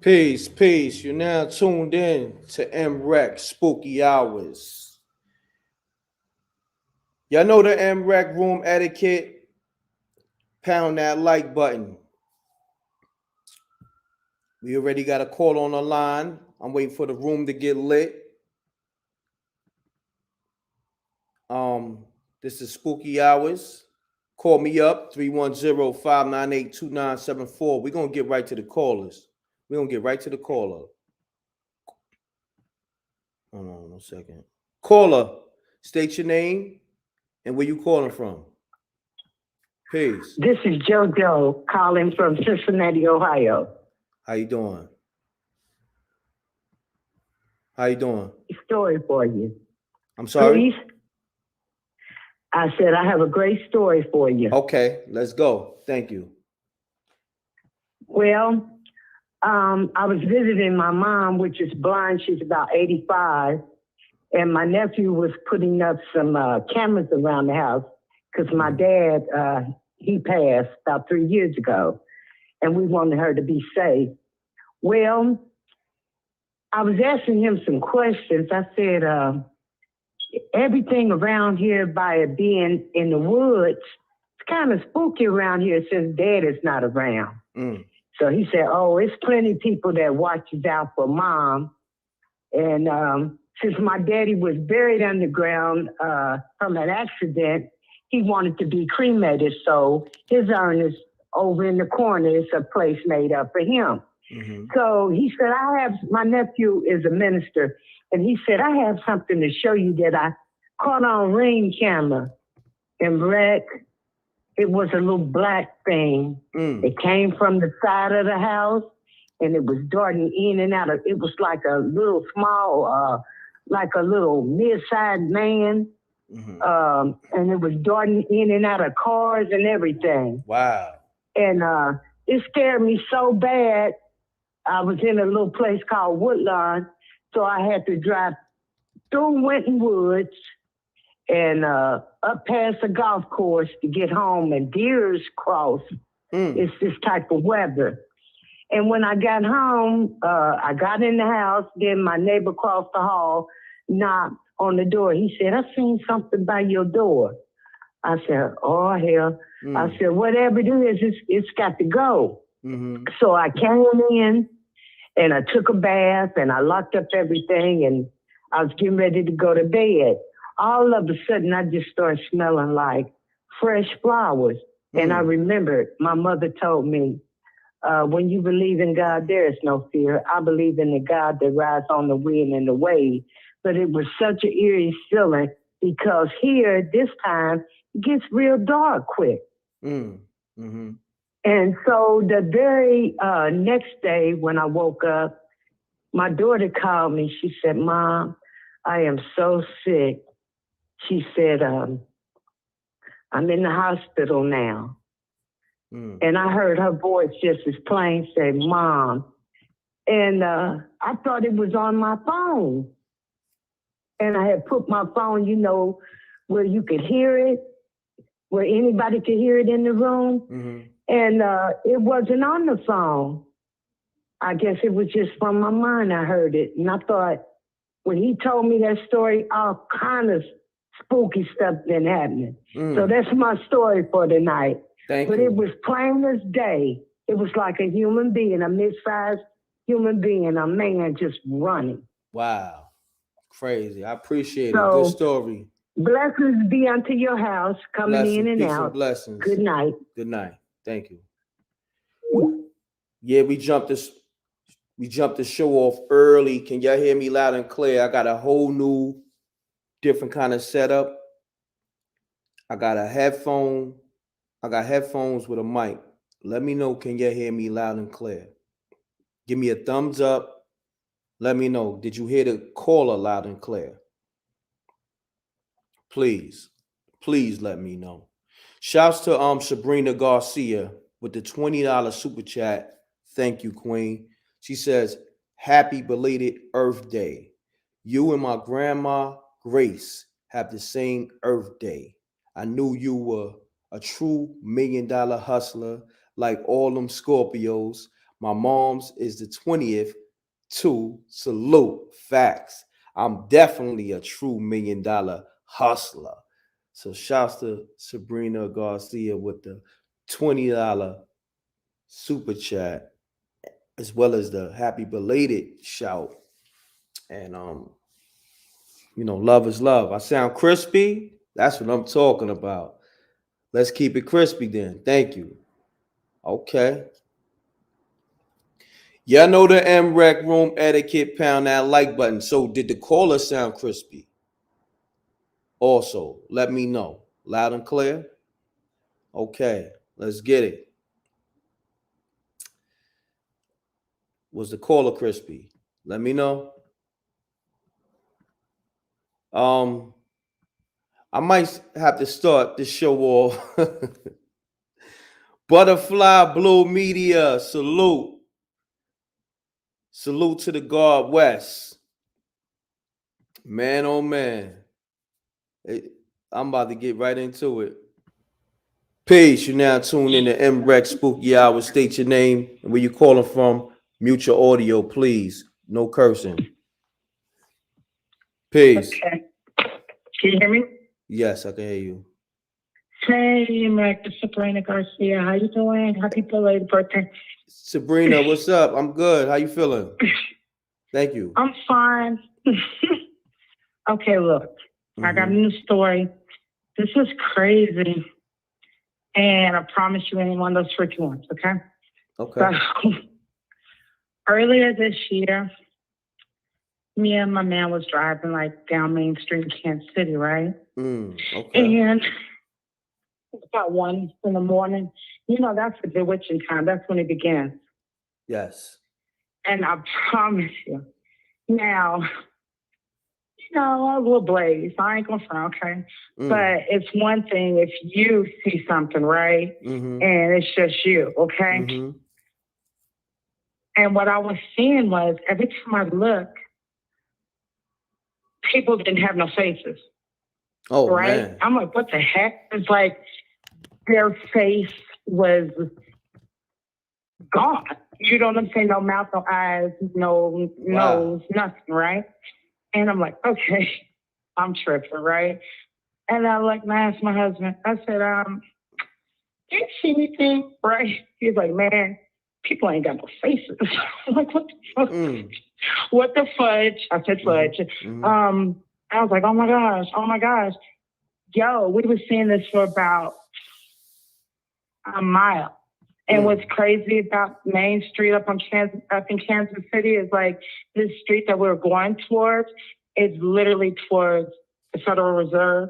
Peace, peace. You're now tuned in to MREC Spooky Hours. Y'all know the MREC room etiquette. Pound that like button. We already got a call on the line. I'm waiting for the room to get lit. This is Spooky Hours. Call me up, 310-598-2974. We're going to get right to the callers. We're going to get right to the caller. Hold on 1 second. Caller, state your name and where you calling from. Peace. This is JoJo calling from Cincinnati, Ohio. How you doing? How you doing? Story for you. I'm sorry? Please? I said I have a great story for you. Okay, let's go. Thank you. Well, I was visiting my mom, which is blind. She's about 85. And my nephew was putting up some cameras around the house because my dad, he passed about 3 years ago. And we wanted her to be safe. Well, I was asking him some questions. I said, everything around here by it being in the woods, it's kind of spooky around here since Dad is not around. So he said, oh, it's plenty of people that watches out for Mom. And since my daddy was buried underground from an accident, he wanted to be cremated. So his urn is over in the corner. It's a place made up for him. So he said, my nephew is a minister. And he said, I have something to show you that I caught on ring camera in Rec. It was a little black thing. It came from the side of the house and it was darting in and out of, it was like a little small, like a little mid-sized man. And it was darting in and out of cars and everything. Wow. And it scared me so bad. I was in a little place called Woodlawn. So I had to drive through Winton Woods and up past the golf course to get home. And Deers Cross is this type of weather. And when I got home, I got in the house. Then my neighbor across the hall knocked on the door. He said, I seen something by your door. I said, oh, hell. I said, whatever it is, it's got to go. So I came in. And I took a bath and I locked up everything and I was getting ready to go to bed. All of a sudden, I just started smelling like fresh flowers. And I remembered my mother told me, when you believe in God, there is no fear. I believe in the God that rides on the wind and the wave. But it was such an eerie feeling because here, this time, it gets real dark quick. And so the very next day when I woke up, my daughter called me. She said, Mom, I am so sick. She said, I'm in the hospital now. And I heard her voice just as plain say, Mom. And I thought it was on my phone. And I had put my phone, you know, where you could hear it, where anybody could hear it in the room. And it wasn't on the phone. I guess it was just from my mind I heard it. And I thought, when he told me that story, all kind of spooky stuff been happening. So that's my story for tonight. Thank you. It was plain as day. It was like a human being, a mid-sized human being, a man just running. Wow. Crazy. I appreciate it. Good story. Blessings be unto your house, coming in and out. Blessings. Good night. Good night. Thank you. Yeah, we jumped the show off early. Can y'all hear me loud and clear? I got a whole new, different kind of setup. I got headphones with a mic. Let me know, can y'all hear me loud and clear? Give me a thumbs up. Let me know. Did you hear the caller loud and clear? Please let me know. Shouts to Sabrina Garcia with the $20 super chat. Thank you, Queen. She says, happy belated Earth Day. You and my grandma, Grace, have the same Earth Day. I knew you were a true $1 million hustler like all them Scorpios. My mom's is the 20th. 2, salute. Facts. I'm definitely a true $1 million hustler. So shouts to Sabrina Garcia with the $20 super chat, as well as the happy belated shout. And love is love. I sound crispy. That's what I'm talking about. Let's keep it crispy then. Thank you. Okay. Y'all know the MREC room etiquette. Pound that like button. So did the caller sound crispy? Also, let me know. Loud and clear? Okay, let's get it. Was the caller crispy? Let me know. I might have to start the show off. Butterfly Blue Media, salute. Salute to the God West. Man, oh man. I'm about to get right into it. Peace. You now tuned in to MREC Spooky Hour. State your name and where you calling from. Mute your audio, please. No cursing. Peace. Okay. Can you hear me? Yes, I can hear you. Hey, Mac, this is Sabrina Garcia. How you doing? Happy belated birthday. Sabrina, what's up? I'm good. How you feeling? Thank you. I'm fine. Okay, look, I got a new story. This is crazy. And I promise you ain't one of those freaky ones, okay? Okay. So, earlier this year, me and my man was driving like down Main Street in Kansas City, right? Okay. And it's about 1 in the morning. You know, that's the bewitching time. That's when it begins. Yes. And I promise you, now, you know, a little blaze. I ain't gonna front, okay? But it's one thing if you see something, right? And it's just you, okay? And what I was seeing was every time I looked, people didn't have no faces. Oh, right? man. I'm like, what the heck? It's like their face was gone. You know what I'm saying? No mouth, no eyes, no nose, nothing, right? And I'm like, okay, I'm tripping, right? And I asked my husband, I said, do you see anything, right? He's like, man, people ain't got no faces. I'm like, what the fuck? What the fudge? I said fudge. I was like, oh my gosh. Yo, we were seeing this for about a mile. And what's crazy about Main Street up in Kansas City is like this street that we're going towards is literally towards the Federal Reserve.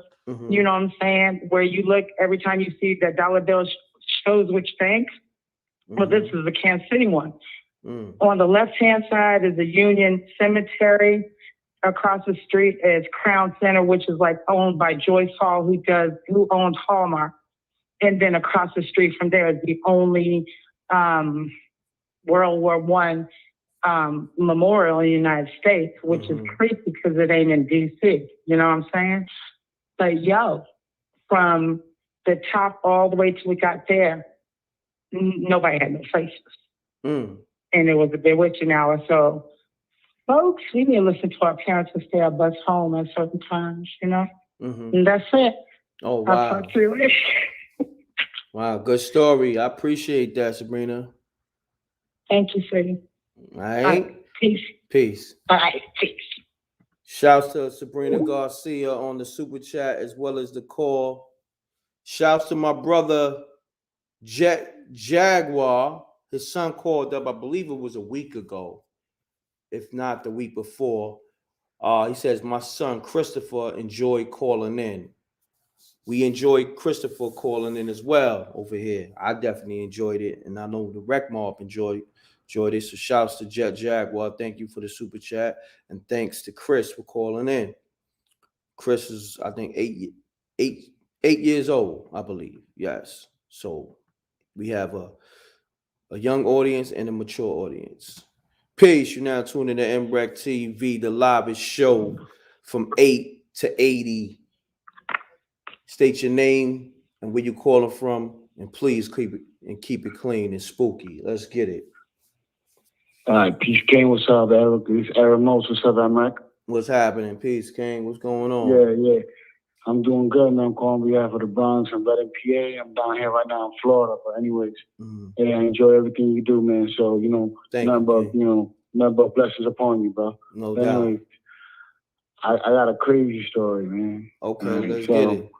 You know what I'm saying? Where you look every time you see that dollar bill shows which bank. Well, this is the Kansas City one. On the left-hand side is the Union Cemetery. Across the street is Crown Center, which is like owned by Joyce Hall, who owns Hallmark. And then across the street from there is the only World War I memorial in the United States, which is crazy because it ain't in D.C. You know what I'm saying? But yo, from the top all the way till we got there, nobody had no faces. And it was a bewitching hour. So, folks, we need to listen to our parents and stay our butts home at certain times, you know? And that's it. Oh, wow. I'll talk to you later. Wow, good story. I appreciate that, Sabrina. Thank you, sweetie. All right. Peace. Peace. All right, peace. Shouts to Sabrina Garcia on the super chat as well as the call. Shouts to my brother Jaguar. His son called up, I believe it was a week ago, if not the week before. He says, my son Christopher enjoyed calling in. We enjoyed Christopher calling in as well over here. I definitely enjoyed it, and I know the Rec Mob enjoyed it. So shouts to Jet Jaguar. Thank you for the super chat, and thanks to Chris for calling in. Chris is, I think, eight years old, I believe. Yes. So we have a young audience and a mature audience. Peace. You're now tuning to MREC TV, the livest show from 8 to 80. State your name and where you calling from, and please keep it clean and spooky. Let's get it. All right, Peace King, what's up, Eric? This is Eric Most, what's up, Eric? What's happening? Peace, King. What's going on? Yeah. I'm doing good, man. I'm calling on behalf of the Bronx. I'm right in PA. I'm down here right now in Florida. But anyways, yeah, I enjoy everything you do, man. So, nothing but blessings upon you, bro. No but doubt. Anyways, I got a crazy story, man. Okay, right, let's get it.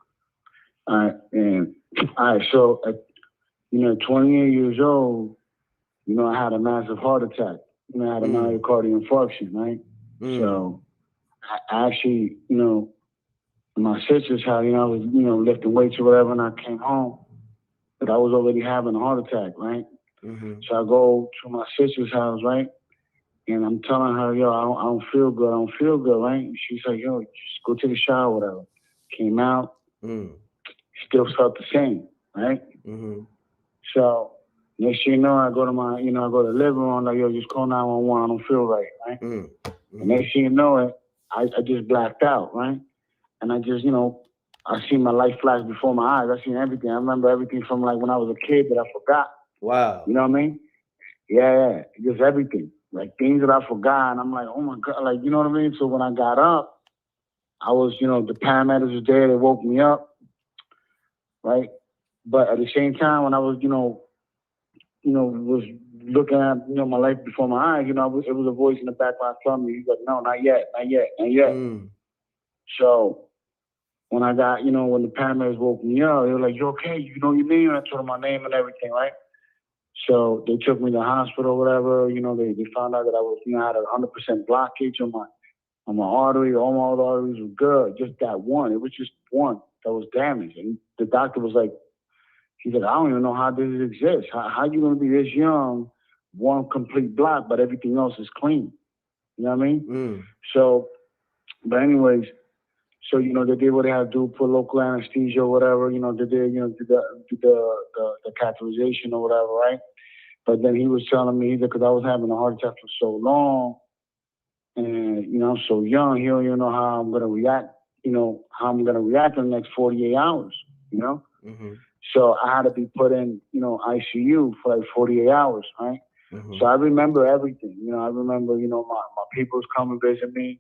All right, man. All right, so at 28 years old, I had a massive heart attack. I had a myocardial infarction, right? So I actually, my sister's house, I was, lifting weights or whatever, and I came home, but I was already having a heart attack, right? So I go to my sister's house, right? And I'm telling her, yo, I don't feel good, right? And she's like, yo, just go take a shower, whatever. Came out, still felt the same, right? So next thing you know, I go to my, I go to the living room, like, yo, just call 911, I don't feel right, right? And next thing you know it, I just blacked out, right? And I just, I see my life flash before my eyes. I seen everything. I remember everything from like when I was a kid that I forgot. Wow. You know what I mean? Yeah. Just everything. Like things that I forgot. And I'm like, oh my God. Like, you know what I mean? So when I got up, I was, the paramedics was there. They woke me up. Right? But at the same time, when I was, was looking at, my life before my eyes, it was a voice in the background telling me, he's like, no, not yet. So when I got, when the paramedics woke me up, they were like, you okay? You know your name? And I told them my name and everything, right? So they took me to the hospital or whatever. They found out that I was, I had 100% blockage on my artery. All my other arteries were good. Just that one. It was just one that was damaged. And the doctor was like, he said, I don't even know how this exists. How you going to be this young, one complete block, but everything else is clean? You know what I mean? So, but anyways, so, they did what they had to do, put local anesthesia or whatever, they did, did the catheterization or whatever, right? But then he was telling me, because I was having a heart attack for so long, and, I'm so young, he don't even know how I'm going to react, how I'm going to react in the next 48 hours, So I had to be put in, ICU for like 48 hours, right? So I remember everything, I remember, my people's coming visit me.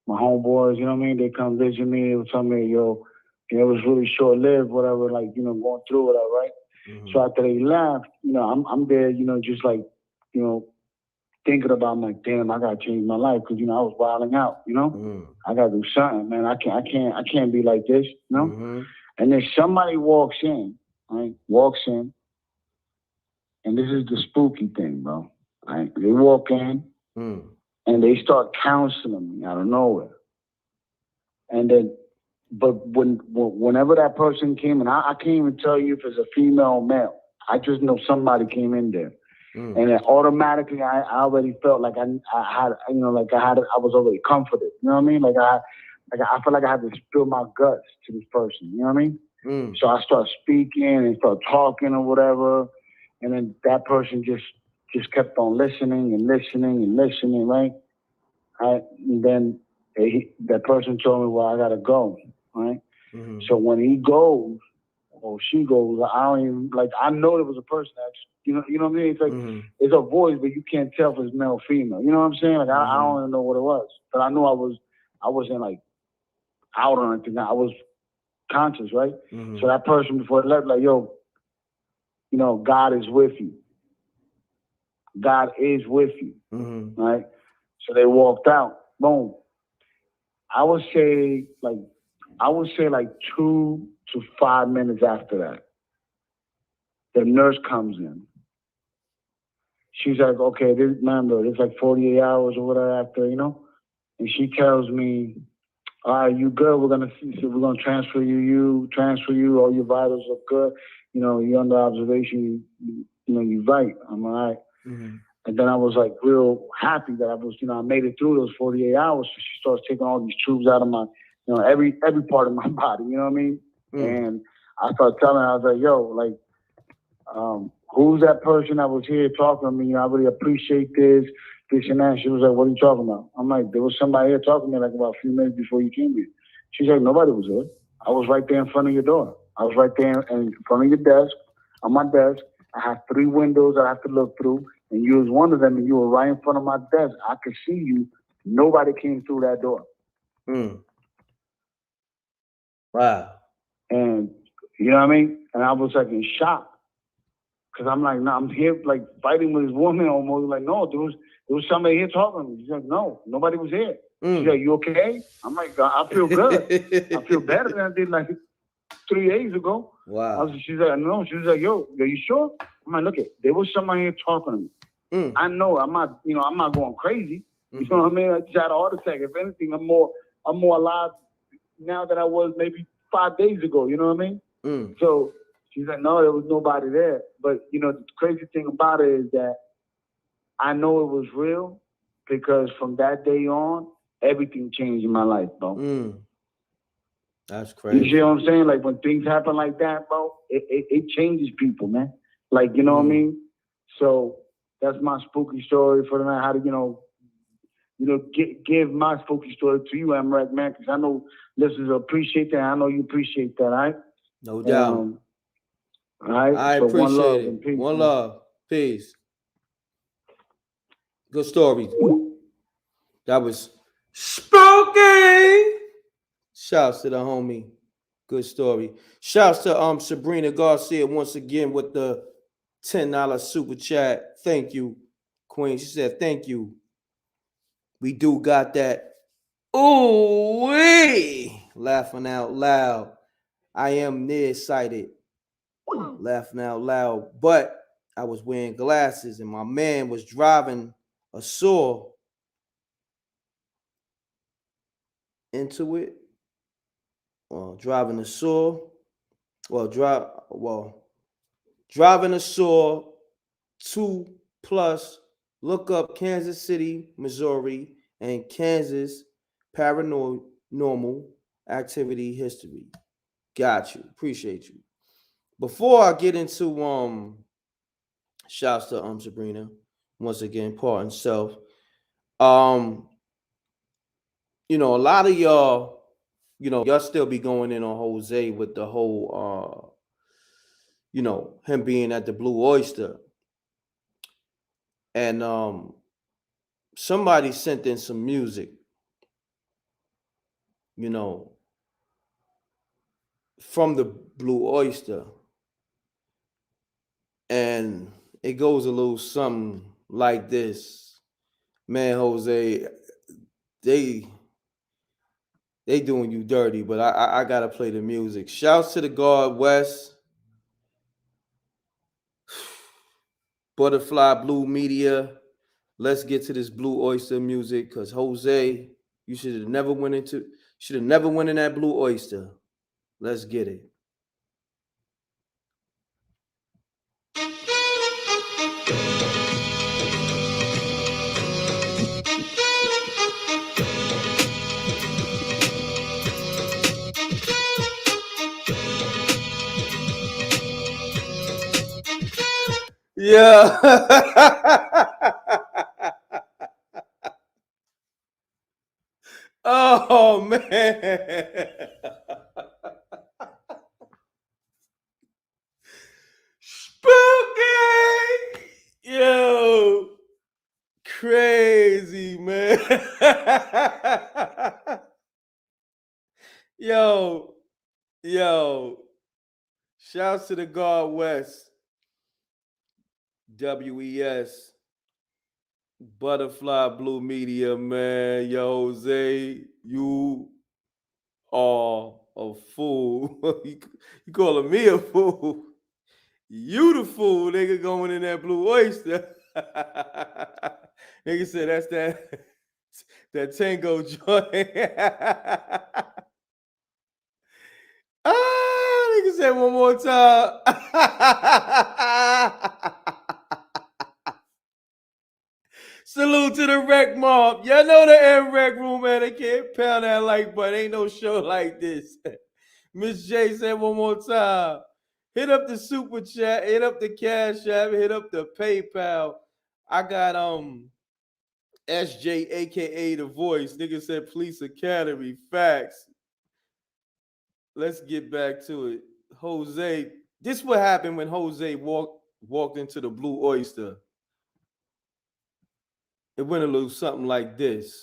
My homeboys, you know what I mean? They come visit me. They would tell me, yo, it was really short-lived, whatever, like, going through whatever, right? So after they left, I'm there, just like, thinking about, I'm like, damn, I gotta change my life because, I was wilding out, I gotta do something, man. I can't be like this, And then somebody walks in, right? And this is the spooky thing, bro. Right? They walk in. And they start counseling me out of nowhere. And then, but whenever that person came in, I can't even tell you if it's a female or male. I just know somebody came in there. And then automatically I already felt like I was already comforted. You know what I mean? I felt like I had to spill my guts to this person. You know what I mean? So I start speaking and start talking or whatever. And then that person just kept on listening, right? And then that person told me, well, I got to go, right? So when he goes, or she goes, I don't even, I know it was a person that's, you know what I mean? It's like, it's a voice, but you can't tell if it's male or female. You know what I'm saying? I don't even know what it was. But I knew I wasn't out or anything. I was conscious, right? So that person before it left, yo, God is with you. God is with you, right? So they walked out. Boom. I would say 2 to 5 minutes after that, the nurse comes in. She's like, okay, remember, it's like 48 hours or whatever after, and she tells me, all right, you good? We're gonna transfer you. All your vitals are good. You're under observation. You're right. I'm all right. And then I was like real happy that I was, I made it through those 48 hours. So she starts taking all these tubes out of my, every part of my body. You know what I mean? And I started telling her, I was like, yo, who's that person that was here talking to me? I really appreciate this and that. She was like, what are you talking about? I'm like, there was somebody here talking to me about a few minutes before you came here. She's like, nobody was here. I was right there in front of your door. I was right there in front of your desk, on my desk. I have 3 windows I have to look through. and you was one of them, and you were right in front of my desk. I could see you. Nobody came through that door. Wow. And you know what I mean? And I was like in shock. Cause I'm like, no, I'm here like fighting with this woman almost. Like, no, there was somebody here talking to me. She's like, no, nobody was here. She's like, you okay? I'm like, I feel good. I feel better than I did like 3 days ago. Wow. She's like, no. She was like, yo, are you sure? I'm like, look, there was somebody here talking to me. I know I'm not going crazy. You know what I mean? I just had a heart attack. If anything, I'm more alive now than I was maybe 5 days ago. You know what I mean? So she's like, no, there was nobody there. But, you know, the crazy thing about it is that I know it was real because from that day on, everything changed in my life, bro. That's crazy. You see what I'm saying? Like, when things happen like that, bro, it changes people, man. Like, you know what I mean? So that's my spooky story for the night. How to, give my spooky story to you, Amrak, man, because I know listeners appreciate that. I know you appreciate that, all right? No doubt. All right? I So appreciate one love it. and peace. One love. Peace. Good story. That was spooky. Shouts to the homie. Good story. Shouts to Sabrina Garcia once again with the $10 super chat. Thank you, Queen. She said, thank you. We do got that. Ooh wee! Laughing out loud. I am nearsighted. Laughing out loud. But I was wearing glasses and my man was driving a saw into it. Driving a saw. Driving a saw 2+. Look up Kansas City, Missouri, and Kansas paranormal activity history. Got you. Appreciate you. Before I get into shouts to Sabrina once again, part and self. A lot of y'all, y'all still be going in on Jose with the whole him being at the Blue Oyster. And somebody sent in some music, from the Blue Oyster. And it goes a little something like this. Man, Jose, they doing you dirty, but I gotta play the music. Shouts to the guard West, Butterfly Blue Media. Let's get to this Blue Oyster music, because Jose, you should have never went in that Blue Oyster. Let's get it. Yeah. Oh man. Spooky. Yo. Crazy, man. Yo. Shouts to the guard West. WES. Butterfly Blue Media, man. Yo, Jose, you are a fool. You calling me a fool? You the fool, nigga, going in that Blue Oyster. Nigga said that's that tango joint. Nigga said one more time. Salute to the rec mob. Y'all know the M rec room, man. They can't pound that like button. Ain't no show like this. Miss J said one more time. Hit up the super chat, hit up the Cash App, hit up the PayPal. I got SJ, aka The Voice. Nigga said Police Academy. Facts. Let's get back to it. Jose, this what happened when Jose walked into the Blue Oyster. It went a little something like this.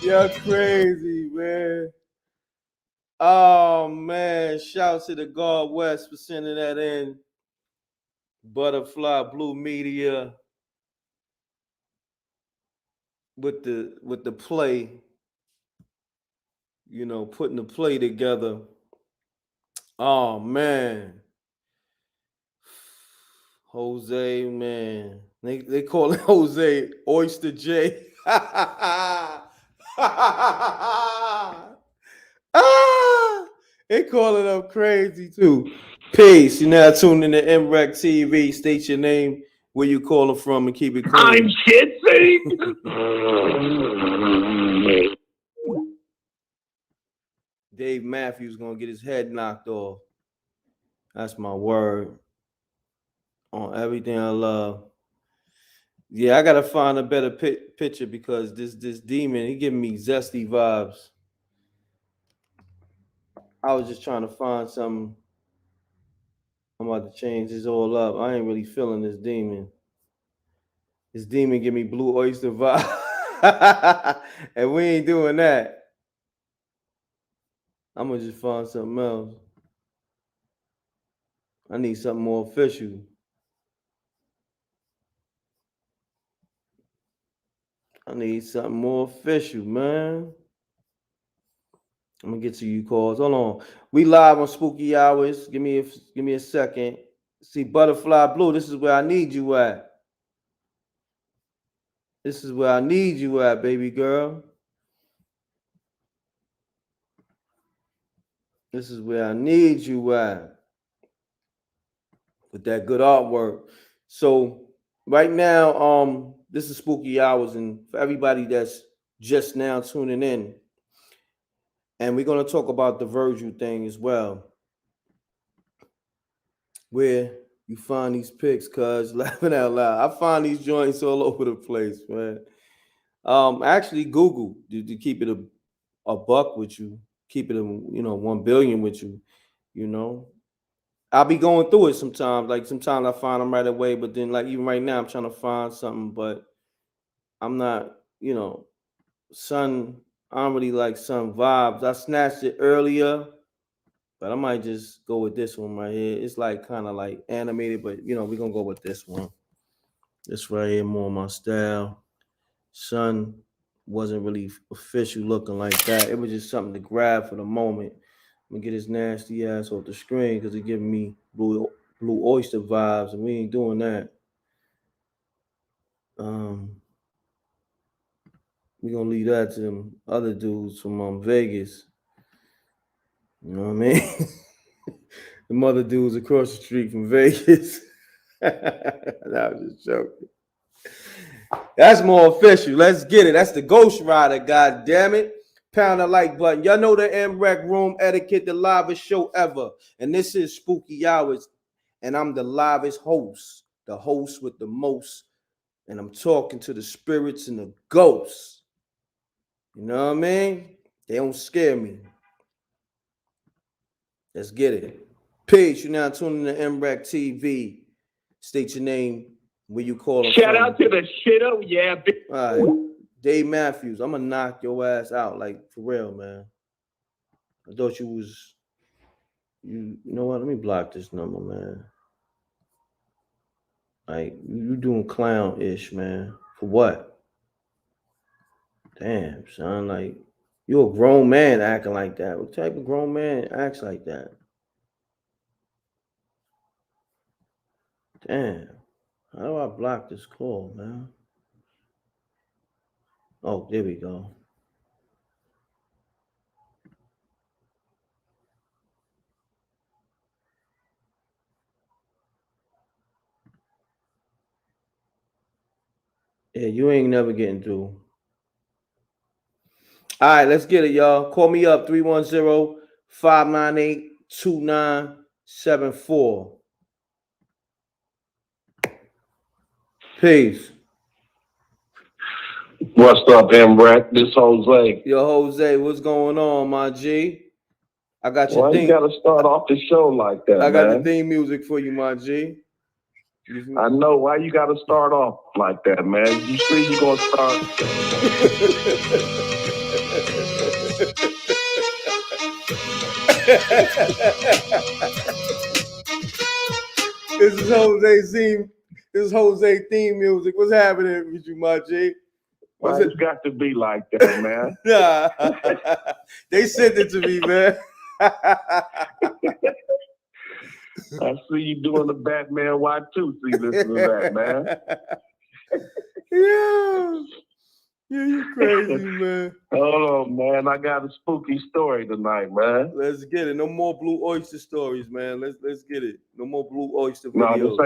You're crazy, man. Oh man, shout to the God West for sending that in. Butterfly Blue Media with the play, you know, putting the play together. Oh man. Jose, man. They call it Jose Oyster J. They call it up crazy too. Peace. You're now tuned in to MREC TV. State your name, where you calling from, and keep it clean. I'm kissing. Dave Matthews gonna get his head knocked off. That's my word. On everything I love. Yeah, I gotta find a better picture because this demon, he giving me zesty vibes. I was just trying to find something. I'm about to change this all up. I ain't really feeling this demon. This demon give me Blue Oyster vibe. And we ain't doing that. I'm gonna just find something else. I need something more official. I need something more official, man. I'm gonna get to you calls. Hold on. We live on Spooky Hours. Give me a second. See, Butterfly Blue, this is where I need you at. This is where I need you at, baby girl. This is where I need you at. With that good artwork. So right now, this is Spooky Hours, and for everybody that's just now tuning in, and we're gonna talk about the Virgil thing as well. Where you find these pics, cuz laughing out loud. I find these joints all over the place, man. Actually Google to keep it a buck with you, keep it 1 billion with you, you know. I'll be going through it sometimes. Like sometimes I find them right away, but then like even right now I'm trying to find something, but I'm not, sun. I don't really like sun vibes. I snatched it earlier, but I might just go with this one right here. It's like kind of like animated, but we're gonna go with this one. This right here, more my style. Sun wasn't really official looking like that. It was just something to grab for the moment. I'm gonna get his nasty ass off the screen because it's giving me blue oyster vibes, and we ain't doing that. We're gonna leave that to them other dudes from Vegas. You know what I mean? The other dudes across the street from Vegas. That was just joking. That's more official. Let's get it. That's the Ghost Rider, god damn it. Pound the like button. Y'all know the MREC room etiquette, the livest show ever. And this is Spooky Hours. And I'm the livest host, the host with the most. And I'm talking to the spirits and the ghosts. You know what I mean? They don't scare me. Let's get it. Peace. You're now tuning in to MREC TV. State your name, where you calling from. Shout out to the shitto, yeah. All right. Dave Matthews, I'm gonna knock your ass out, like for real, man. I thought you was you know what? Let me block this number, man. Like you doing clown-ish, man. For what? Damn, son. Like you a grown man acting like that. What type of grown man acts like that? Damn. How do I block this call, man? Oh, there we go. Yeah, you ain't never getting through. All right, let's get it, y'all. Call me up, 310-598-29 74. Peace. What's up, Embrek? This Jose. Yo, Jose, what's going on, my G? I got your Well, you got to start off the show like that, I got man. the theme music for you, my G. I know why you got to start off like that, man. You see, you gonna start. This is Jose's theme. This is Jose theme music. What's happening with you, my G? Why What's you got to be like that, man? Nah, they sent it to me, man. I see you doing the Batman Y2. See, listen to that, man. Yeah, you crazy, man. Hold on, man. I got a spooky story tonight, man. Let's get it. No more Blue Oyster stories, man. Let's get it. No more Blue Oyster No, videos.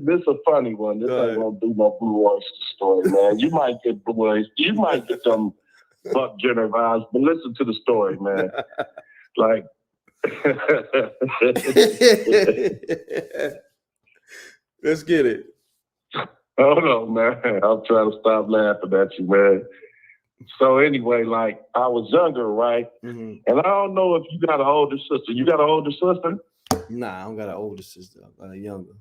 this a funny one. This ain't gonna do no Blue Oyster story, man. You might get Blue Oyster. You might get some Buck Jenner vibes, but listen to the story, man. Like, let's get it. hold on, man. I'm trying to stop laughing at you, man. So anyway, like, I was younger, right? Mm-hmm. And I don't know if you got an older sister. You got an older sister? Nah, I don't got an older sister. I got a younger.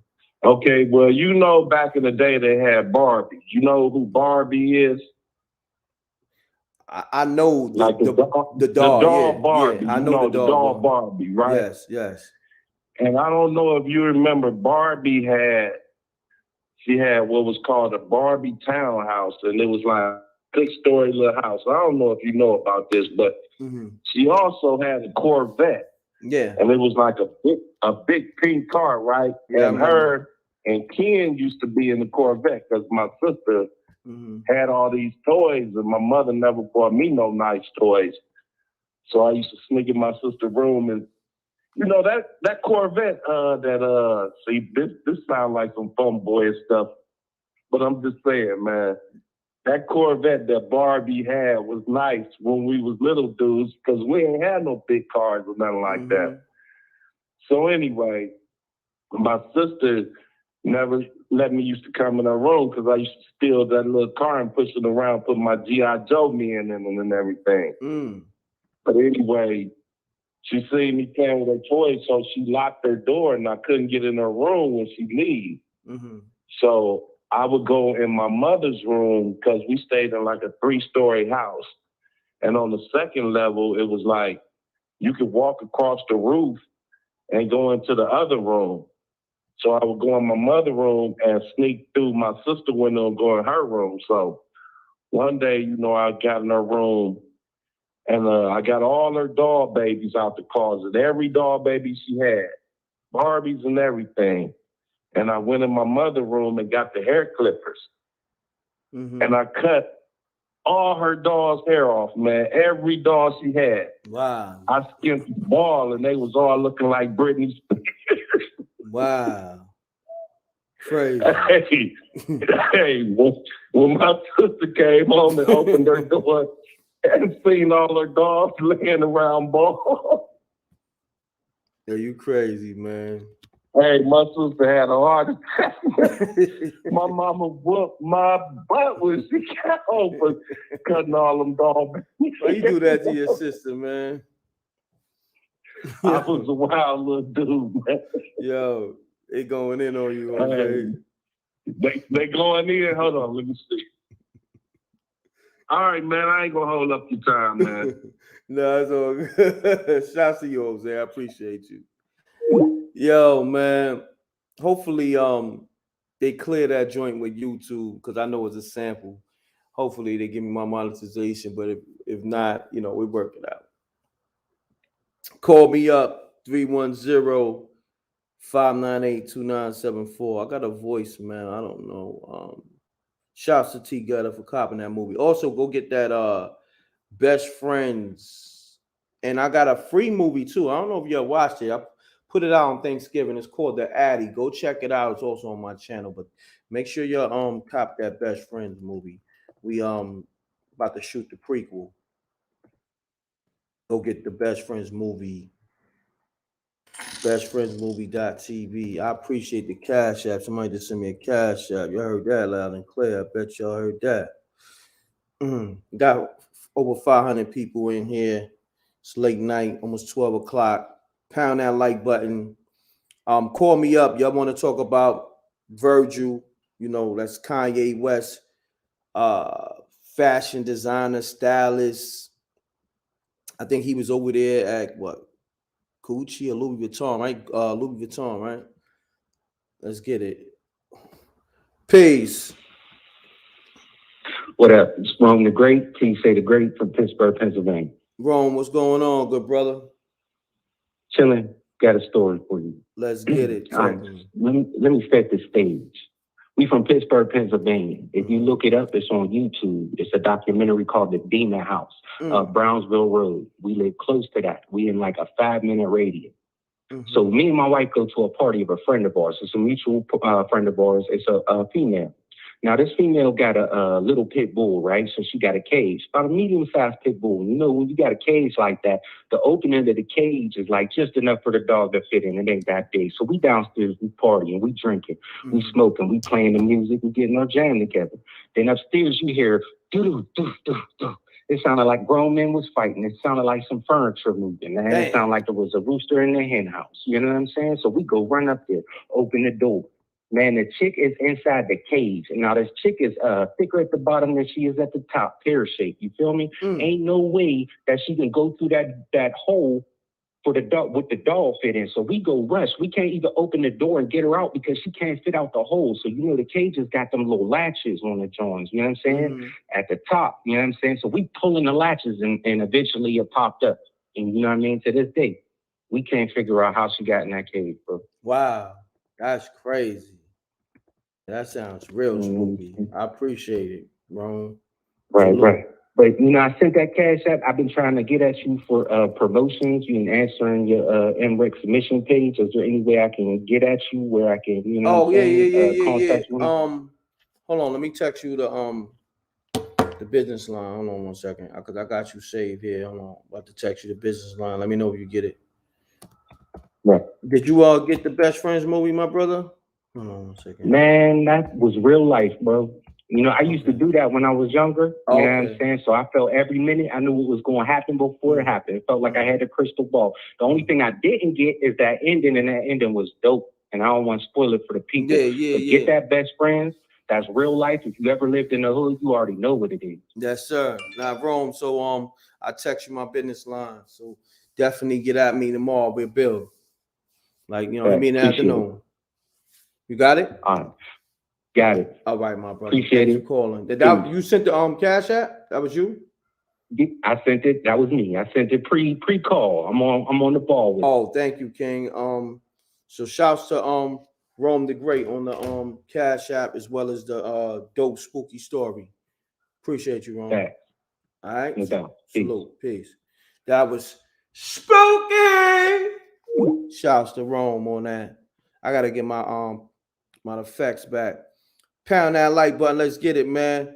Okay, well, you know, back in the day they had Barbie. You know who Barbie is? I know the doll. doll Yeah, Barbie. yeah, I know the doll Barbie, right? Yes. And I don't know if you remember, Barbie had what was called a Barbie townhouse, and it was like a 6-story little house. I don't know if you know about this, but she also had a Corvette. Yeah. And it was like a big pink car, right? Yeah, and her and Ken used to be in the Corvette because my sister had all these toys, and my mother never bought me no nice toys. So I used to sneak in my sister's room, and you know that Corvette. See, this sounds like some fun boy stuff, but I'm just saying, man. That Corvette that Barbie had was nice when we was little dudes because we ain't had no big cars or nothing like that. So anyway, my sister never let me used to come in her room because I used to steal that little car and push it around, put my G.I. Joe men in it and everything. But anyway, she seen me playing with her toys, so she locked her door and I couldn't get in her room when she leave. So I would go in my mother's room because we stayed in like a 3-story house. And on the second level, it was like you could walk across the roof and go into the other room. So I would go in my mother's room and sneak through my sister's window and go in her room. So one day, you know, I got in her room and I got all her doll babies out the closet, every doll baby she had, Barbies and everything. And I went in my mother's room and got the hair clippers. And I cut all her doll's hair off, man. Every doll she had. Wow. I skinned them all, and they was all looking like Britney Spears. Wow. Crazy. Hey, when my sister came home and opened her door and seen all her dolls laying around ball. Yo, you crazy, man. Hey, my sister had a heart attack. My mama whooped my butt when she got home for cutting all them dogs. Why you do that to your sister, man? I was a wild little dude, man. Yo, they going in on you, okay? They going in. Hold on, let me see. All right, man. I ain't gonna hold up your time, man. No, it's all good. Shouts to you, Jose. I appreciate you. Yo, man. Hopefully, they clear that joint with YouTube because I know it's a sample. Hopefully, they give me my monetization, but if not, you know, we work it out. Call me up 310-598-2974. I got a voice, man. I don't know. Shouts to T Gutter for copping that movie. Also, go get that Best Friends. And I got a free movie too. I don't know if you watched it. I put it out on Thanksgiving. It's called The Addy. Go check it out. It's also on my channel. But make sure you cop that Best Friends movie. We about to shoot the prequel. Go get the Best Friends movie bestfriendsmovie.tv. I appreciate the cash app. Somebody just sent me a cash app. You heard that loud and clear. I bet y'all heard that. Got over 500 people in here. It's late night, almost 12 o'clock. Pound that like button. Call me up. Y'all want to talk about Virgil? You know, that's Kanye West, fashion designer, stylist. I think he was over there at what? Gucci or Louis Vuitton, right? Louis Vuitton, right? Let's get it. Peace. What up? It's Rome the Great. Please say the Great from Pittsburgh, Pennsylvania. Rome, what's going on, good brother? Chilling. Got a story for you. Let's get it. All right. Let me set the stage. We from Pittsburgh, Pennsylvania. If you look it up, it's on YouTube. It's a documentary called The Demon House, Brownsville Road. We live close to that. We in like a 5-minute radius. So me and my wife go to a party of a friend of ours. It's a mutual friend of ours. It's a female. Now, this female got a little pit bull, right? So she got a cage, about a medium-sized pit bull. You know, when you got a cage like that, the opening of the cage is like just enough for the dog to fit in. It ain't that big. So we downstairs, we partying, we drinking, we smoking, we playing the music, we getting our jam together. Then upstairs, you hear doo-doo-doo-doo-doo. It sounded like grown men was fighting. It sounded like some furniture moving, man. It sounded like there was a rooster in the hen house. You know what I'm saying? So we go run up there, open the door. Man, the chick is inside the cage. Now, this chick is thicker at the bottom than she is at the top, pear-shaped. You feel me? Ain't no way that she can go through that hole for the dog with the dog fit in. So we go rush. We can't even open the door and get her out because she can't fit out the hole. So, you know, the cage has got them little latches on the joints, you know what I'm saying? At the top, you know what I'm saying? So we pulling the latches and eventually it popped up. And you know what I mean? To this day, we can't figure out how she got in that cage, bro. Wow. That's crazy. That sounds real spooky. I appreciate it, Ron. Right. But, you know, I sent that cash app. I've been trying to get at you for promotions. You can answering your MREC submission page. Is there any way I can get at you where I can, you know? Contact you? Hold on. Let me text you the business line. Hold on 1 second. Because I got you saved here. Hold on. About to text you the business line. Let me know if you get it. Right. Did you get the Best Friends movie, my brother? Hold on 1 second. Man, that was real life, bro. You know, I used to do that when I was younger. You know what I'm saying? So I felt every minute I knew what was going to happen before it happened. It felt like I had a crystal ball. The only thing I didn't get is that ending, and that ending was dope. And I don't want to spoil it for the people. Get that Best Friends. That's real life. If you ever lived in the hood, you already know what it is. Yes, sir. Now, Rome. So I text you my business line. So definitely get at me tomorrow. We'll build. Like, you know, hit me in the afternoon. You got it? All right. Got it. All right, my brother. Appreciate Thanks for calling. You sent the cash app? That was you? I sent it. That was me. I sent it pre-call. I'm on the ball with it. Thank you, King. So shouts to Rome the Great on the cash app as well as the dope spooky story. Appreciate you, Rome. Yeah. All right. No doubt. Salute. Peace. That was spooky. Shouts to Rome on that. I gotta get my effects back. Pound that like button. Let's get it, man.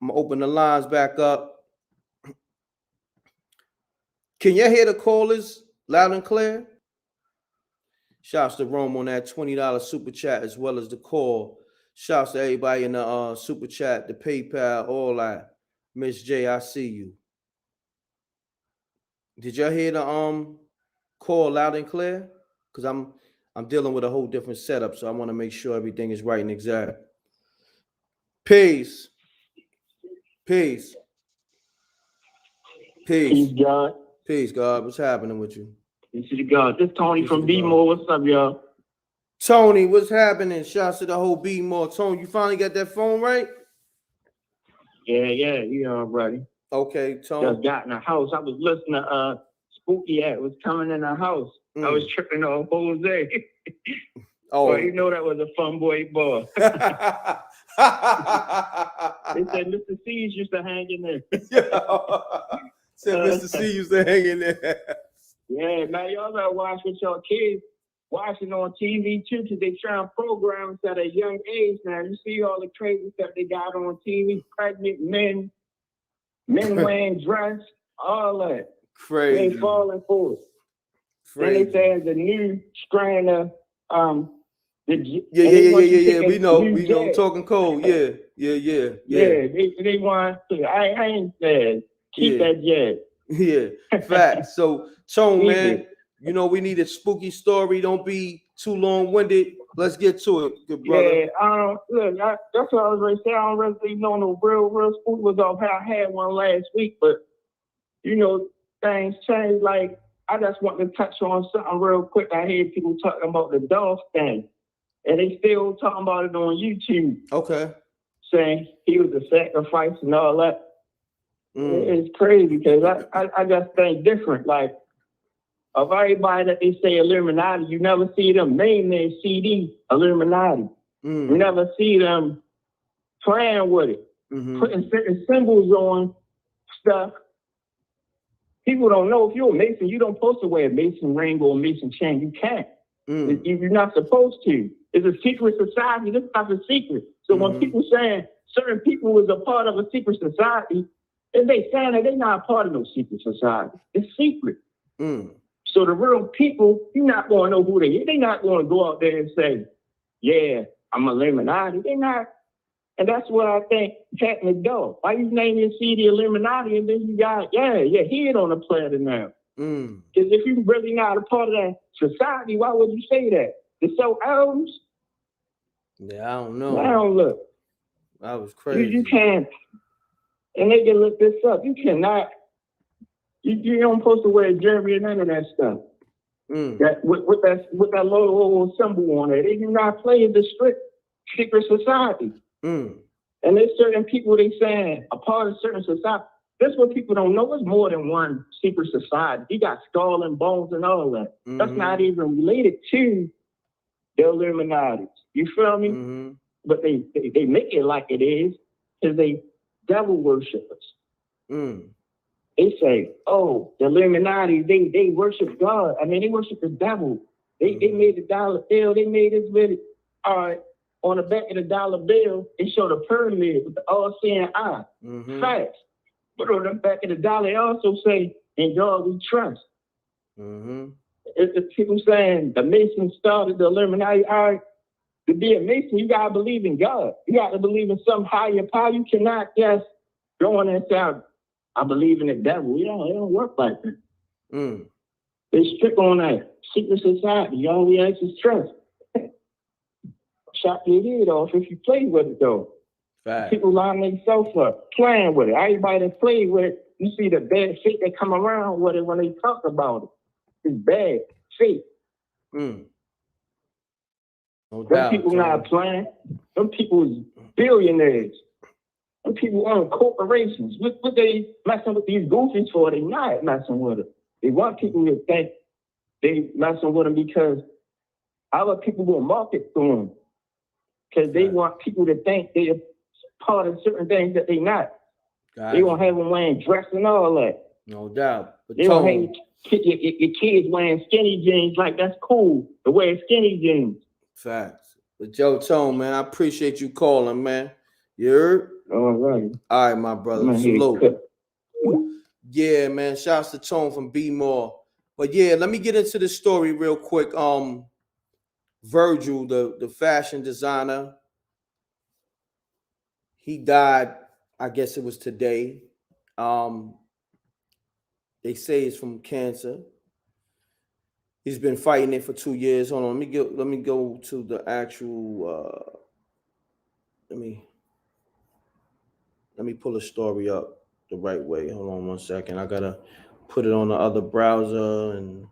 I'm gonna open the lines back up. Can you hear the callers loud and clear? Shouts to Rome on that $20 super chat as well as the call. Shouts to everybody in the super chat, the PayPal, all that. Miss J, I see you. Did y'all hear the call loud and clear? Because I'm dealing with a whole different setup, so I want to make sure everything is right and exact. Peace. Peace. Peace. Peace, God. Peace, God. What's happening with you? Peace to God. This is Tony from B-More. What's up, y'all? Tony, what's happening? Shouts to the whole B-More. Tony, you finally got that phone right? Yeah, you all ready. Okay, Tony. Just got in the house. I was listening to Spooky Act was coming in the house. I was tripping on Jose. Well, you know that was a fun boy. They said Mr. C's used to hang in there. Said Mr. C used to hang in there. Yeah, man, y'all gotta watch with your kids. Watching on TV too, because they try and program us at a young age now. You see all the crazy stuff they got on TV, pregnant men wearing dress, all that. Crazy. They falling for it. Then they say the new strain of Yeah. We know. Talking cold. Yeah. They want to. I ain't said keep that jet. Yeah, facts. So, Tone, man, you know we need a spooky story. Don't be too long-winded. Let's get to it, good brother. Yeah, look, that's what I was going to say. I don't really know no real spooky was off. I had one last week, but you know things change. Like I just want to touch on something real quick. I hear people talking about the dog thing, and they still talking about it on YouTube. Okay. Saying he was a sacrifice and all that. It's crazy because I just think different. Like, of everybody that they say Illuminati, you never see them name their CD Illuminati. You never see them playing with it, putting certain symbols on stuff. People don't know if you're a Mason, you don't supposed to wear a Mason ring or a Mason chain. You can't. You're not supposed to. It's a secret society. This stuff is secret. So when people saying certain people was a part of a secret society, and they saying that they're not a part of no secret society. It's secret. So the real people, you're not going to know who they are. They're not going to go out there and say, yeah, I'm Illuminati. They're not. And that's what I think happened to Dog. Why you name your CD Illuminati and then you got, he on the planet now. Because if you're really not a part of that society, why would you say that? To sell albums? Yeah, I don't know. I don't look. That was crazy. You can't. And they can look this up. You cannot. You don't supposed to wear jewelry and none of that stuff. That with that little symbol on it. They do not play in the strict secret society. And there's certain people they saying a part of certain society. That's what people don't know. It's more than one secret society. You got skull and bones and all that. That's not even related to the Illuminati. You feel me? But they make it like it is because they devil worshippers. They say, oh, the Illuminati, they worship God. I mean, they worship the devil. They made the dollar bill. They made this video. All right, on the back of the dollar bill, it showed a pyramid with the all-seeing eye. Facts. But on the back of the dollar, it also say, in God we trust. It's people saying the Masons started the Illuminati. All right, to be a Mason, you got to believe in God. You got to believe in some higher power. You cannot just go on and say, I believe in the devil. It don't work like that. They strict on that secret society. All we ask is trust. Chop your head off if you play with it, though. People line themselves up, playing with it. Everybody that plays with it, you see the bad fate that come around with it when they talk about it. It's bad fate. No Them doubt, people not playing. Them people is billionaires. Them people own corporations. What they messing with these goofies for? They not messing with it. They want people to think they messing with them because other people will market to them. Because they want people to think they're part of certain things that they not. They won't have them wearing dress and all that. No doubt. But they won't have your kids wearing skinny jeans like that's cool to wear skinny jeans. Facts. But Joe Tone, man, I appreciate you calling, man. You heard? All right. All right, my brother. Salute. Yeah, man. Shouts to Tone from B-More. But yeah, let me get into this story real quick. Virgil, the fashion designer, he died, I guess it was today. They say it's from cancer. He's been fighting it for 2 years. Hold on, let me go to the actual let me pull the story up the right way. Hold on 1 second. I gotta put it on the other browser, and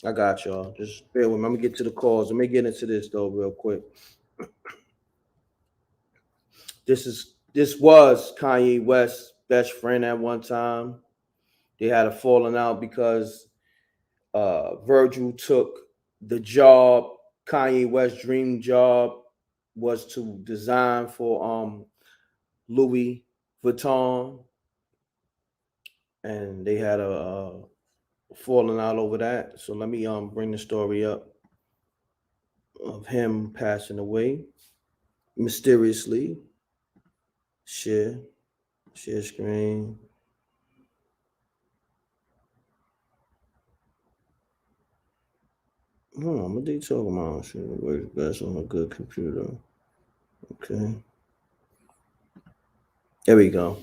I got y'all. Just bear with me. Let me get to the calls. Let me get into this though real quick. This was Kanye West's best friend at one time. They had a falling out because Virgil took the job. Kanye West's dream job was to design for Louis Vuitton, and they had a falling out over that. So let me bring the story up of him passing away mysteriously. Share screen. What they talking about? Shit, works best on a good computer. Okay. There we go.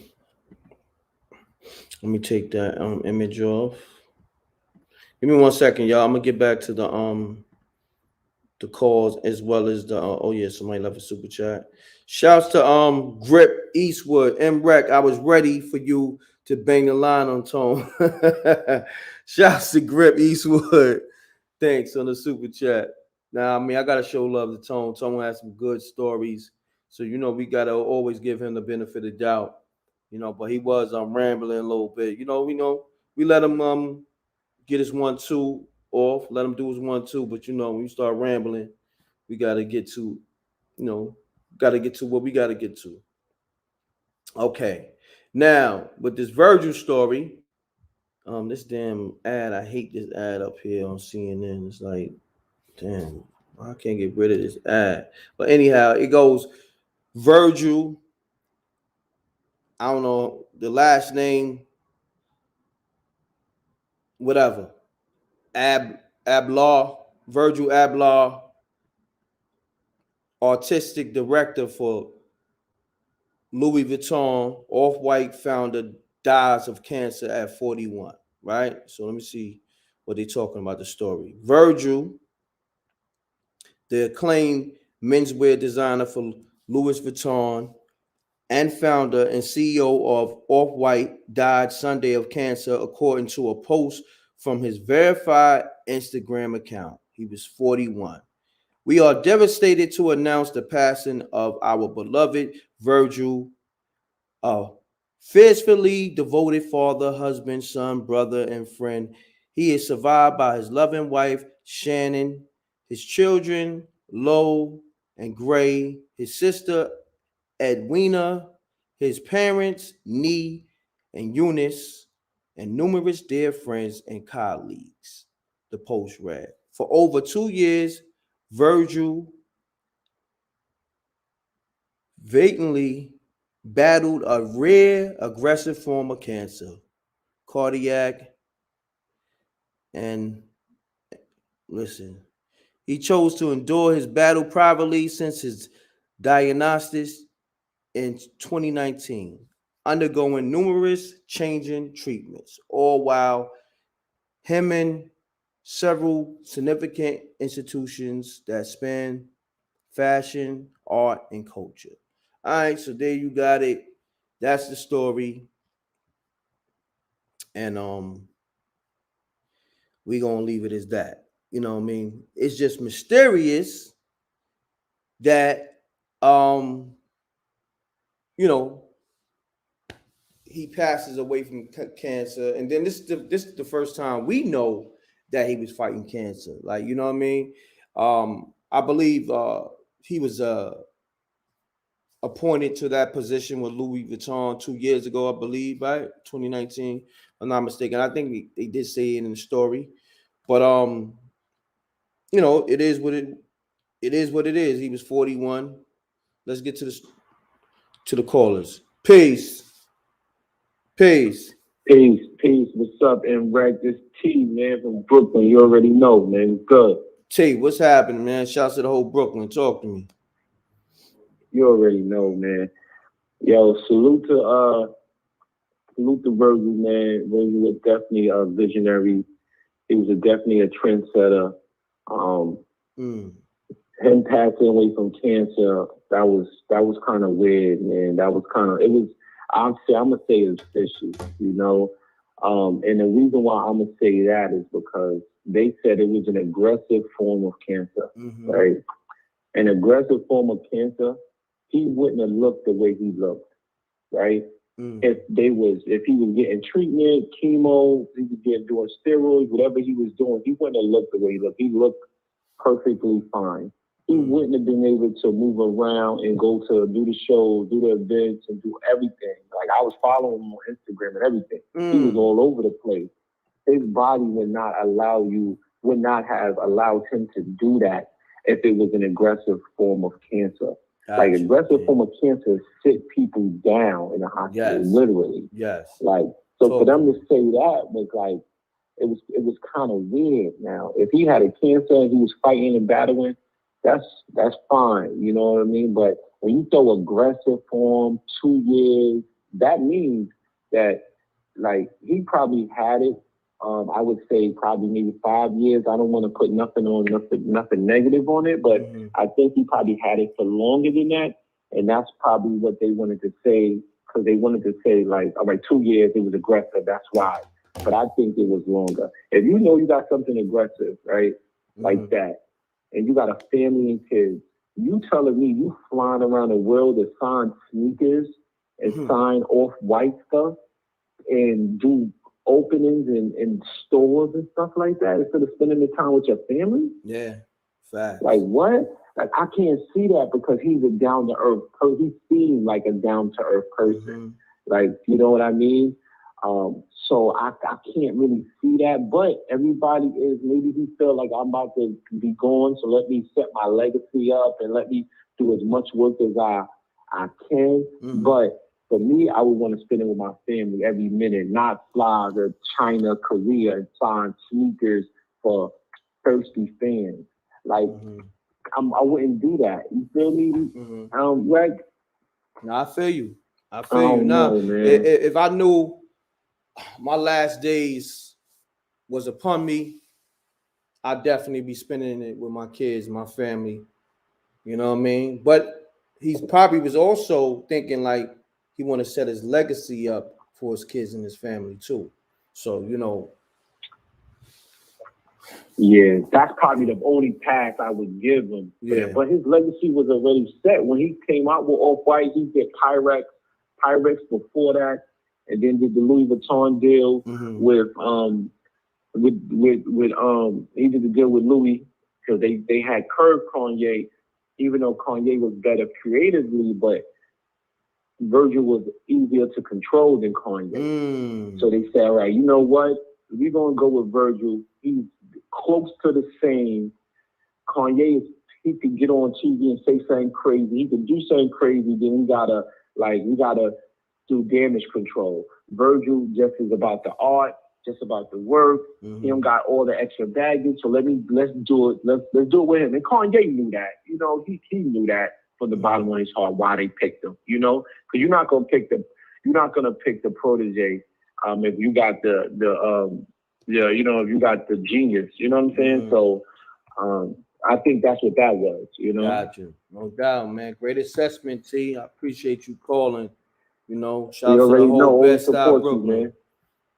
Let me take that image off. Give me 1 second, y'all. I'm gonna get back to the calls as well as the oh yeah, somebody left a super chat. Shouts to Grip Eastwood, M-Rec. I was ready for you to bang the line on Tone. Shouts to Grip Eastwood. Thanks on the super chat. Now, I mean, I gotta show love to Tone. Tone has some good stories. So we gotta always give him the benefit of the doubt. But he was rambling a little bit. We let him get his 1-2 off, let him do his 1-2. But when you start rambling, we gotta get to, what we gotta get to. Okay. Now, with this Virgil story, this damn ad, I hate this ad up here on CNN. It's like, damn, I can't get rid of this ad. But anyhow, it goes Virgil. I don't know the last name, whatever. Abloh, Virgil Abloh, artistic director for Louis Vuitton, Off-White founder, dies of cancer at 41. Right? So let me see what they're talking about the story. Virgil, the acclaimed menswear designer for Louis Vuitton and founder and CEO of Off-White, died Sunday of cancer, according to a post from his verified Instagram account. He was 41. We are devastated to announce the passing of our beloved Virgil, a fiercely devoted father, husband, son, brother, and friend. He is survived by his loving wife, Shannon, his children, Lo and Gray, his sister, Edwina, his parents, Nee and Eunice, and numerous dear friends and colleagues. The post read. For over 2 years, Virgil valiantly battled a rare, aggressive form of cancer, cardiac, and listen, he chose to endure his battle privately since his diagnosis in 2019, undergoing numerous changing treatments, all while him and several significant institutions that span fashion, art, and culture. All right, so there you got it. That's the story. And we gonna leave it as that. You know what I mean? It's just mysterious that you know he passes away from cancer, and then this is the first time we know that he was fighting cancer. Like, you know what I mean? I believe he was appointed to that position with Louis Vuitton 2 years ago, I believe, right? 2019, if I'm not mistaken. I think they did say it in the story, but it is what it is. What it is. He was 41. Let's get to the callers. Peace. Peace. What's up, M-Rec? This T, man, from Brooklyn. You already know, man. Good. T, what's happening, man? Shouts to the whole Brooklyn. Talk to me. You already know, man. Yo, salute to Virgil, man. Virgil was definitely a visionary. He was definitely a trendsetter. Him passing away from cancer, that was kind of weird, man. I'm gonna say it's fishy, you know. And the reason why I'm gonna say that is because they said it was an aggressive form of cancer, right? An aggressive form of cancer, he wouldn't have looked the way he looked, right? If he was getting treatment, chemo, he was doing steroids, whatever he was doing, he wouldn't have looked the way he looked. He looked perfectly fine. He wouldn't have been able to move around and go to do the shows, do the events, and do everything. Like, I was following him on Instagram and everything. He was all over the place. His body would not have allowed him to do that if it was an aggressive form of cancer. Like, aggressive form of cancer sit people down in the hospital, literally. Yes. Like, so for them to say that was like, it was kind of weird. Now, if he had a cancer and he was fighting and battling, that's fine, you know what I mean? But when you throw aggressive form, 2 years, that means that like he probably had it. I would say probably maybe 5 years. I don't want to put nothing negative on it, but I think he probably had it for longer than that. And that's probably what they wanted to say, because they wanted to say like, all right, 2 years, it was aggressive. That's why. But I think it was longer. If you know you got something aggressive, right, like that, and you got a family and kids, you telling me you flying around the world to sign sneakers and sign off-white stuff and do openings in stores and stuff like that instead of spending the time with your family? Yeah, fact. Like what? Like I can't see that because he's a down to earth person. He seems like a down to earth person. Like, you know what I mean? So I can't really see that. But everybody is, maybe he feel like I'm about to be gone, so let me set my legacy up and let me do as much work as I can. But for me, I would want to spend it with my family every minute, not fly to China, Korea, and sign sneakers for thirsty fans. Like, I wouldn't do that. You feel me? Right? No, I feel you. I feel you. Now, if I knew my last days was upon me, I'd definitely be spending it with my kids, my family. You know what I mean? But he probably was also thinking like he want to set his legacy up for his kids and his family too. So, you know. Yeah, that's probably the only path I would give him. Yeah. But his legacy was already set. When he came out with Off-White, he did Pyrex before that, and then did the Louis Vuitton deal with he did the deal with Louis because they had curved Kanye, even though Kanye was better creatively, but Virgil was easier to control than Kanye. So they said, all right, you know what? We're gonna go with Virgil. He's close to the same. Kanye, he could get on TV and say something crazy. He could do something crazy. Then we gotta do damage control. Virgil just is about the art, just about the work. He don't got all the extra baggage. So let's do it. Let's do it with him. And Kanye knew that. You know, he knew that from the bottom of his heart why they picked him. You know, because you're not gonna pick the protege if you got if you got the genius. You know what I'm saying? So I think that's what that was. You know. Got you. No doubt, man. Great assessment, T. I appreciate you calling. You know, shout out to the whole Bed-Stuy Brooklyn. Man.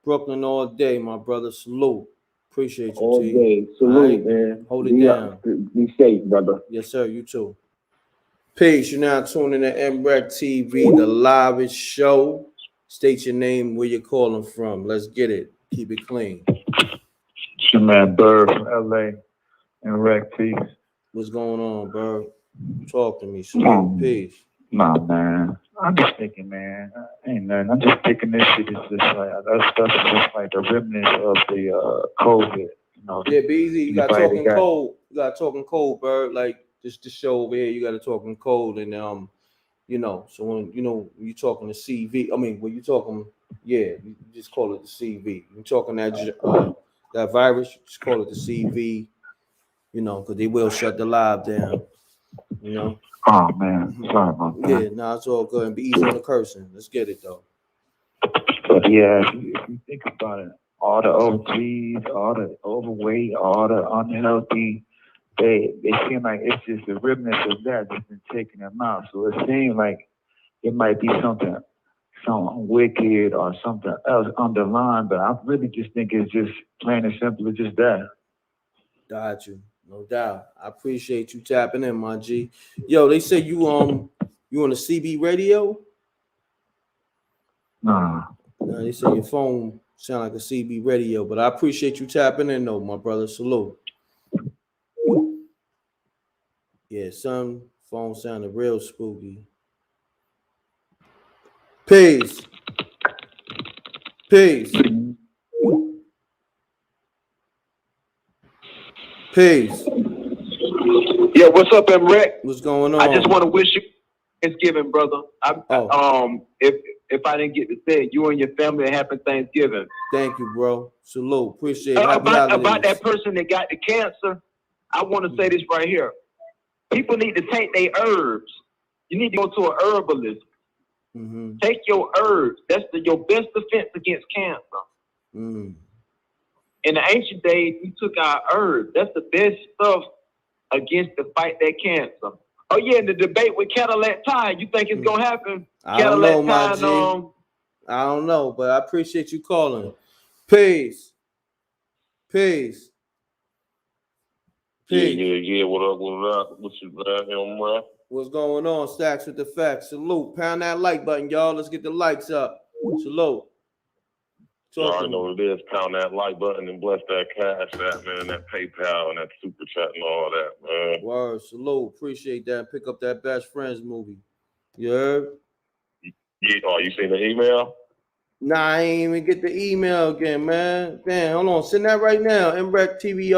Brooklyn all day, my brother. Salute. Appreciate you, all T. day. Salute, right? Man. Hold it down. Be safe, brother. Yes, sir. You too. Peace. You're now tuning to MREC TV, the livest show. State your name, where you're calling from. Let's get it. Keep it clean. It's your man Bird from LA and Rec Peace. What's going on, Bird? Talk to me. Salute. Peace. Nah, man. I'm just thinking, man. Ain't nothing. I'm just thinking this shit is just like that stuff is just like the remnants of the COVID. You know. Yeah, BZ, you got talking cold. You got talking cold, Bird. Like this show over here, you got to talking cold, and you know. So when when you talking to CV, I mean, when you talking, you just call it the CV. You talking that virus, just call it the CV. You know, because they will shut the live down. You know. Oh man, sorry about that. Yeah, no, it's all good. And be easy on the cursing. Let's get it though. But yeah, if you think about it, all the OGs, all the overweight, all the unhealthy, they seem like it's just the remnants of that that's been taking them out. So it seems like it might be something wicked or something else underlying, but I really just think it's just plain and simple, it's just that. Got you. No doubt. I appreciate you tapping in, my G. Yo, they say you on the CB radio? Nah. No, they say your phone sound like a CB radio, but I appreciate you tapping in though, my brother. Salute. Yeah, some phone sounded real spooky. Peace. Peace. Peace. Yeah, what's up, MREC? What's going on? I just want to wish you Thanksgiving, brother. If if I didn't get to say it. You and your family, a happy Thanksgiving. Thank you, bro. Salute. Appreciate it. Happy About holidays. that person that got the cancer, I want to say this right here. People need to take their herbs. You need to go to an herbalist. Mm-hmm. Take your herbs. That's your best defense against cancer. Mm. In the ancient days, we took our herbs. That's the best stuff against to fight that cancer. Oh yeah, the debate with Cadillac Tire. You think it's gonna happen? I don't know, my G. Tire, I don't know, but I appreciate you calling. Peace. Peace. Peace. Yeah. What up? What you man? What's going on? Stacks with the facts. Salute. Pound that like button, y'all. Let's get the likes up. Salute. You already know what it is. Pound that like button and bless that cash app, man. That PayPal and that super chat and all that, man. Word. Salute. Appreciate that. Pick up that Best Friends movie. You heard? Yeah. Oh, you seen the email? Nah, I ain't even get the email again, man. Damn, hold on. Send that right now. MREC TV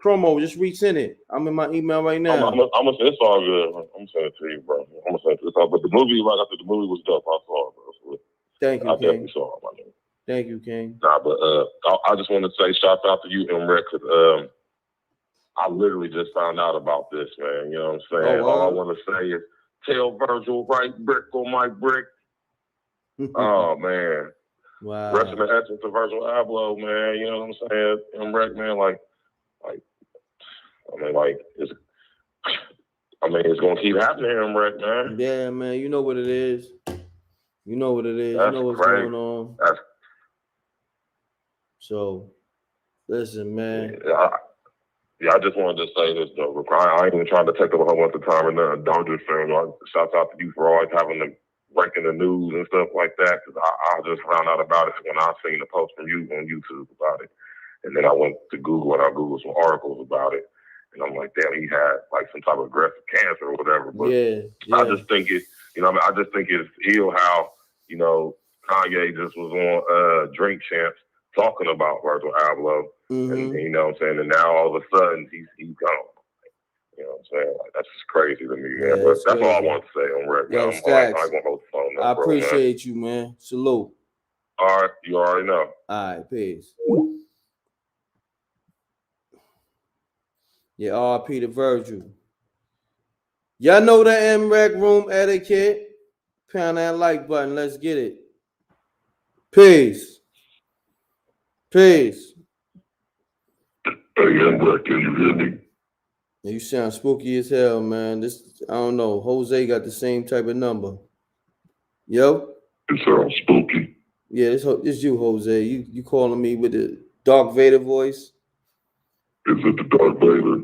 promo. Just resend it. I'm in my email right now. I'm gonna say it's all good. I'm gonna send it to you, bro. I'm gonna send it to you. But the movie, like I said, the movie was dope. I saw it, bro. So Thank you, I King. definitely saw it, my nigga. Thank you, King. Nah, but I just want to say shout out to you, MREC, because I literally just found out about this, man. You know what I'm saying? Oh, wow. All I want to say is tell Virgil right brick on my brick. Oh man. Wow. Rest in the essence of Virgil Abloh, man. You know what I'm saying? MREC, man, it's gonna keep happening, MREC, man. Yeah, man. You know what it is. You know what it is. That's you know what's crazy. going on. So, listen, man. I just wanted to say this though. I ain't even trying to take up a whole bunch of time and nothing. Don't just say, shout out to you for always having the breaking the news and stuff like that. Because I just found out about it when I seen the post from you on YouTube about it, and then I went to Google and I Googled some articles about it, and I'm like, damn, he had like some type of aggressive cancer or whatever. But yeah. I just think it, I just think it's ill how Kanye just was on Drink Champs talking about Virgil Abloh. Mm-hmm. And you know what I'm saying? And now all of a sudden he's gone. You know what I'm saying? Like, that's just crazy to me, man. But that's all I want to say on record. Yo, I ain't gonna hold the phone. I appreciate you, man. Salute. All right, you already know. All right, peace. Yeah, RP to Virgil. Y'all know the MREC room etiquette. Pound that like button. Let's get it. Peace. Peace. Hey, MREC, can you hear me? You sound spooky as hell, man. I don't know. Jose got the same type of number. Yo? It sounds spooky. Yeah, it's you, Jose. You calling me with the Dark Vader voice? Is it the Dark Vader?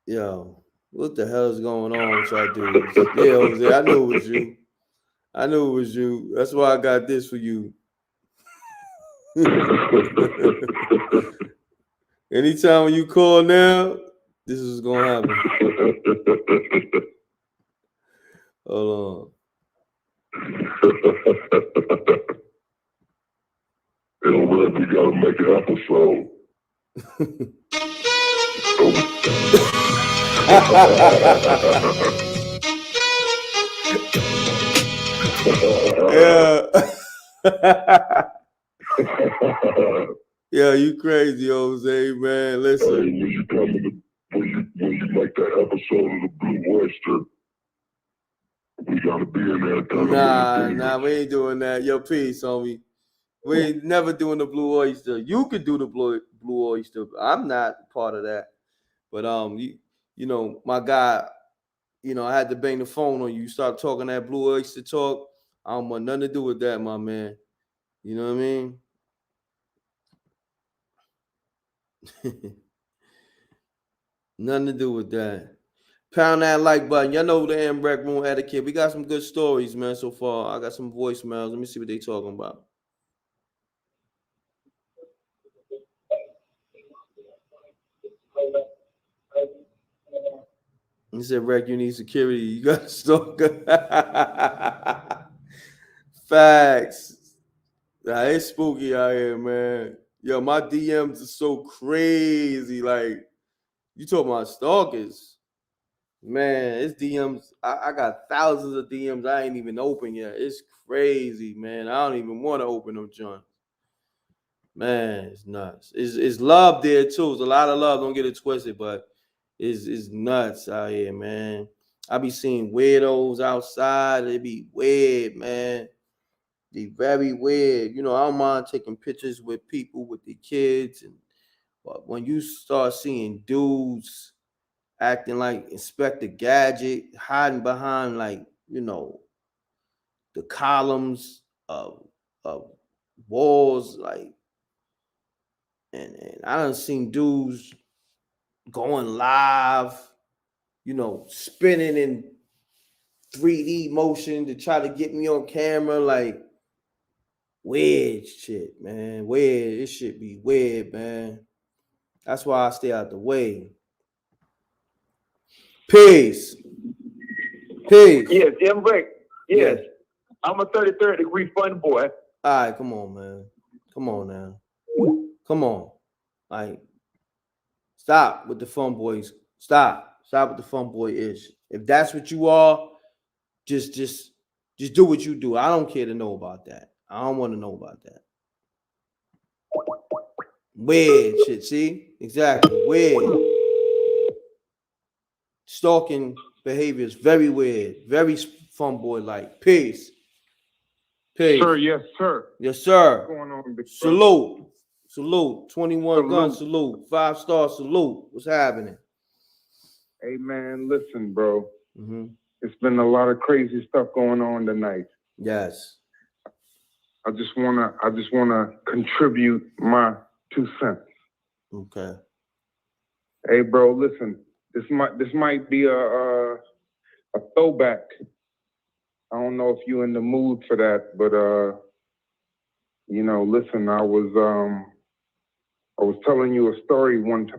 Yo, what the hell is going on with y'all dudes? Yeah, Jose, I knew it was you. I knew it was you. That's why I got this for you. Anytime when you call now, this is gonna happen. Hold on. We gotta make an episode. Yeah, you crazy, Jose, man. Listen. Hey, when you make that episode of the Blue Oyster, we gotta be in there. Nah, we ain't doing that. Yo, peace, homie. We ain't never doing the Blue Oyster. You could do the Blue Oyster. I'm not part of that. But you know, my guy, I had to bang the phone on you. You start talking that Blue Oyster talk. I don't want nothing to do with that, my man. You know what I mean? Nothing to do with that. Pound that like button. Y'all know the MREC room etiquette. We got some good stories, man, so far. I got some voicemails. Let me see what they talking about. He said, Rec, you need security. You got to stalk. Facts. Nah, it's spooky out here, man. Yo, my DMs are so crazy. Like, you talking about stalkers. Man, it's DMs. I got thousands of DMs I ain't even open yet. It's crazy, man. I don't even want to open them joints. Man, it's nuts. It's love there too. It's a lot of love. Don't get it twisted, but it's nuts out here, man. I be seeing weirdos outside. They be weird, man. They very weird. You know, I don't mind taking pictures with people with their kids, but when you start seeing dudes acting like Inspector Gadget, hiding behind like, you know, the columns of walls, like, and I done seen dudes going live, you know, spinning in 3D motion to try to get me on camera, like weird shit, man. Weird. This shit be weird, man. That's why I stay out the way. Peace. Peace. Yes, M. Rick. Yes. Yes. I'm a 33rd degree fun boy. All right, come on, man. Come on now. Come on. Like, stop with the fun boys. Stop. Stop with the fun boy ish. If that's what you are, just do what you do. I don't care to know about that. I don't want to know about that. Weird shit. See? Exactly. Weird. Stalking behavior is very weird. Very fun boy like. Peace. Peace. Sir, yes, sir. Yes, sir. What's going on, big Salute. Salute. 21 Salute. gun salute. 5-star salute. What's happening? Hey, man, listen, bro. Mm-hmm. It's been a lot of crazy stuff going on tonight. Yes. I just wanna contribute my 2 cents. Okay. Hey, bro, listen. This might be a throwback. I don't know if you're in the mood for that, but you know, listen. I was telling you a story once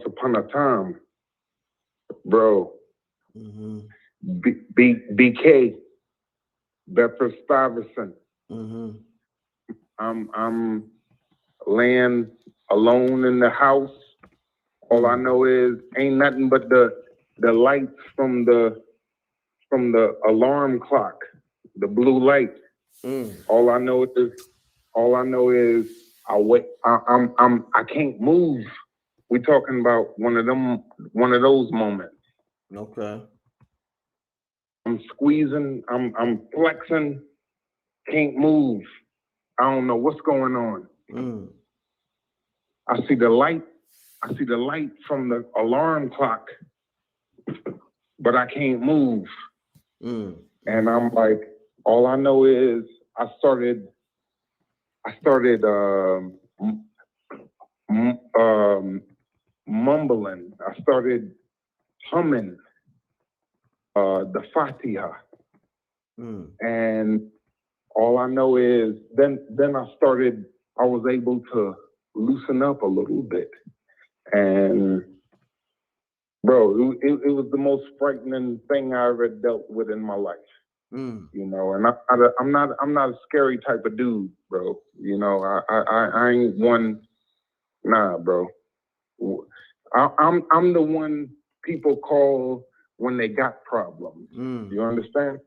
upon a time, bro. Mm-hmm. BK, Bedford Stuyvesant. Mm-hmm. I'm laying alone in the house. All I know is ain't nothing but the lights from the alarm clock, the blue light. All I know is I can't move. We're talking about one of those moments. Okay. I'm squeezing, I'm flexing, can't move. I don't know what's going on. I see the light from the alarm clock, but I can't move. And I'm like, all I know is I started mumbling. I started humming the Fatiha. And all I know is then I was able to loosen up a little bit. And bro, it was the most frightening thing I ever dealt with in my life. You know, and I'm not a scary type of dude, bro. You know, I ain't one. Nah, bro. I'm the one people call when they got problems. You understand?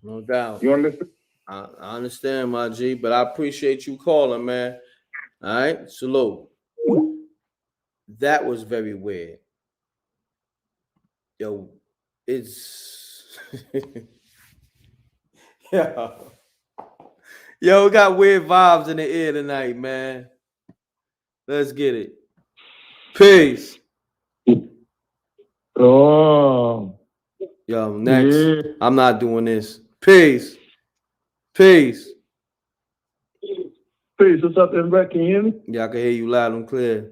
No doubt. You understand? I understand, my G, but I appreciate you calling, man. All right, salute. That was very weird. Yo, it's Yo, we got weird vibes in the air tonight, man. Let's get it. Peace. Oh. Yo, next. Yeah. I'm not doing this. Peace. Peace. Peace. What's up, everybody? Can you hear me? Yeah, I can hear you loud and clear.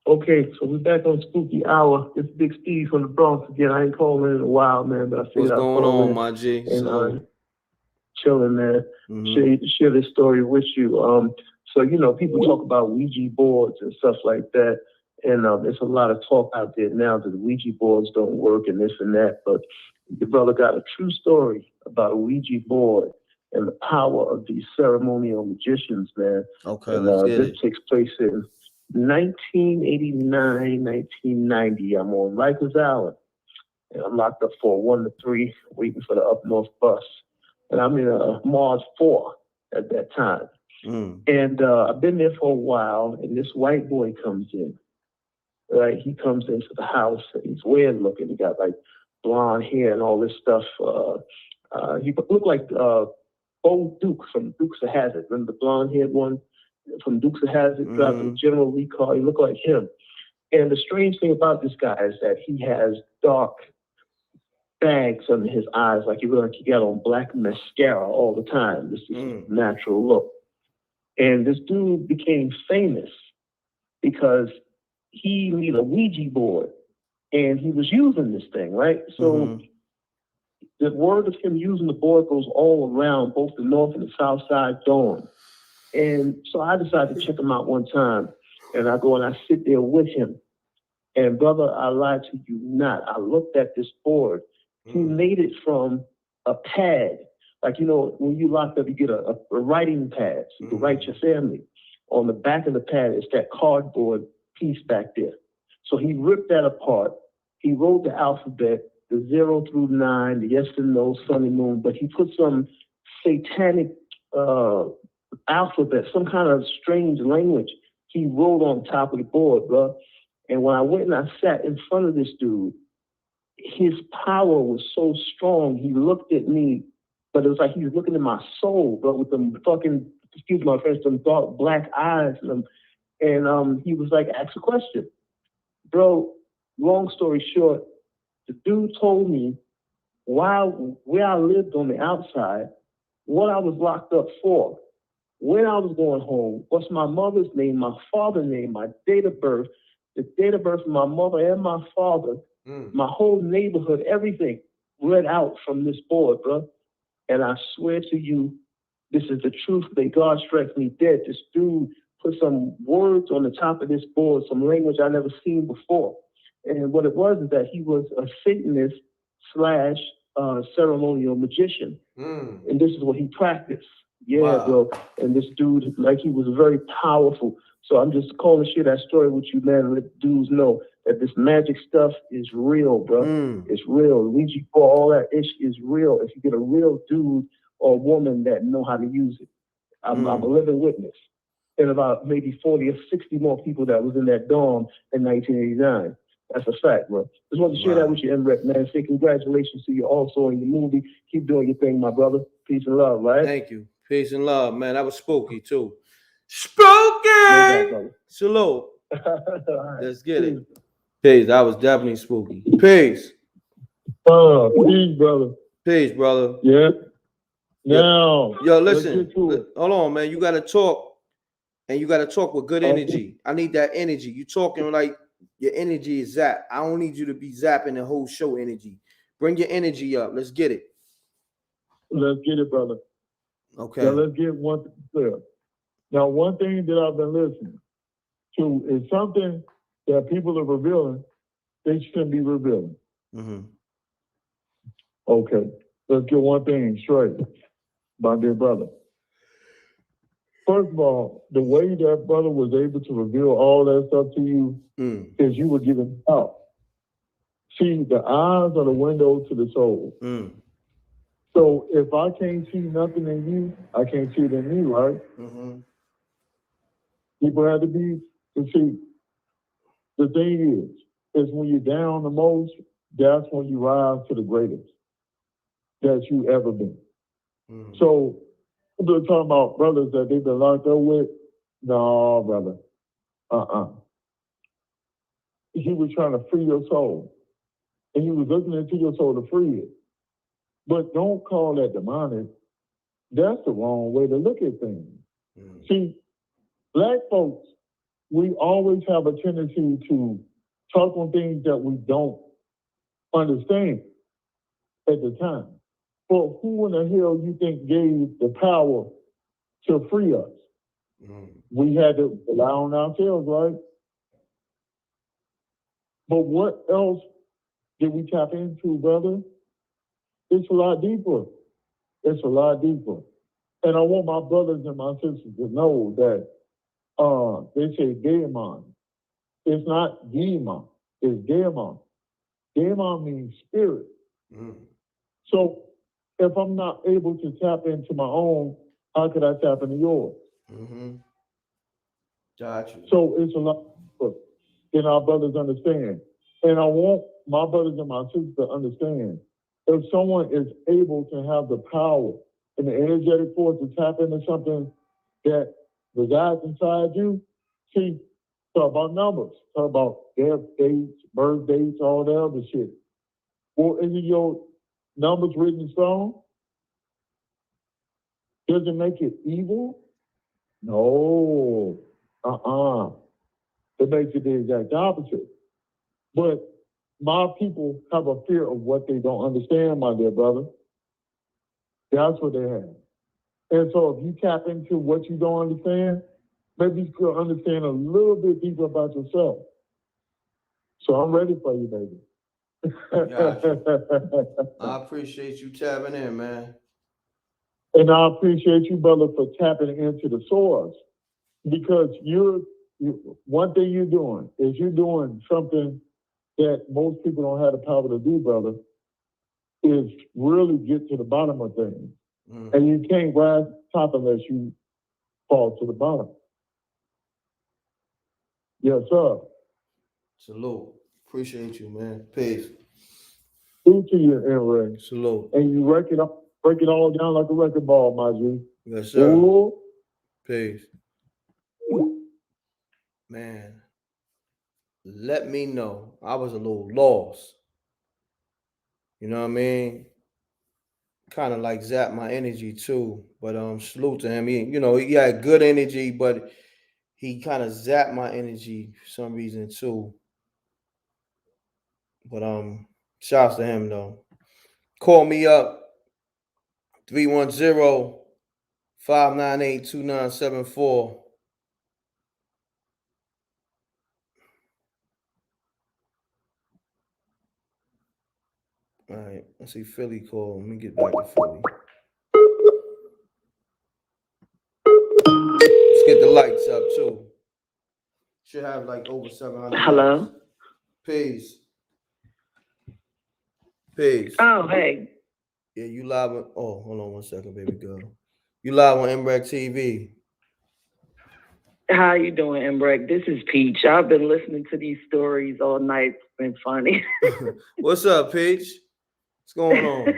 Okay, so we're back on Spooky Hour. It's Big Steve from the Bronx again. I ain't calling in a while, man, but I figured What's going on, my G? And chilling, man. Share this story with you. So, you know, people talk about Ouija boards and stuff like that. And there's a lot of talk out there now that the Ouija boards don't work and this and that. But your brother got a true story about a Ouija board and the power of these ceremonial magicians, man. Okay, and, let's get this it. takes place in 1989, 1990. I'm on Rikers Island. and I'm locked up for 1 to 3, waiting for the up north bus. And I'm in a Mars 4 at that time. And I've been there for a while, and this white boy comes in. Right, he comes into the house, and he's weird looking. He got like blonde hair and all this stuff. He looked like Bo Duke from Dukes of Hazzard. Remember the blonde-haired one from Dukes of Hazzard? Driving General Lee car. He looked like him. And the strange thing about this guy is that he has dark bags under his eyes, like he got on black mascara all the time. This is his natural look. And this dude became famous because he made a Ouija board, and he was using this thing, right? So the word of him using the board goes all around both the north and the south side dorm. And so I decided to check him out one time, and I go and I sit there with him. And brother, I lied to you not. I looked at this board. He made it from a pad. Like, you know, when you locked up, you get a writing pad, so you can write your family. On the back of the pad is that cardboard piece back there. So he ripped that apart. He wrote the alphabet, the 0 through 9, the yes and no, sun and moon, but he put some satanic alphabet, some kind of strange language he wrote on top of the board, bro. And when I went and I sat in front of this dude, his power was so strong. He looked at me, but it was like he was looking in my soul, bro, with them fucking, excuse my French, them dark black eyes and them. And he was like, ask a question. Bro, long story short, the dude told me where I lived on the outside, what I was locked up for, when I was going home, what's my mother's name, my father's name, my date of birth, the date of birth of my mother and my father, my whole neighborhood, everything read out from this board, bro. And I swear to you, this is the truth. May God strike me dead. This dude put some words on the top of this board, some language I never seen before. And what it was is that he was a Satanist / ceremonial magician. And this is what he practiced. Yeah, bro. And this dude, like, he was very powerful. So I'm just calling share that story with you, man, and let dudes know that this magic stuff is real, bro. It's real. Ouija board, all that ish is real. If you get a real dude or woman that know how to use it. I'm a living witness. And about maybe 40 or 60 more people that was in that dorm in 1989. That's a fact, bro. Just wanted to share that with you, MREP, man. Say congratulations to you also in the movie. Keep doing your thing, my brother. Peace and love, right? Thank you. Peace and love, man. That was spooky, too. Spooky! Salute. Let's get it. Peace. That was definitely spooky. Peace. Peace, brother. Peace, brother. Yeah. Now, yo, listen. Hold on, man. You got to talk, and you got to talk with good energy. I need that energy. You talking like your energy is zap. I don't need you to be zapping the whole show energy. Bring your energy up. Let's get it. Let's get it, brother. Okay. Now, let's get one thing clear. Now, one thing that I've been listening to is something that people are revealing they shouldn't be revealing. Okay. Let's get one thing straight, my dear brother. First of all, the way that brother was able to reveal all that stuff to you is you were given out. See, the eyes are the window to the soul. So if I can't see nothing in you, I can't see it in me, right? People have to be, to see, the thing is when you're down the most, that's when you rise to the greatest that you ever been. So, they're talking about brothers that they've been locked up with. No, brother. He was trying to free your soul. And he was looking into your soul to free it. But don't call that demonic. That's the wrong way to look at things. See, black folks, we always have a tendency to talk on things that we don't understand at the time. But who in the hell you think gave the power to free us? We had to rely on ourselves, right? But what else did we tap into, brother? It's a lot deeper. It's a lot deeper. And I want my brothers and my sisters to know that they say demon. It's not demon. It's demon. Demon means spirit. So if I'm not able to tap into my own, how could I tap into yours? Gotcha. So it's a lot than our brothers understand. And I want my brothers and my sisters to understand, if someone is able to have the power and the energetic force to tap into something that resides inside you, see, talk about numbers, talk about death dates, birth dates, all the other shit. Well, isn't your numbers written in stone? Does it make it evil? No. It makes it the exact opposite. But my people have a fear of what they don't understand, my dear brother. That's what they have. And so if you tap into what you don't understand, maybe you could understand a little bit deeper about yourself. So I'm ready for you, baby. Gotcha. I appreciate you tapping in, man. And I appreciate you, brother, for tapping into the source. Because one thing you're doing is you're doing something that most people don't have the power to do, brother, is really get to the bottom of things. And you can't rise top unless you fall to the bottom. Yes, sir. Salute. Appreciate you, man. Peace. Due to your earring. Salute. And you break it all down like a record ball, my G. Yes, sir. Ooh. Peace. Man, let me know. I was a little lost. You know what I mean? Kind of like zapped my energy too. But salute to him. He had good energy, but he kind of zapped my energy for some reason too. But shouts to him though. Call me up 310-598-2974. All right, let's see Philly call. Let me get back to Philly. Let's get the lights up too. Should have like over 700. Hello. Lights. Peace. Peace. Oh, hey. Yeah, you live on. Oh, hold on one second, baby girl. You live on MREC TV. How you doing, Embrek? This is Peach. I've been listening to these stories all night. It's been funny. What's up, Peach? What's going on?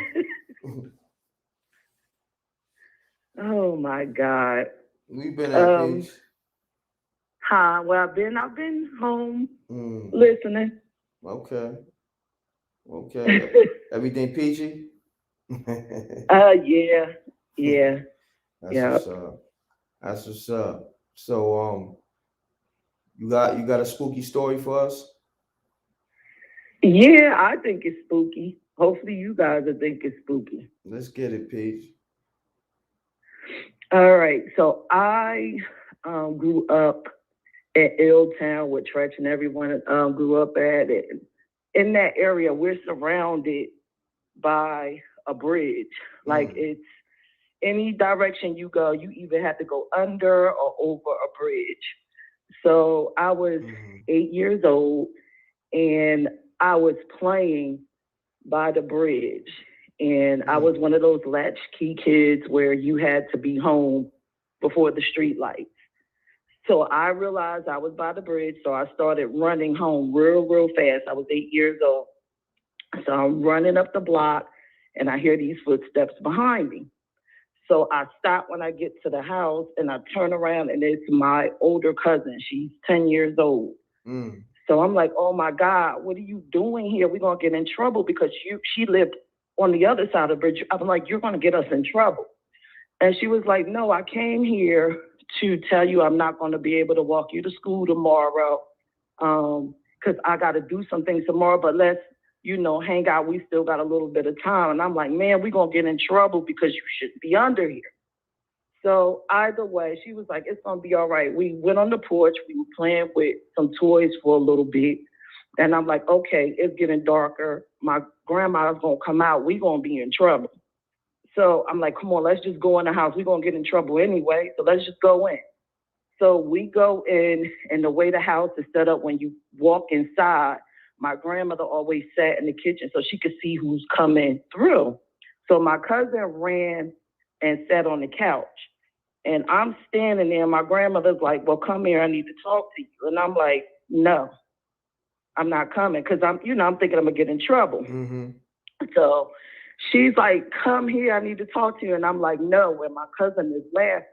Oh my God. We've been at Peach. Hi. Well, I've been home listening. Okay. Everything peachy? Yeah. That's what's up. So you got a spooky story for us? Yeah, I think it's spooky. Hopefully you guys will think it's spooky. Let's get it, Peach. All right. So I grew up at Illtown with Tretch and everyone grew up at it. In that area, we're surrounded by a bridge. Like it's any direction you go, you either have to go under or over a bridge. So I was 8 years old and I was playing by the bridge. And I was one of those latchkey kids where you had to be home before the street lights. So I realized I was by the bridge, so I started running home real fast. I was 8 years old. So I'm running up the block, and I hear these footsteps behind me. So I stop when I get to the house, and I turn around, and it's my older cousin. She's 10 years old. So I'm like, oh, my God, what are you doing here? We're going to get in trouble because she lived on the other side of the bridge. I'm like, you're going to get us in trouble. And she was like, no, I came here to tell you I'm not going to be able to walk you to school tomorrow because I got to do some things tomorrow, but let's, hang out. We still got a little bit of time. And I'm like, man, we're going to get in trouble because you shouldn't be under here. So either way, she was like, it's going to be all right. We went on the porch. We were playing with some toys for a little bit. And I'm like, okay, it's getting darker. My grandma's going to come out. We're going to be in trouble. So I'm like, come on, let's just go in the house. We're going to get in trouble anyway, so let's just go in. So we go in, and the way the house is set up, when you walk inside, my grandmother always sat in the kitchen so she could see who's coming through. So my cousin ran and sat on the couch. And I'm standing there, my grandmother's like, well, come here, I need to talk to you. And I'm like, no, I'm not coming, because I'm thinking I'm gonna get in trouble. Mm-hmm. So she's like, come here, I need to talk to you. And I'm like, no, and my cousin is laughing.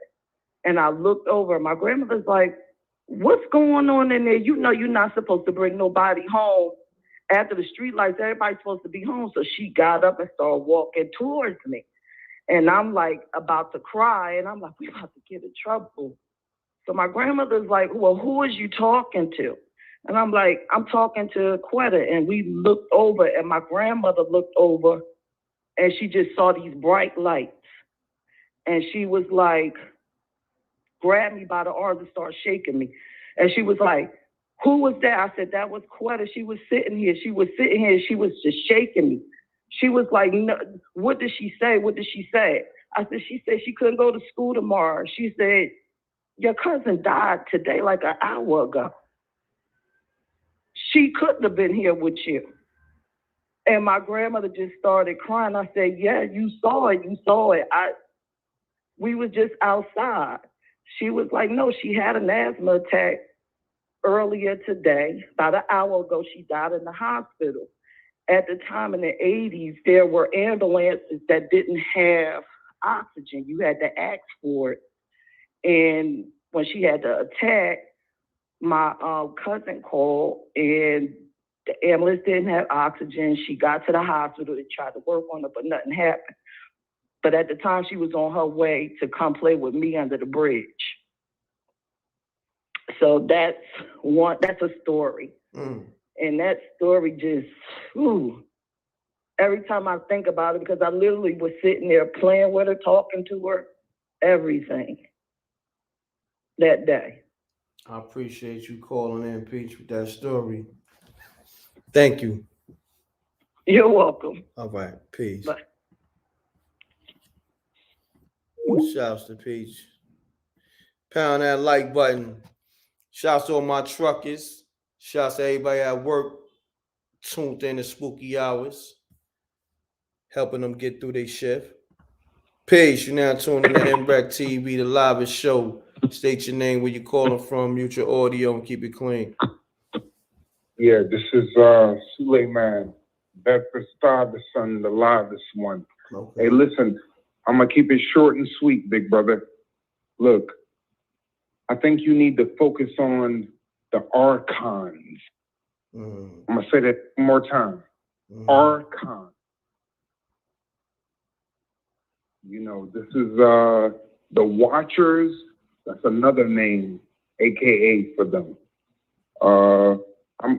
And I looked over, my grandmother's like, what's going on in there? You know you're not supposed to bring nobody home after the street lights. Everybody's supposed to be home. So she got up and started walking towards me. And I'm like about to cry. And I'm like, we're about to get in trouble. So my grandmother's like, well, who is you talking to? And I'm like, I'm talking to Quetta. And we looked over, and my grandmother looked over, and she just saw these bright lights. And she was like, grabbed me by the arms and started shaking me. And she was like, who was that? I said, that was Quetta. She was sitting here. She was just shaking me. She was like, no, what did she say? What did she say? I said, she said she couldn't go to school tomorrow. She said, your cousin died today, like an hour ago. She couldn't have been here with you. And my grandmother just started crying. I said, yeah, you saw it. You saw it. We was just outside. She was like, no, she had an asthma attack earlier today. About an hour ago, she died in the hospital. At the time in the 80s, there were ambulances that didn't have oxygen. You had to ask for it. And when she had the attack, my cousin called, and the ambulance didn't have oxygen. She got to the hospital. They tried to work on her, but nothing happened. But at the time, she was on her way to come play with me under the bridge. So that's a story. Mm. And that story just, every time I think about it, because I literally was sitting there playing with her, talking to her, everything that day. I appreciate you calling in, Peach, with that story. Thank you. You're welcome. All right, peace. Bye. Shouts to Peach. Pound that like button. Shouts to all my truckers. Shouts to everybody at work tuned in to spooky hours, helping them get through their shift. Peace. You're now tuning in to MREC TV, the live show. State your name, where you're calling from, mute your audio, and keep it clean. Yeah, this is Suleiman, Bedford Stuyvesant, the livest one. Okay. Hey, listen, I'm going to keep it short and sweet, big brother. Look, I think you need to focus on the archons. I'm going to say that one more time. Archon. You know, this is the Watchers. That's another name, AKA for them. I'm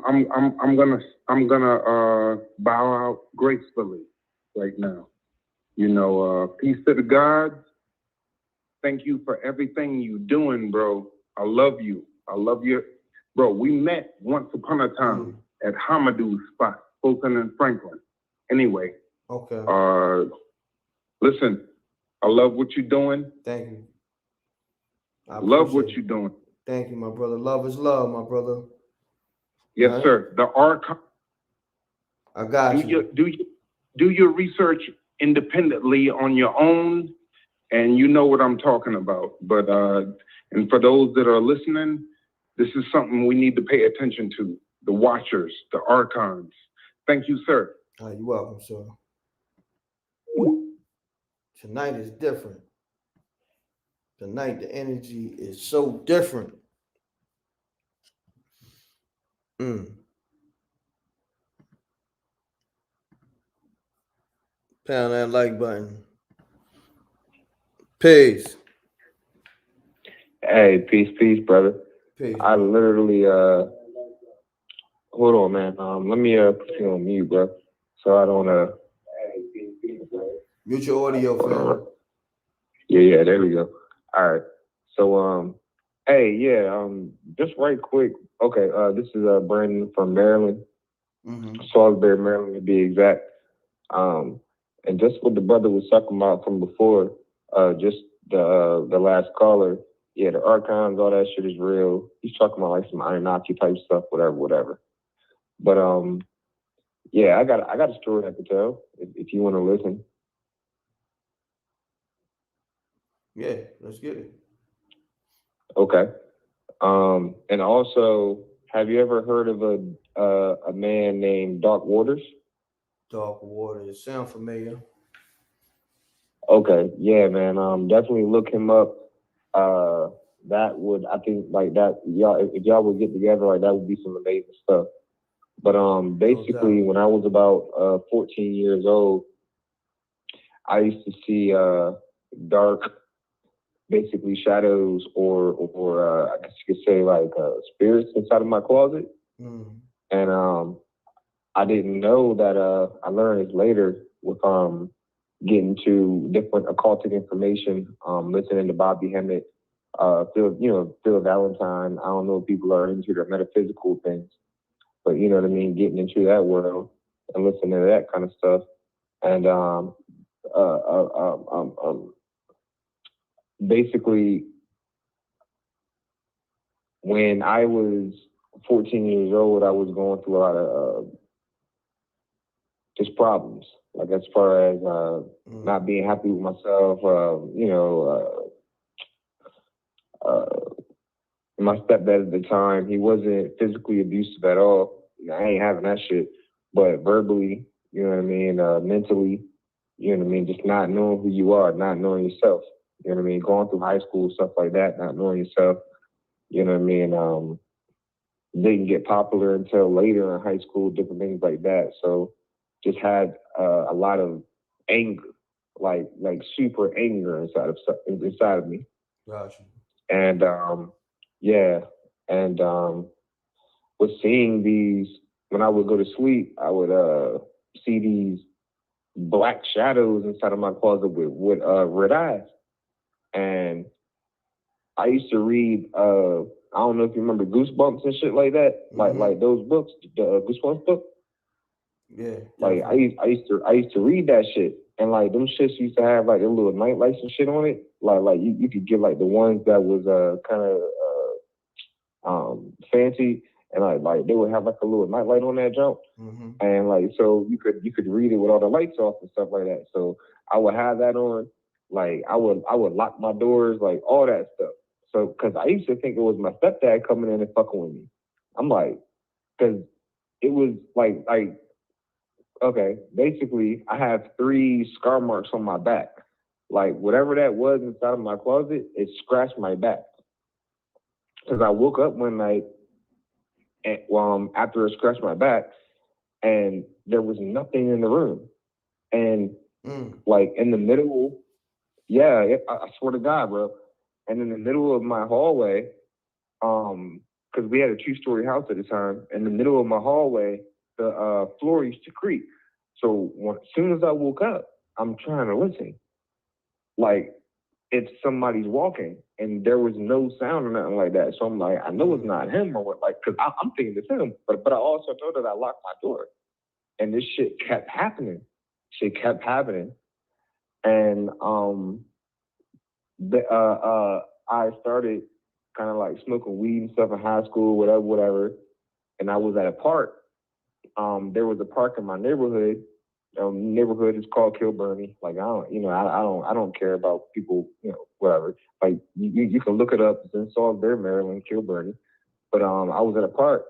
gonna bow out gracefully right now. You know, peace to the gods. Thank you for everything you doing, bro. I love you. I love you. Bro, we met once upon a time at Hamadou's spot, Fulton and Franklin. Anyway. Okay. Listen, I love what you're doing. Thank you. I love what you're doing. Thank you, my brother. Love is love, my brother. Yes, sir. The archon. I got you. Do your research independently on your own, and you know what I'm talking about. But and for those that are listening, this is something we need to pay attention to. The Watchers, the archons. Thank you, sir. You're welcome, sir. Tonight is different. Tonight, the energy is so different. Pound that like button. Peace. Hey, peace, brother. Peace. I literally, hold on, man. Let me put you on mute, bro. So I don't, mute your audio, fam. Yeah, there we go. All right. So, hey, yeah, just right quick. Okay, this is Brandon from Maryland, Salisbury, Maryland, to be exact. And just what the brother was talking about from before, just the last caller. Yeah, the archons, all that shit is real. He's talking about like some Anunnaki type stuff, whatever. But yeah, I got a story I could tell if you want to listen. Yeah, let's get it. Okay. And also, have you ever heard of a man named Dark Waters? Dark Waters sound familiar. Okay, yeah, man. Definitely look him up. That would, I think, like that. Y'all, if y'all would get together, like that would be some amazing stuff. But basically, when I was about 14 years old, I used to see dark, basically shadows, or I guess you could say like spirits inside of my closet. And I didn't know that. I learned this later with getting to different occultic information, listening to Bobby Hemmett, Phil Valentine. I don't know if people are into their metaphysical things, but you know what I mean, getting into that world and listening to that kind of stuff. And basically, when I was 14 years old, I was going through a lot of just problems, like as far as not being happy with myself. My stepdad at the time, he wasn't physically abusive at all. I ain't having that shit, but verbally, you know what I mean, mentally, you know what I mean, just not knowing who you are, not knowing yourself. You know what I mean, going through high school, stuff like that, not knowing yourself. You know what I mean. Didn't get popular until later in high school, different things like that. So just had a lot of anger, like super anger inside of me. Gotcha. And yeah, and was seeing these when I would go to sleep. I would see these black shadows inside of my closet with red eyes. And I used to read. I don't know if you remember Goosebumps and shit like that, like those books, the Goosebumps book. Yeah. Like I used to read that shit, and like them shits used to have like a little night lights and shit on it. Like you could get like the ones that was kind of fancy, and like they would have like a little night light on that jump, and like so you could read it with all the lights off and stuff like that. So I would have that on. Like I would lock my doors, like all that stuff. So, because I used to think it was my stepdad coming in and fucking with me. I'm like, because it was like, okay, basically, I have 3 scar marks on my back. Like, whatever that was inside of my closet, it scratched my back. Because I woke up one night, and, after it scratched my back, and there was nothing in the room. And, like, in the middle, I swear to God, bro. And in the middle of my hallway, because we had a 2-story house at the time, in the middle of my hallway, the floor used to creak. So as soon as I woke up, I'm trying to listen. Like, if somebody's walking, and there was no sound or nothing like that. So I'm like, I know it's not him or what, like, because I'm thinking it's him. But I also know that I locked my door. And this shit kept happening. And I started kind of like smoking weed and stuff in high school, whatever. And I was at a park. There was a park in my neighborhood. Neighborhood is called Kilburnie. Like I don't care about people, whatever. Like you can look it up. It's in Salisbury, Maryland, Kilburnie. But I was at a park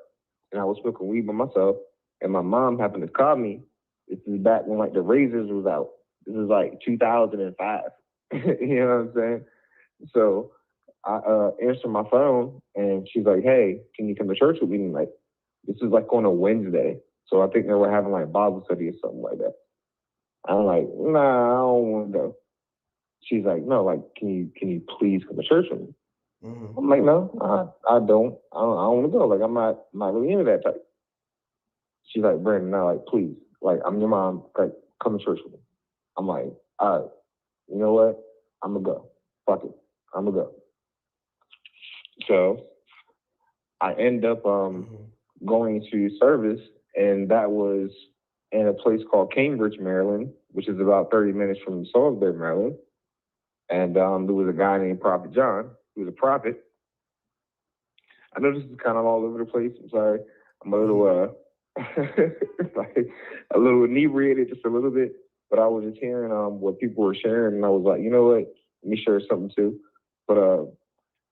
and I was smoking weed by myself. And my mom happened to call me. This is back when like the Razors was out. This is like 2005. You know what I'm saying? So I answered my phone and she's like, "Hey, can you come to church with me tonight?" This is like on a Wednesday. So I think they were having like Bible study or something like that. I'm like, "Nah, I don't want to go." She's like, "No, like, can you please come to church with me?" I'm like, "No, I don't. I don't want to go. Like, I'm not really into that type." She's like, "Brandon, no, like, please. Like, I'm your mom. Like, come to church with me." I'm like, "All right, you know what? I'm going to go. Fuck it. I'm going to go." So I end up going to service, and that was in a place called Cambridge, Maryland, which is about 30 minutes from Salisbury, Maryland. And there was a guy named Prophet John, who was a prophet. I know this is kind of all over the place. I'm sorry. I'm a little like a little inebriated, just a little bit. But I was just hearing what people were sharing, and I was like, you know what? Let me share something too. But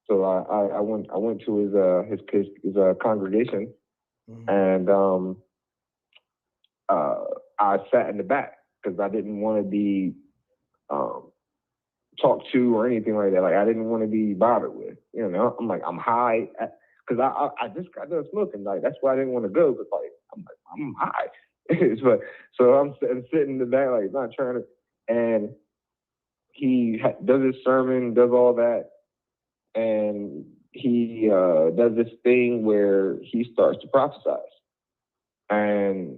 so I went to his congregation, and I sat in the back because I didn't want to be talked to or anything like that. Like I didn't want to be bothered with. You know, I'm like I'm high because I just got done smoking. Like that's why I didn't want to go. But like I'm high. so I'm sitting in the back like not trying to. And he does his sermon, does all that, and he does this thing where he starts to prophesy, and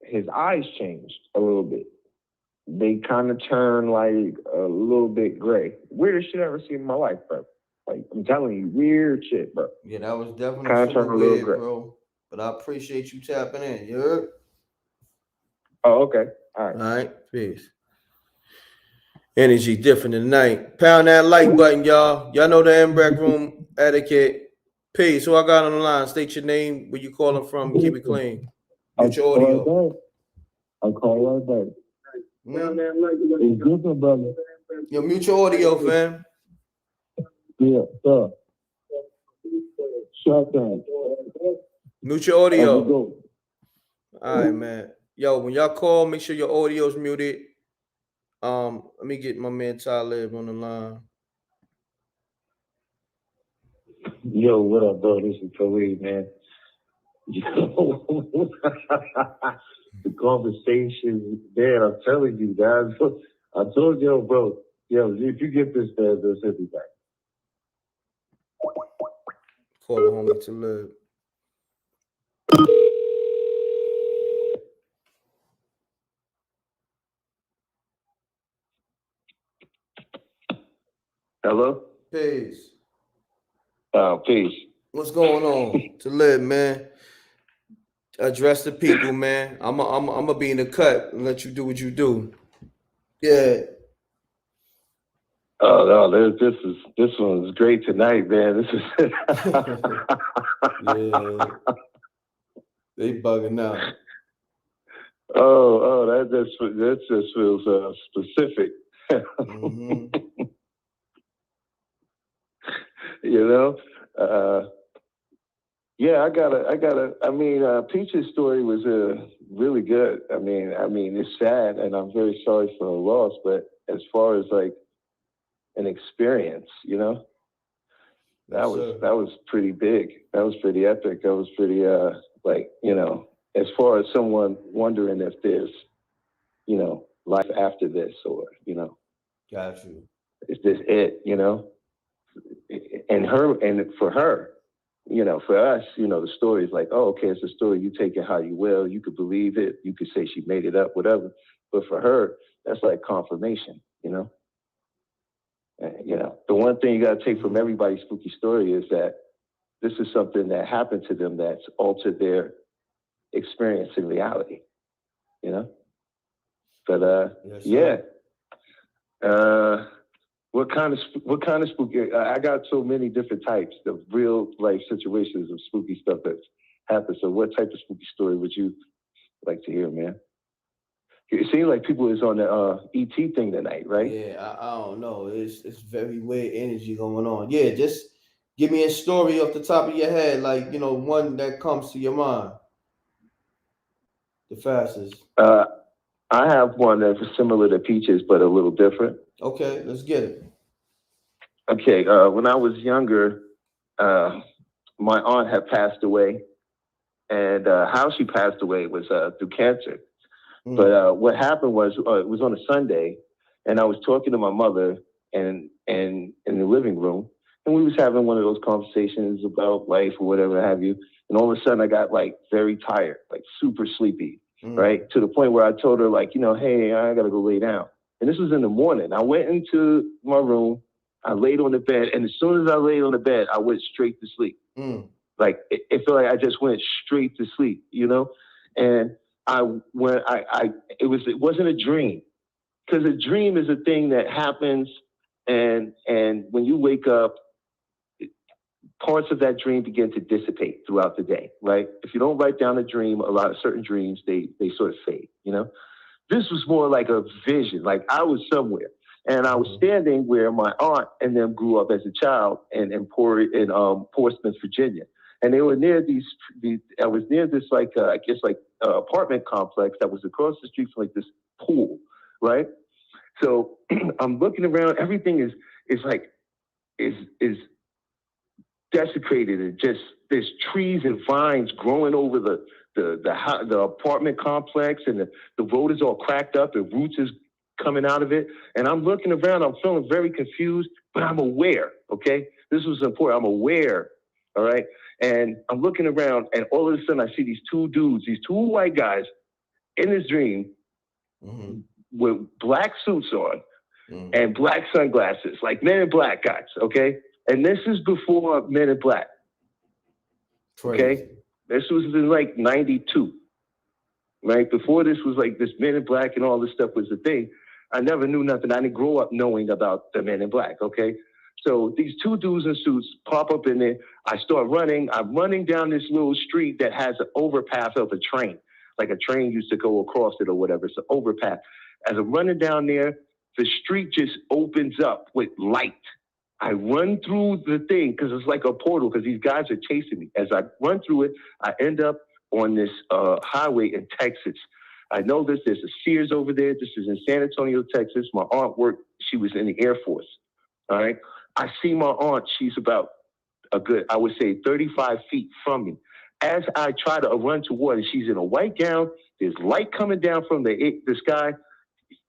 his eyes changed a little bit. They kind of turn like a little bit gray. Weirdest shit I ever seen in my life, bro. Like I'm telling you, weird shit, bro. Yeah, that was definitely kind of super turned a little weird, gray. bro. But I appreciate you tapping in. You heard? Oh, okay. All right. All right. Peace. Energy different tonight. Pound that like button, y'all. Y'all know the MBRAC room etiquette. Peace. Who I got on the line? State your name, where you calling from. Keep it clean. Mute your audio. I'll call right back. It's different, brother. Yo, mute your audio, fam. Yeah, sir. Shut down. Mute your audio. Go. All right, man. Yo, when y'all call, make sure your audio's muted. Let me get my man Talib on the line. Yo, what up, bro? This is Khalid, man. Yo, the conversation, man, I'm telling you, guys. I told you, bro. Yo, if you get this, man, they'll send me back. Call the homie Talib. Hello? Peace. Peace. What's going on? Talib, man. Address the people, man. I'm gonna be in the cut and let you do what you do. Yeah. Oh no, this one's great tonight, man. This is Yeah. They bugging out. that just feels specific. Mm-hmm. You know, yeah, I mean, Peach's story was really good. I mean, it's sad, and I'm very sorry for her loss. But as far as like an experience, you know, that was pretty big. That was pretty epic. That was pretty like, you know, as far as someone wondering if there's, you know, life after this, or, you know, Got you. is this it, you know? And for her, you know, for us, you know, the story is like, oh, okay, it's a story. You take it how you will. You could believe it. You could say she made it up, whatever. But for her, that's like confirmation, you know? And, you know, the one thing you got to take from everybody's spooky story is that this is something that happened to them that's altered their experience in reality, you know? But, yes, yeah. What kind of spooky? I got so many different types of real life situations of spooky stuff that's happened. So what type of spooky story would you like to hear, man? It seems like people is on the ET thing tonight, right? Yeah, I don't know. It's very weird energy going on. Yeah, just give me a story off the top of your head, like, you know, one that comes to your mind. The fastest. I have one that's similar to Peaches, but a little different. Okay, let's get it. Okay, when I was younger, my aunt had passed away, and how she passed away was through cancer. But what happened was it was on a Sunday, and I was talking to my mother and in the living room, and we was having one of those conversations about life or whatever have you. And all of a sudden, I got like very tired, like super sleepy, right? To the point where I told her, like, you know, hey, I gotta go lay down. And this was in the morning. I went into my room, I laid on the bed, and as soon as I laid on the bed, I went straight to sleep. Like it felt like I just went straight to sleep, you know. And it wasn't a dream, because a dream is a thing that happens, and when you wake up, parts of that dream begin to dissipate throughout the day, right? If you don't write down a dream, a lot of certain dreams, they sort of fade, you know? This was more like a vision, like I was somewhere. And I was standing where my aunt and them grew up as a child in Portsmouth, Virginia. And they were near I was near this apartment complex that was across the street from like this pool, right? So I'm looking around, everything is desecrated, and just there's trees and vines growing over the apartment complex, and the road is all cracked up and roots is coming out of it. And I'm looking around, I'm feeling very confused, but I'm aware, okay? This was important, I'm aware, all right? And I'm looking around, and all of a sudden I see these two dudes, these two white guys in this dream with black suits on and black sunglasses, like Men in Black guys, okay? And this is before Men in Black, okay? This was in like 92, right? Before this was like this Men in Black and all this stuff was a thing. I never knew nothing. I didn't grow up knowing about the Men in Black, okay? So these two dudes in suits pop up in there. I start running. I'm running down this little street that has an overpass of a train. Like a train used to go across it or whatever. It's an overpass. As I'm running down there, the street just opens up with light. I run through the thing because it's like a portal because these guys are chasing me. As I run through it, I end up on this highway in Texas. I know there's a Sears over there. This is in San Antonio, Texas. My aunt worked, she was in the Air Force, all right? I see my aunt, she's about a good, I would say 35 feet from me. As I try to run toward her, she's in a white gown, there's light coming down from the sky,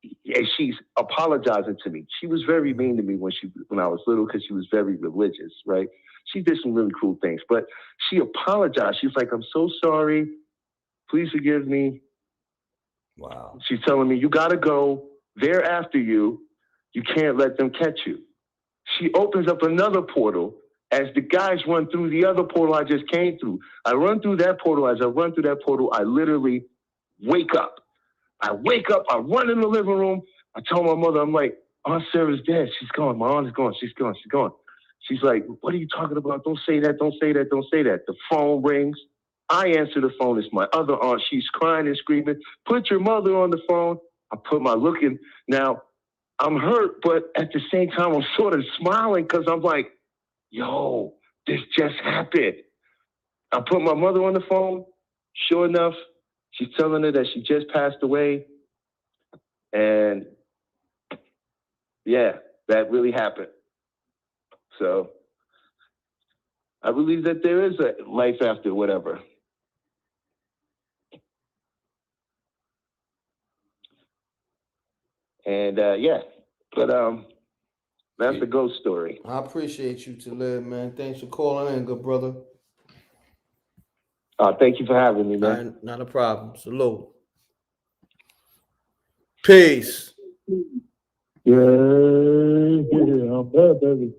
and she's apologizing to me. She was very mean to me when I was little because she was very religious, right? She did some really cool things, but she apologized. She was like, I'm so sorry. Please forgive me. Wow. She's telling me, you gotta go. They're after you. You can't let them catch you. She opens up another portal as the guys run through the other portal I just came through. I run through that portal. As I run through that portal, I literally wake up. I wake up, I run in the living room. I tell my mother, I'm like, Aunt Sarah's dead. She's gone. My aunt is gone. She's gone. She's gone. She's like, what are you talking about? Don't say that. Don't say that. Don't say that. The phone rings. I answer the phone. It's my other aunt. She's crying and screaming. Put your mother on the phone. I put my look in. Now, I'm hurt, but at the same time, I'm sort of smiling because I'm like, yo, this just happened. I put my mother on the phone. Sure enough, she's telling her that she just passed away. And yeah, that really happened. So I believe that there is a life after whatever. And yeah, but that's the ghost story. I appreciate you, Talib, man. Thanks for calling in, good brother. Thank you for having me, man. Not a problem. Salute. Peace. Yeah, I'm bad, baby.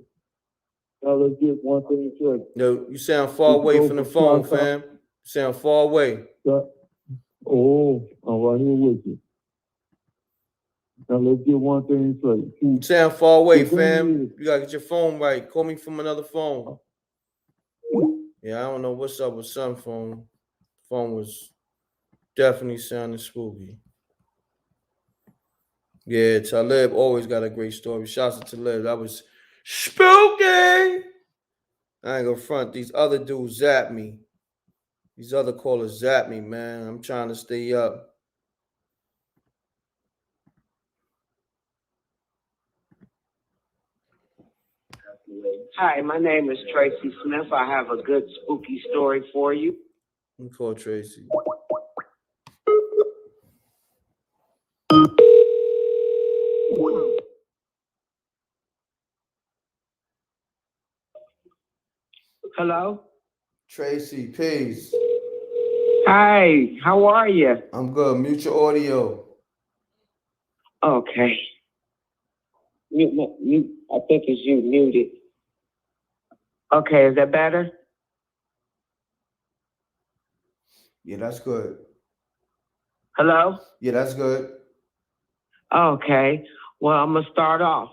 Now let's get one thing straight. No, you sound far away from the phone, fam. You sound far away. Oh, I'm right here with you. Now let's get one thing straight. You sound far away, fam. You gotta get your phone right. Call me from another phone. Yeah, I don't know what's up with some phone. Phone was definitely sounding spooky. Yeah, Talib always got a great story. Shouts to Talib. That was spooky. I ain't gonna front. These other dudes zap me. These other callers zap me, man. I'm trying to stay up. Hi, my name is Tracy Smith. I have a good spooky story for you. Let me call Tracy. Hello? Tracy, peace. Hi, how are you? I'm good. Mute your audio. Okay. I think it's you muted. Okay, is that better? Yeah, that's good. Hello? Yeah, that's good. Okay. Well, I'm going to start off.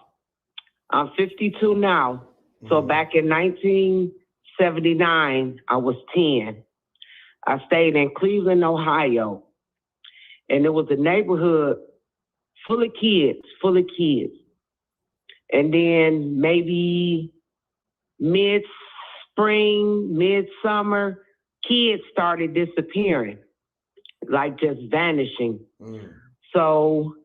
I'm 52 now. So back in 19 79, I was 10. I stayed in Cleveland, Ohio. And it was a neighborhood full of kids. And then maybe mid-spring, mid-summer, kids started disappearing, like just vanishing. So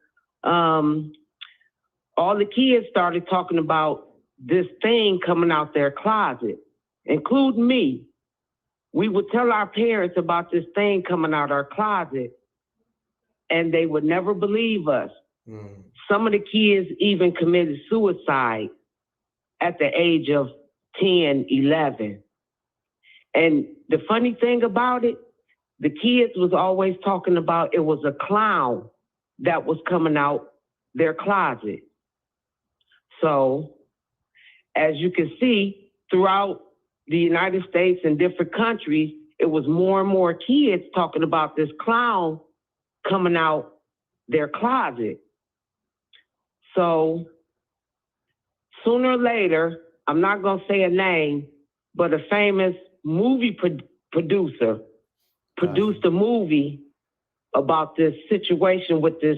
all the kids started talking about this thing coming out their closet, including me. We would tell our parents about this thing coming out our closet, and they would never believe us. Some of the kids even committed suicide at the age of 10, 11. And the funny thing about it, the kids was always talking about it was a clown that was coming out their closet. So, as you can see, throughout the United States and different countries, it was more and more kids talking about this clown coming out their closet. So, sooner or later, I'm not going to say a name, but a famous movie producer produced a movie about this situation with this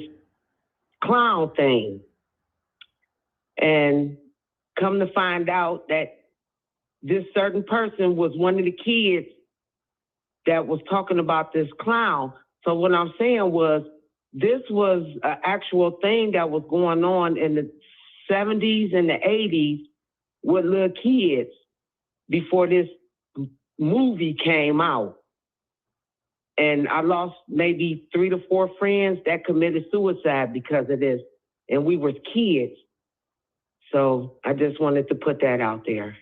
clown thing. And come to find out that this certain person was one of the kids that was talking about this clown. So what I'm saying was, this was an actual thing that was going on in the 70s and the 80s with little kids before this movie came out. And I lost maybe 3 to 4 friends that committed suicide because of this. And we were kids. So I just wanted to put that out there.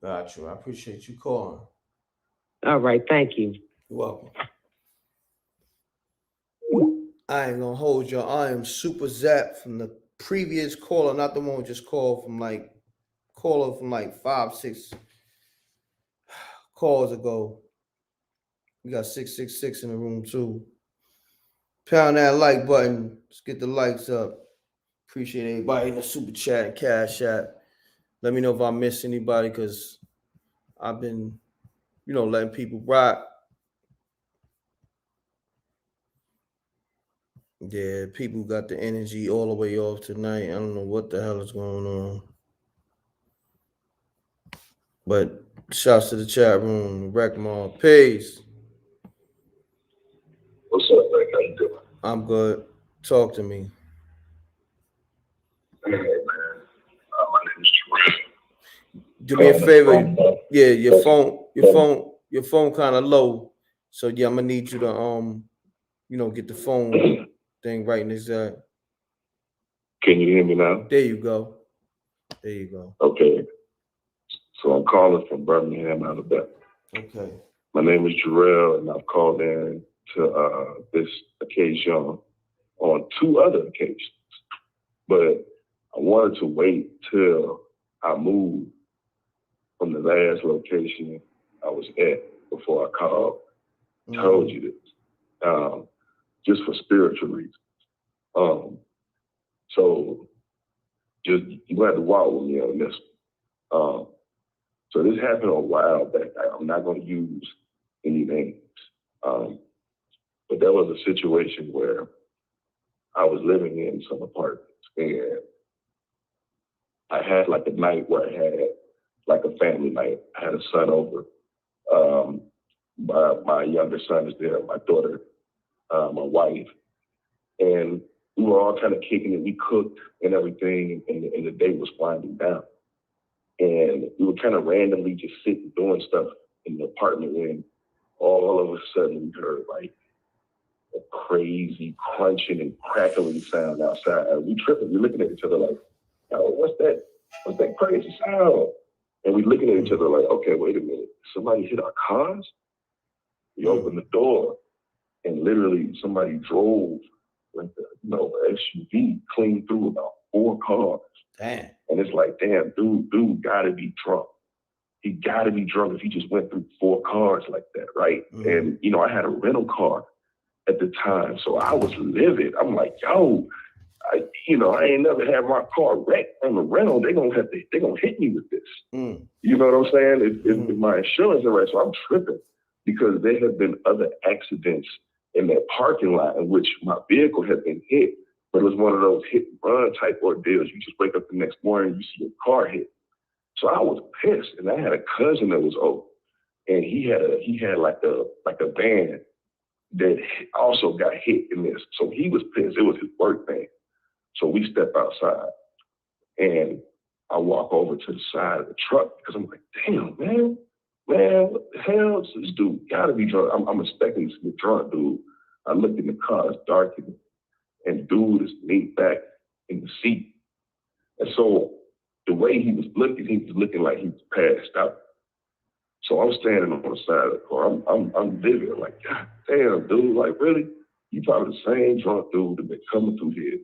Got you. I appreciate you calling. All right. Thank you. You're welcome. I ain't gonna hold y'all. I am super zapped from the previous caller, not the one who just called from like 5, 6 calls ago. We got 666 in the room too. Pound that like button. Let's get the likes up. Appreciate everybody in the super chat and cash app. Let me know if I missed anybody, because I've been, letting people rock. Yeah, people got the energy all the way off tonight. I don't know what the hell is going on. But shouts to the chat room, Wreckmall. Peace. What's up, Rick? How you doing? I'm good. Talk to me. Hey, man. My name is Terrell. Do me a favor. Yeah, your phone kind of low. So yeah, I'm gonna need you to get the phone thing right in exact. Can you hear me now? There you go. There you go. Okay. So I'm calling from Birmingham, Alabama. Okay. My name is Jarrell, and I've called in to this occasion on 2 other occasions. But I wanted to wait till I moved from the last location I was at before I called. Told you this. Just for spiritual reasons. So just you had to walk with me on this. So this happened a while back. I'm not going to use any names. But there was a situation where I was living in some apartments, and I had like a night where I had like a family night. I had a son over. My younger son is there, my daughter, my wife, and we were all kind of kicking it. We cooked and everything, and the day was winding down. And we were kind of randomly just sitting doing stuff in the apartment when all of a sudden we heard like a crazy crunching and crackling sound outside. We tripping. We're looking at each other like, oh, what's that? What's that crazy sound? And we looking at each other like, okay, wait a minute. Somebody hit our cars? We opened the door, and literally somebody drove like an SUV clean through about 4 cars. Damn. And it's like, damn, dude gotta be drunk. He gotta be drunk if he just went through 4 cars like that, right? And, I had a rental car at the time, so I was livid. I'm like, yo, I ain't never had my car wrecked on the rental. They gonna hit me with this. You know what I'm saying? If my insurance is right, so I'm tripping because there have been other accidents in that parking lot in which my vehicle had been hit, but it was one of those hit and run type ordeals. You just wake up the next morning, you see your car hit. So I was pissed, and I had a cousin that was old, and he had like a van that also got hit in this. So he was pissed. It was his work van. So we step outside, and I walk over to the side of the truck because I'm like, damn, man, what the hell? This dude gotta be drunk. I'm expecting this to be drunk, dude. I look in the car, it's dark, and dude is leaned back in the seat. And so the way he was looking like he was passed out. So I'm standing on the side of the car. I'm livid, like, God damn, dude, like, really? You probably the same drunk dude that been coming through here,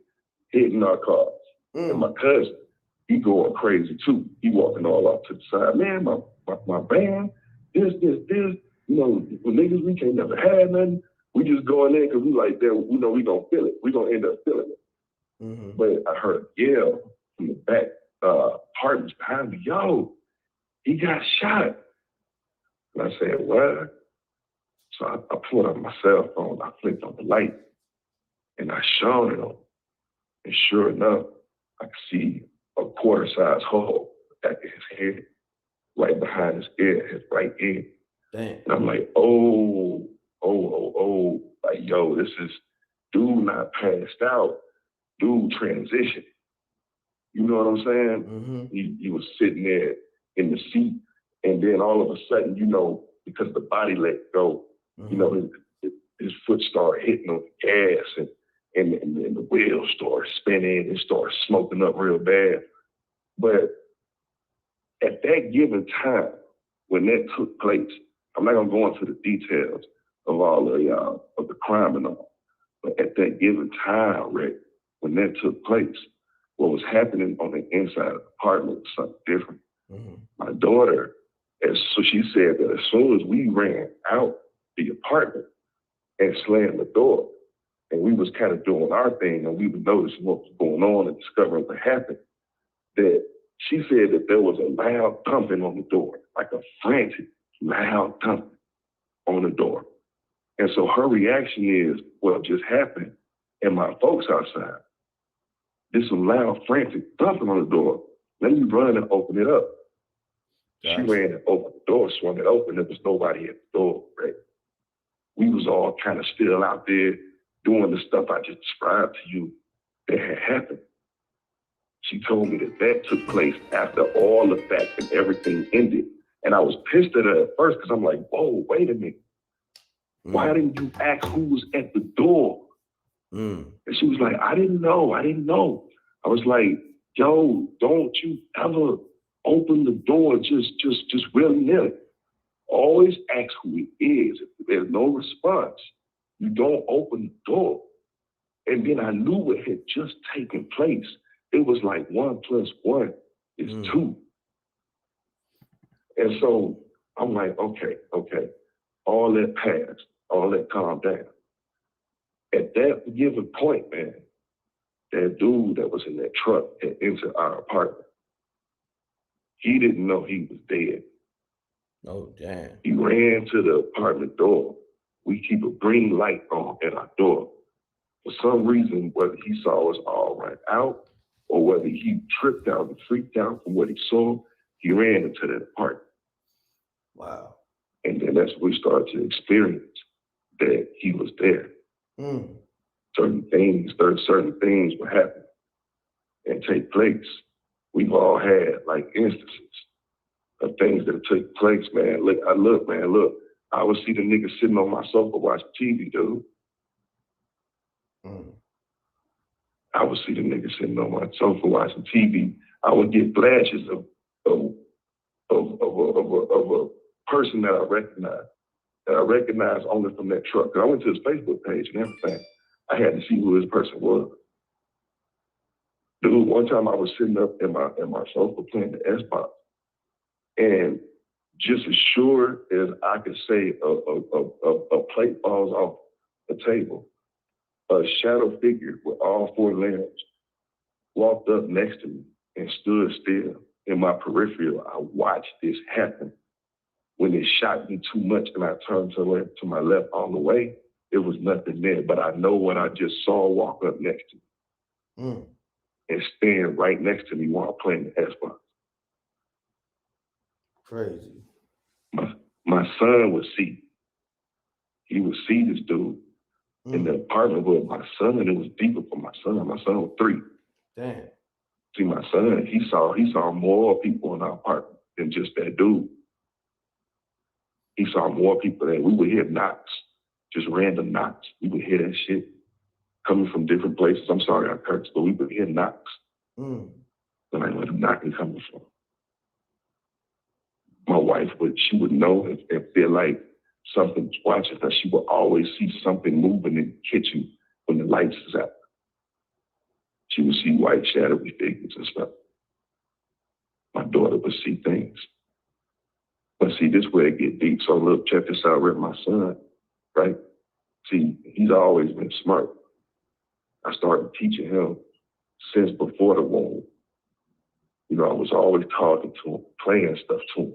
hitting our cars. And my cousin, he going crazy too. He walking all off to the side. Man, my van, this. You know, with niggas, we can't never have nothing. We just going in because we like that. We know we gonna feel it. We gonna end up feeling it. But I heard a yell from the back apartments behind me. Yo, he got shot. And I said, what? So I pulled out my cell phone. I flicked on the light, and I shone it on. And sure enough, I could see a quarter-size hole back of his head, right behind his ear, his right ear. Damn. And I'm like, oh. Like, yo, this is dude not passed out. Dude transitioned. You know what I'm saying? He was sitting there in the seat, and then all of a sudden, you know, because the body let go, you know, his foot started hitting on the gas, and the wheels started spinning and started smoking up real bad. But at that given time, when that took place, I'm not gonna go into the details of all of the crime and all, but at that given time, Rick, when that took place, what was happening on the inside of the apartment was something different. My daughter, so she said that as soon as we ran out the apartment and slammed the door, and we was kind of doing our thing, and we were noticing what was going on and discovering what happened, that she said that there was a loud thumping on the door, like a frantic, loud thumping on the door. And so her reaction is, what just happened, and my folks outside, there's some loud, frantic thumping on the door. Let me run and open it up. She ran and opened the door, swung it open. There was nobody at the door, right? We was all kind of still out there doing the stuff I just described to you that had happened. She told me that took place after all the facts and everything ended. And I was pissed at her at first because I'm like, whoa, wait a minute. Why didn't you ask who was at the door? And she was like, I didn't know. I was like, yo, don't you ever open the door just willy-nilly. Always ask who it is. If there's no response, you don't open the door. And then I knew what had just taken place. It was like 1 + 1 is 2. And so I'm like, okay. All that passed, all that calmed down. At that given point, man, that dude that was in that truck had entered our apartment. He didn't know he was dead. Oh, damn. He ran to the apartment door. We keep a green light on at our door. For some reason, whether he saw us all run out or whether he tripped out and freaked out from what he saw, he ran into that apartment. Wow. And then that's when we started to experience that he was there. Certain things would happen and take place. We've all had like instances of things that took place, man. Look, I would see the nigga sitting on my sofa watching TV, dude. I would see the nigga sitting on my sofa watching TV. I would get flashes of a person that I recognized only from that truck. I went to his Facebook page and everything. I had to see who this person was. Dude, one time I was sitting up in my sofa playing the Xbox, and just as sure as I could say a plate falls off the table, a shadow figure with all 4 limbs walked up next to me and stood still. In my peripheral, I watched this happen. When it shot me too much and I turned to my left on the way, it was nothing there. But I know what I just saw walk up next to me and stand right next to me while playing the Xbox. Crazy. My son would see. He would see this dude in the apartment with my son, and it was deeper for my son. My son was 3. Damn. See, my son, he saw more people in our apartment than just that dude. He saw more people there. We would hear knocks, just random knocks. We would hear that shit coming from different places. I'm sorry I cursed, but we would hear knocks. And I know where the knocking coming from. My wife she would know and feel like something's watching her. She would always see something moving in the kitchen when the lights is out. She would see white shadowy figures and stuff. My daughter would see things. But see, this where it get deep. So look, check this out, Rick, my son, right? See, he's always been smart. I started teaching him since before the womb. You know, I was always talking to him, playing stuff to him.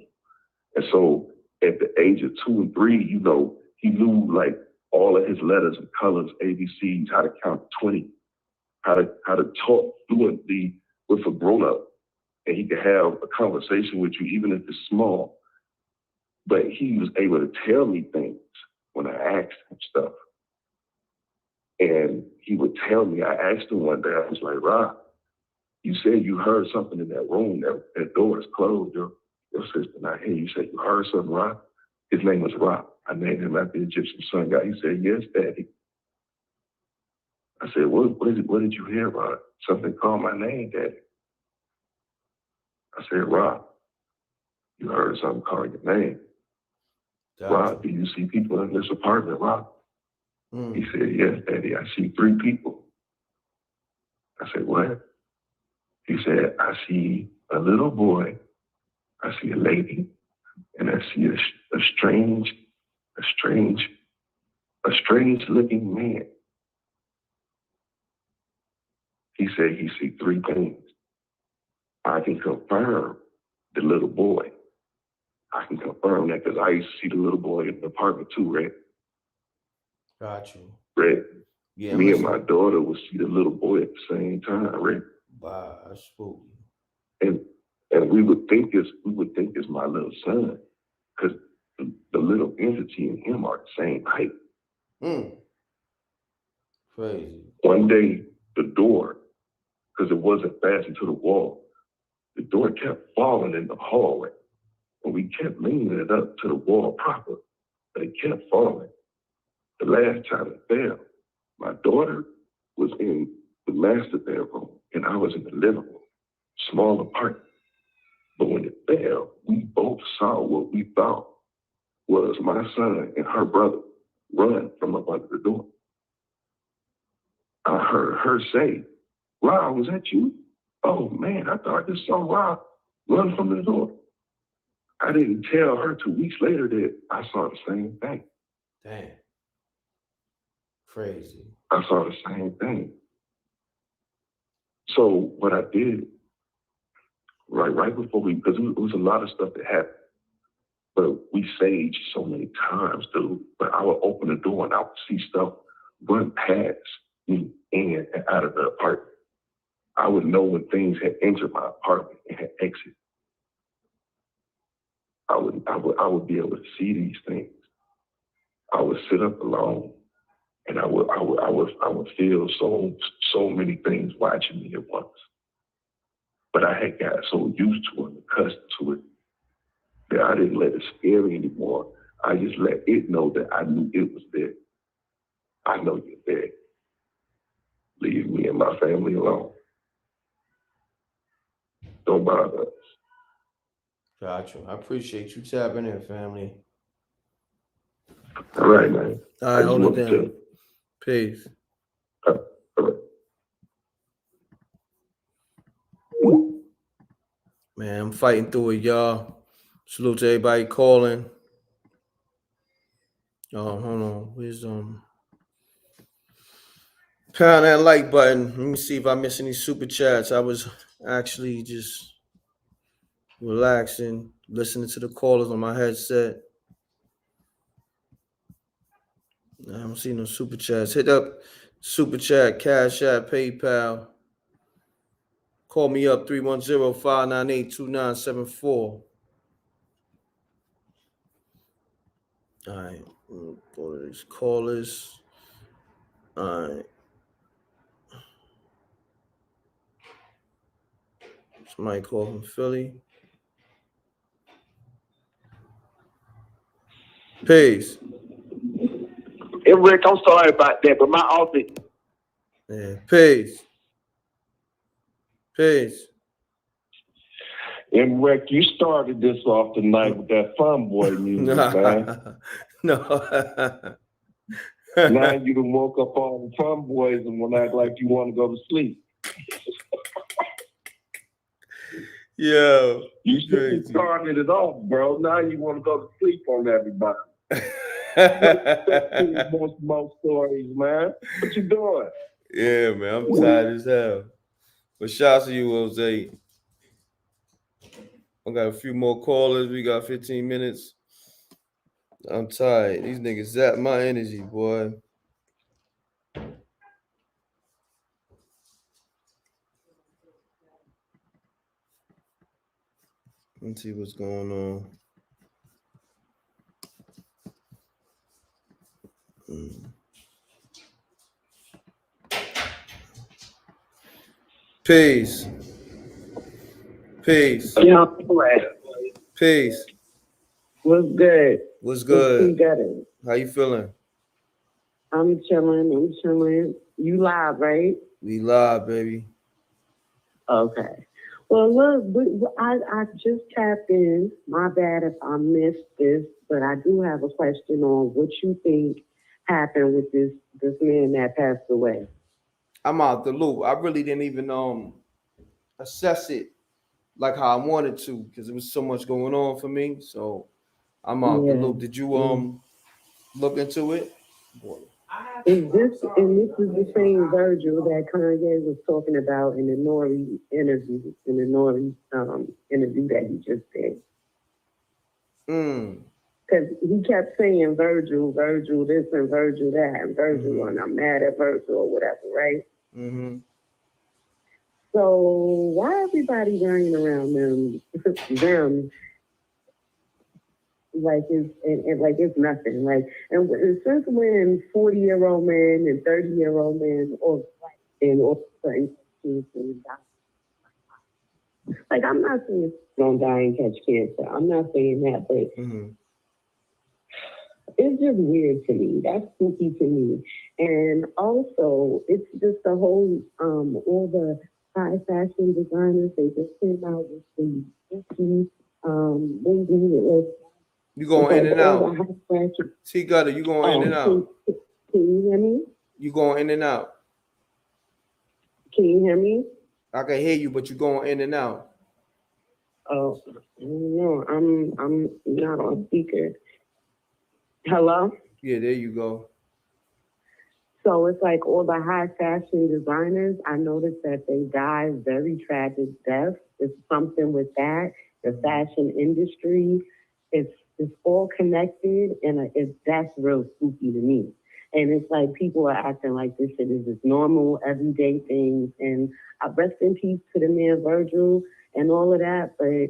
And so at the age of 2 and 3, you know, he knew like all of his letters and colors, ABCs, how to count 20, how to talk fluently with a grown-up. And he could have a conversation with you, even if it's small. But he was able to tell me things when I asked him stuff. And he would tell me, I asked him one day, I was like, Rob, you said you heard something in that room, that door is closed. Your sister not here. You said you heard something, Rob? His name was Rob. I named him after the Egyptian sun god. He said, yes, Daddy. I said, what did you hear, Rob? Something called my name, Daddy. I said, Rob, you heard something call your name. Gotcha. Rob, do you see people in this apartment, Rob? He said, yes, Daddy, I see 3 people. I said, what? He said, I see a little boy, I see a lady, and I see a strange looking man. He said he see 3 things. I can confirm the little boy. I can confirm that because I used to see the little boy in the apartment too, Red. Got you. Red. Yeah, me and my daughter would see the little boy at the same time, Red. Wow, that's spooky. And we would think it's my little son, because the little entity and him are the same height. Crazy. One day, the door, because it wasn't fastened to the wall, the door kept falling in the hallway. And we kept leaning it up to the wall proper, but it kept falling. The last time it fell, my daughter was in the master bedroom, and I was in the living room, small apartment. But when it fell, we both saw what we thought was my son and her brother run from up under the door. I heard her say, Rob, was that you? Oh, man, I thought I just saw Rob run from the door. I didn't tell her 2 weeks later that I saw the same thing. Damn. Crazy. I saw the same thing. So what I did, right before because it was a lot of stuff that happened, but we saged so many times, dude. But I would open the door and I would see stuff run past me in and out of the apartment. I would know when things had entered my apartment and had exited. I would be able to see these things. I would sit up alone, and I would feel so many things watching me at once. But I had got so used to it and accustomed to it that I didn't let it scare me anymore. I just let it know that I knew it was there. I know you're there. Leave me and my family alone. Don't bother us. Gotcha. I appreciate you tapping in, family. All right, man. All right, hold it down. Peace. All right. Man, I'm fighting through it, y'all. Salute to everybody calling. Oh, hold on. Where's Pound that like button. Let me see if I miss any super chats. I was actually just relaxing, listening to the callers on my headset. I don't see no super chats. Hit up super chat, Cash App, PayPal. Call me up 310-598-2974. All right. Go to these callers. All right. Somebody call from Philly. Peace. Hey, Rick, I'm sorry about that, but my office. Yeah. Peace. Peace. And Rick, you started this off tonight with that fun boy music, man. No. Now you done woke up all the fun boys and will act like you want to go to sleep. Yo. You should have started it off, bro. Now you want to go to sleep on everybody. More stories, man. What you doing? Yeah, man. I'm tired as hell. But shout out to you, Jose. I got a few more callers. We got 15 minutes. I'm tired. These niggas zap my energy, boy. Let's see what's going on. Peace. Peace. Yeah. Peace. What's good? What's good? What's How you feeling? I'm chilling. You live, right? We live, baby. Okay. Well, look, I just tapped in. My bad if I missed this, but I do have a question on what you think happened with this man that passed away. I'm out the loop. I really didn't even assess it like how I wanted to because there was so much going on for me. So I'm out the loop. Did you look into it? Is this is the same Virgil that Kanye was talking about in the Nori interview, interview that he just did? Because he kept saying Virgil this and Virgil that, and Virgil, and I'm mad at Virgil or whatever, right? Mm-hmm. So why everybody running around them like it's nothing, like, and since when 40-year-old men and 30-year-old men or certain like, I'm not saying don't die and catch cancer. I'm not saying that, but it's just weird to me. That's spooky to me. And also, it's just the whole all the high fashion designers, they just came out with the movie. You going in and out. T Gutter, you going in and out. Can you hear me? You going in and out. Can you hear me? I can hear you, but you going in and out. Oh, no, I'm not on speaker. Hello? Yeah, there you go. So it's like all the high fashion designers, I noticed that they die very tragic deaths. It's something with that. The fashion industry, it's all connected, and that's real spooky to me. And it's like people are acting like this shit is just normal, everyday things. And I rest in peace to the man Virgil and all of that. But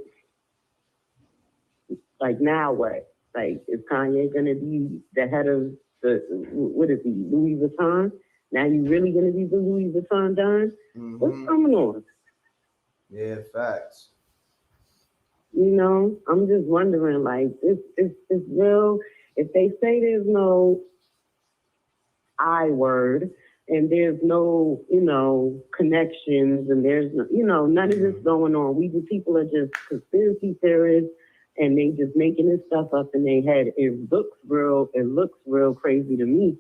like, now what? Like, is Kanye gonna be the head of Louis Vuitton? Now you really gonna be the Louis Vuitton Don? What's going on? Yeah, facts. You know, I'm just wondering, like, it's real. If they say there's no I word and there's no, connections and there's no, none of this going on. People are just conspiracy theorists and they just making this stuff up in their head. It looks real crazy to me.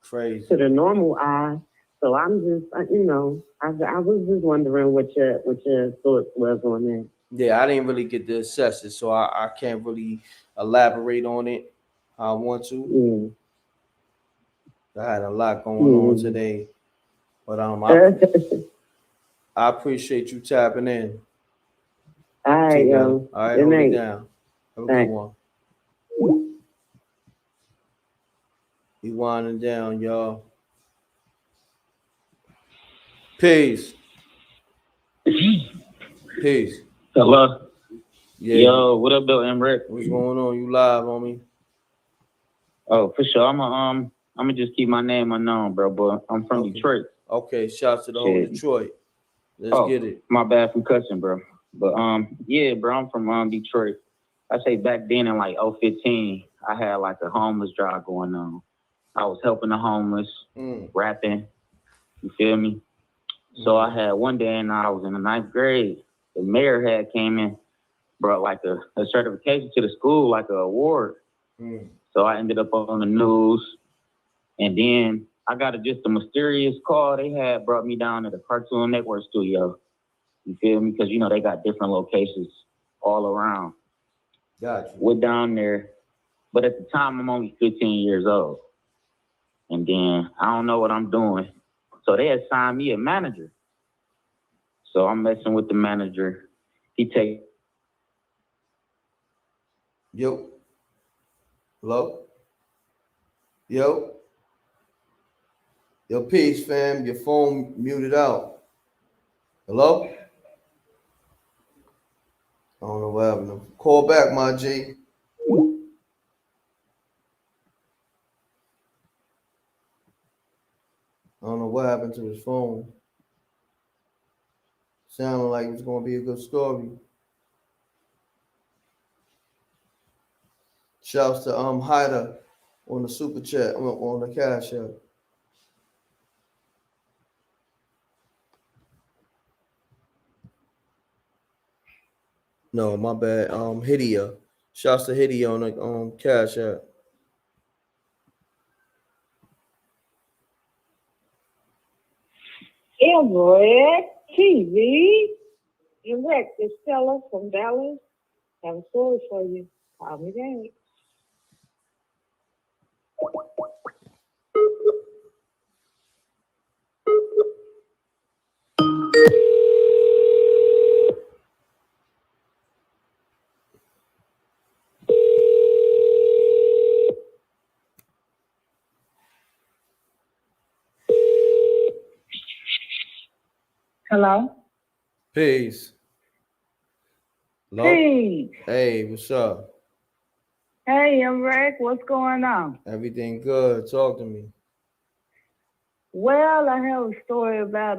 Crazy. To the normal eye. So I'm just, I was just wondering what your thoughts was on that. Yeah, I didn't really get to assess it, so I can't really elaborate on it how I want to. I had a lot going on today, but I appreciate you tapping in. All right, yo. All right, Good hold it night. down. Have a Thanks. good one. We winding down, y'all. Peace. Peace. Hello. Yeah. Yo, what up, though, Emrick? What's going on? You live, homie? Oh, for sure. I'm gonna just keep my name unknown, bro. But I'm from Detroit. Okay. Shouts to the whole Detroit. Let's get it. My bad from cussing, bro. But yeah, bro. I'm from Detroit. I say back then in like 2015, I had like a homeless drive going on. I was helping the homeless, rapping. You feel me? So I had one day, and I was in the 9th grade. The mayor had came in, brought like a certification to the school, like an award. So I ended up on the news, and then I got just a mysterious call they had brought me down to the Cartoon Network studio. You feel me? Because, you know, they got different locations all around. Gotcha. We're down there, but at the time, I'm only 15 years old. And then I don't know what I'm doing. So they assigned me a manager. So I'm messing with the manager. He take. Yo. Hello? Yo. Yo, peace, fam. Your phone muted out. Hello? I don't know what happened. Call back, my G. I don't know what happened to his phone. Sounded like it was going to be a good story. Shouts to Hyder on the super chat, on the cash app. No, my bad. Hidia. Shouts to Hidia on the cash app. Emrick TV. Emrick, this fella from Dallas. Have a story for you. Call me back. Hello? Peace. Hello? Peace. Hey, what's up? Hey, Emrick, what's going on? Everything good? Talk to me. Well, I have a story about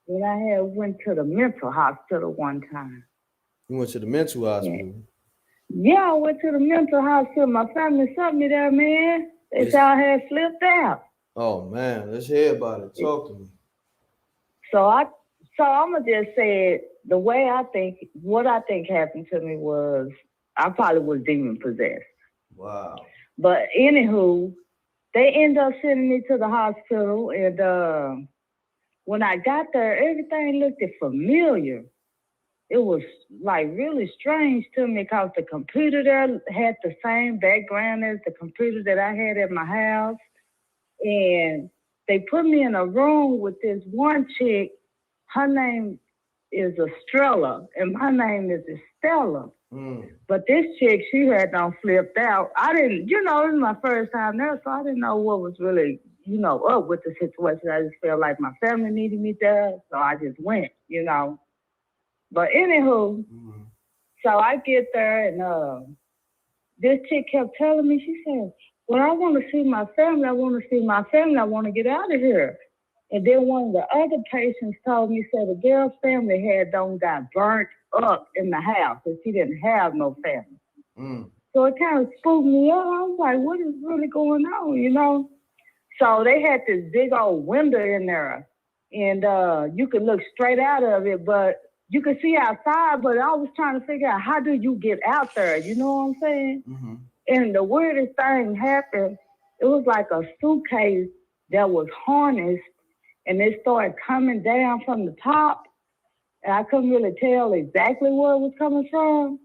when I went to the mental hospital one time. You went to the mental hospital? Yeah, I went to the mental hospital. My family sent me there, man. They said I had flipped out. Oh man, let's hear about it. Talk to me. So I'm gonna just say it the way I think. What I think happened to me was I probably was demon possessed. Wow. But anywho, they ended up sending me to the hospital, and when I got there, everything looked familiar. It was like really strange to me because the computer there had the same background as the computer that I had at my house. And they put me in a room with this one chick. Her name is Estrella, and my name is Estella. But this chick, she had done flipped out. I didn't, it was my first time there, so I didn't know what was really, up with the situation. I just felt like my family needed me there, so I just went, But anywho, so I get there, and this chick kept telling me, she said, well, I want to see my family. I want to see my family. I want to get out of here. And then one of the other patients told me, said the girl's family got burnt up in the house, and she didn't have no family. So it kind of spooked me up. I was like, what is really going on, So they had this big old window in there, and you could look straight out of it, but you could see outside, but I was trying to figure out, how do you get out there? You know what I'm saying? And the weirdest thing happened. It was like a suitcase that was harnessed, and it started coming down from the top, and I couldn't really tell exactly where it was coming from.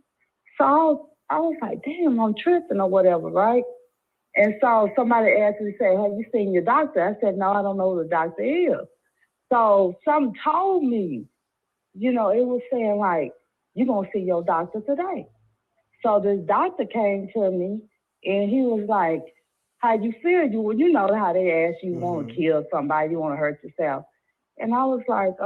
So I was like, damn, I'm tripping or whatever, right? And so somebody asked me, say, have you seen your doctor? I said, no, I don't know who the doctor is. So some told me, it was saying like, you're going to see your doctor today. So this doctor came to me and he was like, how you feel? You know how they ask you want to kill somebody, you want to hurt yourself. And I was like,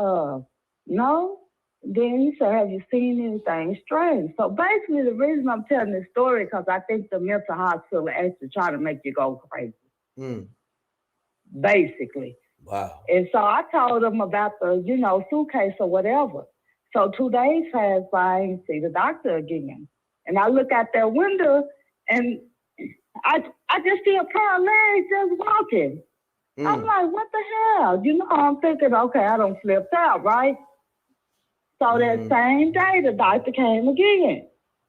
no. Then he said, have you seen anything strange? So basically the reason I'm telling this story because I think the mental hospital actually trying to make you go crazy. Basically. Wow. And so I told them about the, suitcase or whatever. So 2 days passed by and see the doctor again. And I look out that window and I just see a pair of legs just walking. I'm like, what the hell? I'm thinking, okay, I done flipped out, right? So that same day, the doctor came again.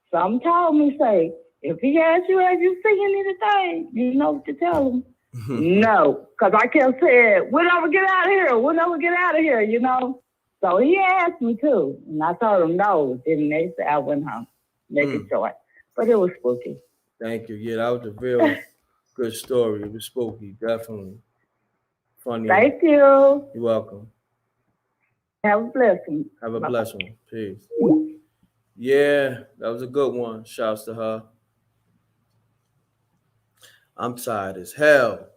Some told me, say, if he asks you, have you seen anything? You know what to tell him. No, because I kept saying, when I would get out of here, So he asked me too, and I told him no. Then they said I went home, make it short. But it was spooky. Thank you. Yeah, that was a real good story. It was spooky, definitely. Funny. Thank you. You're welcome. Have a blessing. Have a blessed one. Peace. Yeah, that was a good one. Shouts to her. I'm tired as hell.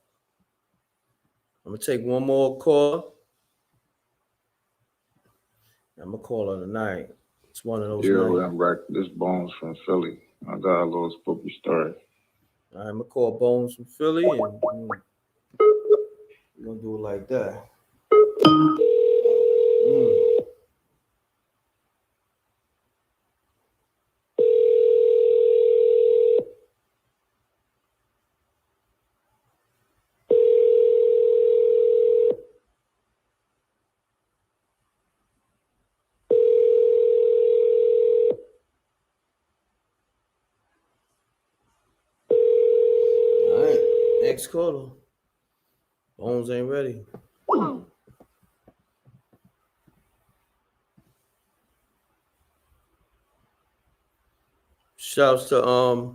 I'm going to take one more call. I'm going to call her tonight. It's one of those Yo, nights. I'm back. This Bones from Philly. I got a little spooky story. All right, I'm going to call Bones from Philly, and we're going to do it like that. All right, next caller. Bones ain't ready. Shouts to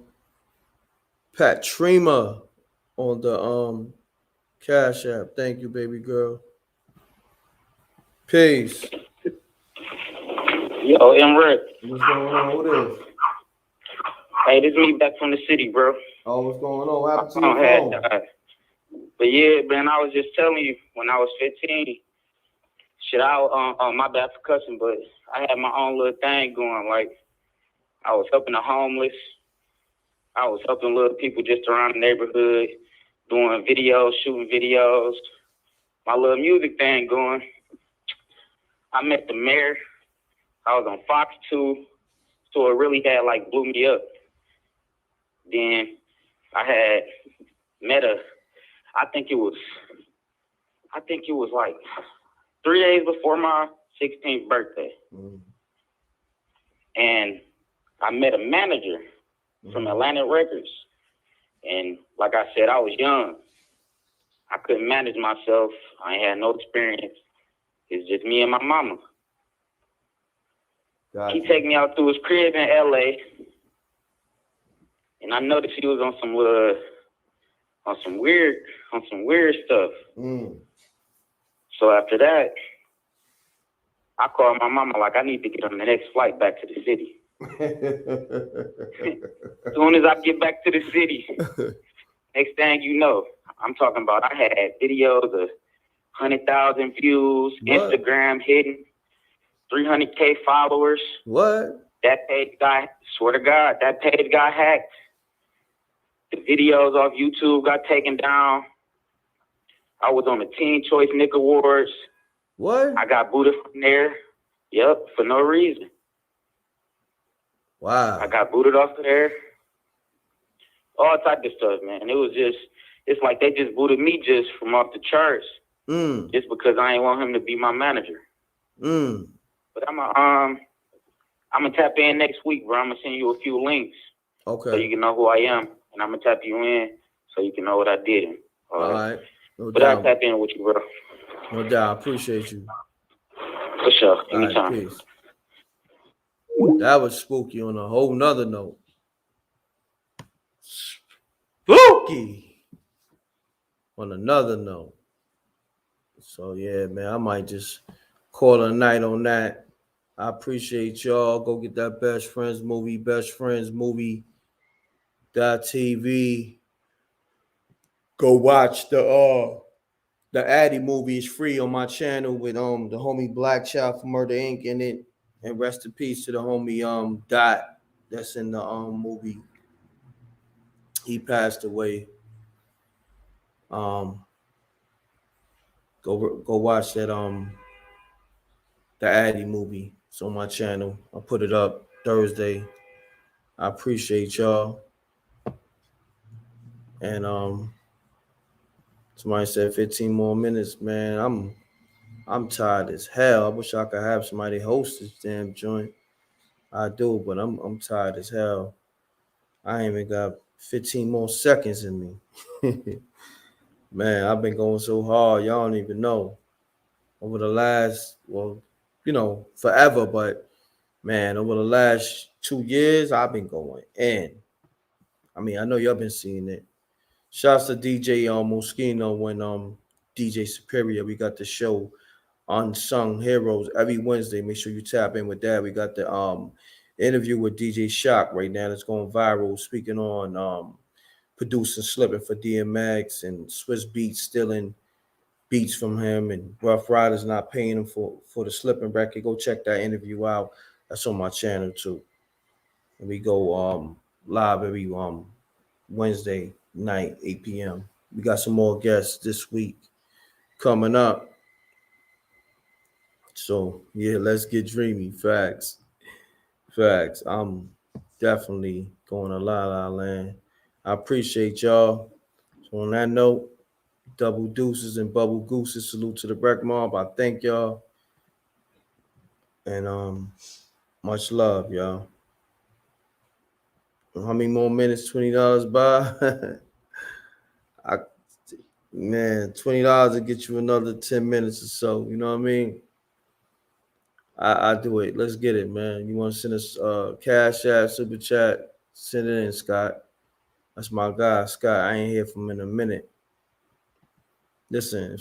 Patrima on the Cash App. Thank you, baby girl. Peace. Yo, Emre. What's going on? What is? Hey, this is me back from the city, bro. Oh, what's going on? What happened to your phone? But yeah, man, I was just telling you, when I was 15, my bad for cussing, but I had my own little thing going. Like, I was helping the homeless. I was helping little people just around the neighborhood, doing videos, shooting videos. My little music thing going. I met the mayor. I was on Fox 2, so it really had, blew me up. Then I had met I think it was 3 days before my 16th birthday. And I met a manager from Atlantic Records. And like I said, I was young. I couldn't manage myself. I ain't had no experience. It's just me and my mama. He take me out to his crib in LA. And I noticed he was on some weird stuff. So after that, I called my mama like I need to get on the next flight back to the city. As soon as I get back to the city, next thing you know, I'm talking about I had videos of 100,000 views, Instagram hitting 300K followers. What? That page got, swear to God, that page got hacked. The videos off YouTube got taken down. I was on the Teen Choice Nick Awards. What? I got booted from there. Yep, for no reason. Wow. I got booted off of there. All type of stuff, man. It was just, it's like they just booted me just from off the charts. Just because I ain't want him to be my manager. But I'm gonna tap in next week, bro. I'm gonna send you a few links. Okay. So you can know who I am. And I'm gonna tap you in so you can know what I did. All right. No but doubt. I'll tap in with you, bro. No doubt. I appreciate you. For sure. Anytime. All right, peace. That was spooky on a whole nother note. Spooky. On another note. So yeah, man, I might just call a night on that. I appreciate y'all. Go get that Best Friends movie. Go watch the Addy movie. Is free on my channel with the homie Black Child from Murder Inc. in it. And rest in peace to the homie Dot that's in the movie. He passed away. Go watch that the Addy movie. It's on my channel. I'll put it up Thursday. I appreciate y'all. And somebody said 15 more minutes, man. I'm tired as hell. I wish I could have somebody host this damn joint. I do, but I'm tired as hell. I ain't even got 15 more seconds in me. Man, I've been going so hard, y'all don't even know. Over the last, forever, but man, over the last 2 years, I've been going in. I mean, I know y'all been seeing it. Shouts to DJ Moschino when DJ Superior. We got the show Unsung Heroes every Wednesday. Make sure you tap in with that. We got the interview with DJ Shock right now that's going viral, speaking on producing Slipping for DMX and Swiss Beats stealing beats from him and Rough Riders not paying him for the Slipping record. Go check that interview out. That's on my channel too. And we go live every Wednesday night, 8 p.m. We got some more guests this week coming up. So yeah, let's get dreamy. Facts. I'm definitely going to La La Land. I appreciate y'all. So on that note, double deuces and bubble gooses. Salute to the Breck Mob. I thank y'all. And much love, y'all. How many more minutes? $20 by? $20 to get you another 10 minutes or so. You know what I mean? I do it. Let's get it, man. You want to send us Cash App, Super Chat? Send it in, Scott. That's my guy, Scott. I ain't hear from him in a minute. Listen,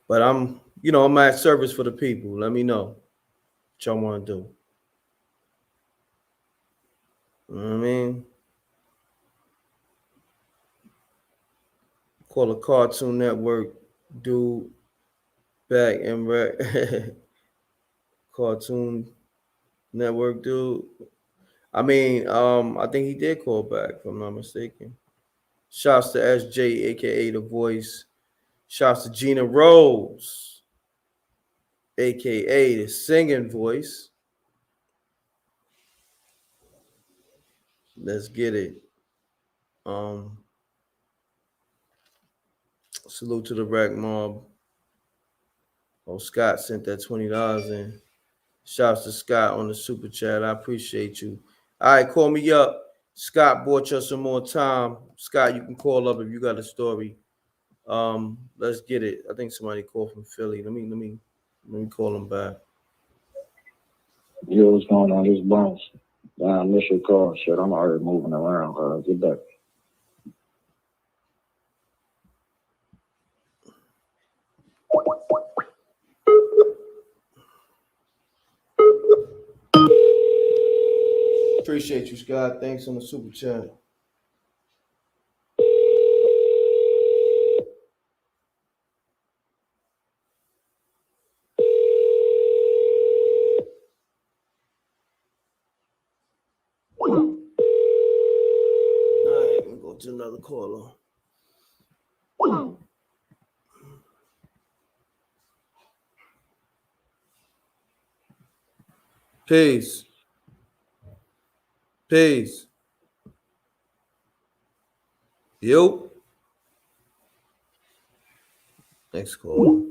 but I'm at service for the people. Let me know what y'all want to do. You know what I mean? Call a Cartoon Network dude back and Cartoon Network dude. I mean, I think he did call back, if I'm not mistaken. Shouts to SJ, aka The Voice. Shouts to Gina Rose, aka The Singing Voice. Let's get it. Salute to the Rack Mob. Oh, Scott sent that $20 in. Shouts to Scott on the super chat. I appreciate you. All right, call me up. Scott bought you some more time. Scott, you can call up if you got a story. Let's get it. I think somebody called from Philly. Let me call him back. Yo, what's going on? This Bones. I missed your call. Shit, I'm already moving around. Get back. Appreciate you, Scott. Thanks on the super chat. All right, we'll go to another caller. Peace. Yo. Next caller.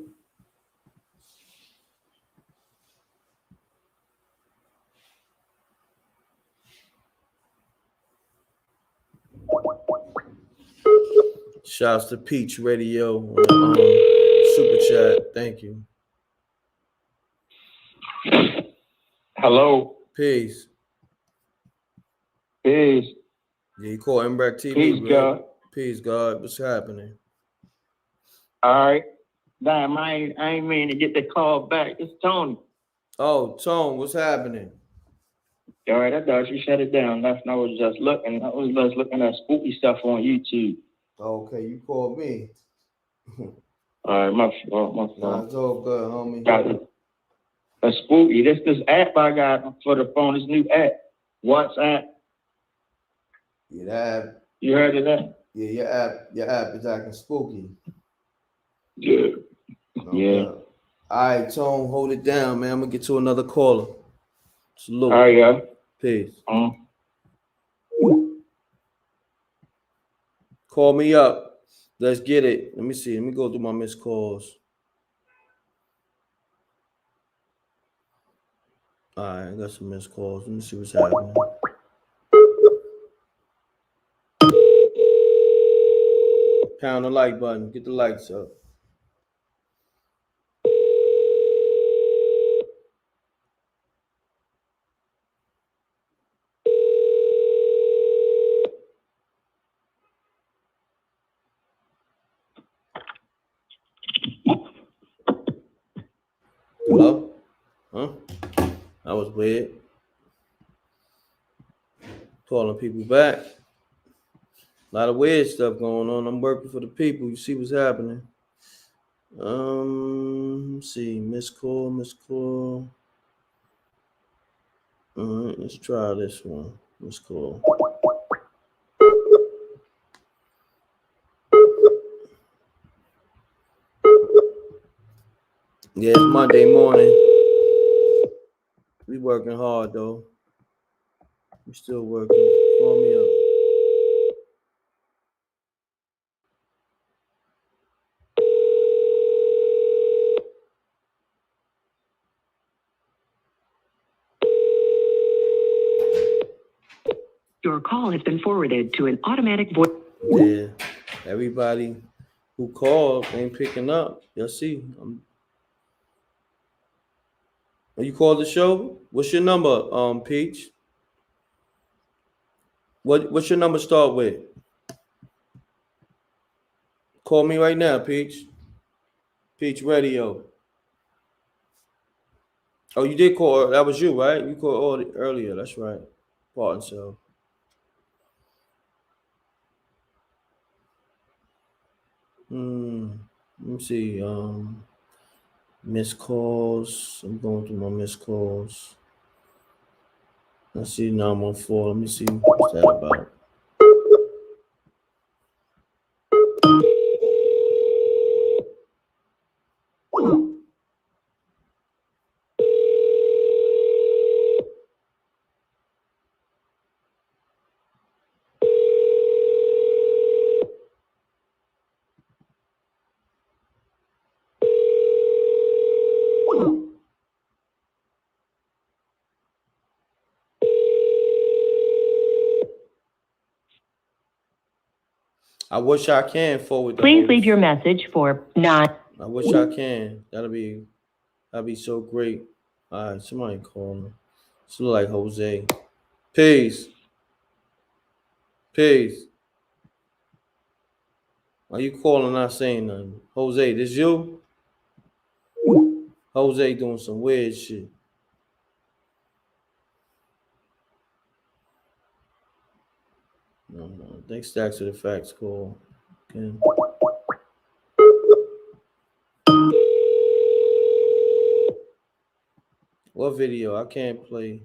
Shouts to Peach Radio on super chat. Thank you. Hello. Peace. Peace. Yeah, you call Embrack TV. Peace, bro. God. Peace, God. What's happening? All right. Damn, I ain't mean to get the call back. It's Tony. Oh, Tone, what's happening? All right, I thought you shut it down. That's I was just looking. I was just looking at spooky stuff on YouTube. Okay, you called me. All right, my fault. Nah, it's all good, homie. Got it. A spooky. This app I got for the phone. This new app, WhatsApp. Yeah, that. You heard of that? Yeah, your app is acting spooky. Yeah. Yeah. All right, Tone, hold it down, man. I'm gonna get to another caller. Salute. All right, yeah. Peace. Call me up. Let's get it. Let me see. Let me go through my missed calls. All right, I got some missed calls. Let me see what's happening. Pound the like button. Get the likes up. Hello? Huh? That was weird. Calling people back. A lot of weird stuff going on. I'm working for the people. You see what's happening. Let's see. Missed call. All right, let's try this one. Missed call. Yeah, it's Monday morning. We working hard though. We still working. Call me up. Your call has been forwarded to an automatic voice. Yeah, everybody who called ain't picking up. Y'all see. You called the show? What's your number, Peach? What's your number start with? Call me right now, Peach. Peach Radio. Oh, you did call. That was you, right? You called earlier. That's right. Pardon, so. Let me see. Missed calls. I'm going through my missed calls. Let's see 914. Let me see what's that about. I wish I can forward the Please host. leave your message for 9. I wish I can. That'd be so great. All right, somebody call me. It's like Jose. Peace. Are you calling not saying nothing? Jose, this you? Jose doing some weird shit. No. I think Stacks to the Facts call. Okay. What video? I can't play.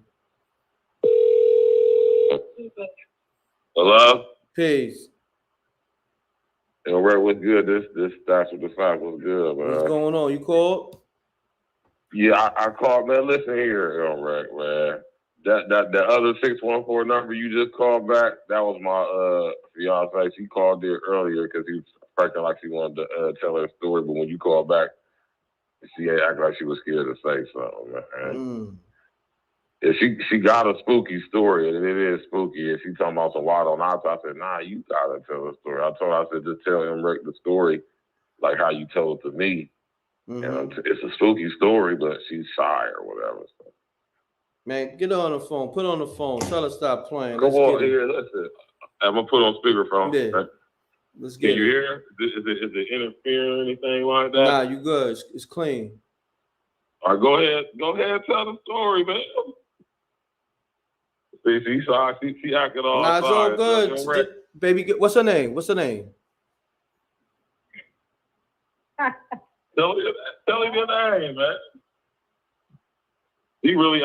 Hello? Peace. All right, what's good? This Stacks with the Fact was good, man. What's going on? You called? Yeah, I called, man. Listen here, all right, man. That other 614 number you just called back, that was my fiance. She called there earlier because he was acting like she wanted to tell her story, but when you called back, she acted like she was scared to say something, man. Yeah, she got a spooky story, and it is spooky. And she talking about some wild on outside. I said, nah, you gotta tell the story. I told her, I said, just tell him the story like how you told it to me. And it's a spooky story, but she's shy or whatever. So. Man, get her on the phone. Put her on the phone. Tell her stop playing. Come Let's on get it. here, listen. I'm gonna put on speakerphone. Yeah. Right? Let's Can get you it. hear? Is it interfering or anything like that? Nah, you good. It's clean. All right, go ahead. Go ahead, tell the story, man. See, so I get all Nah, it's all good. Right. Baby, what's her name? What's her name? Tell him your name, man. She really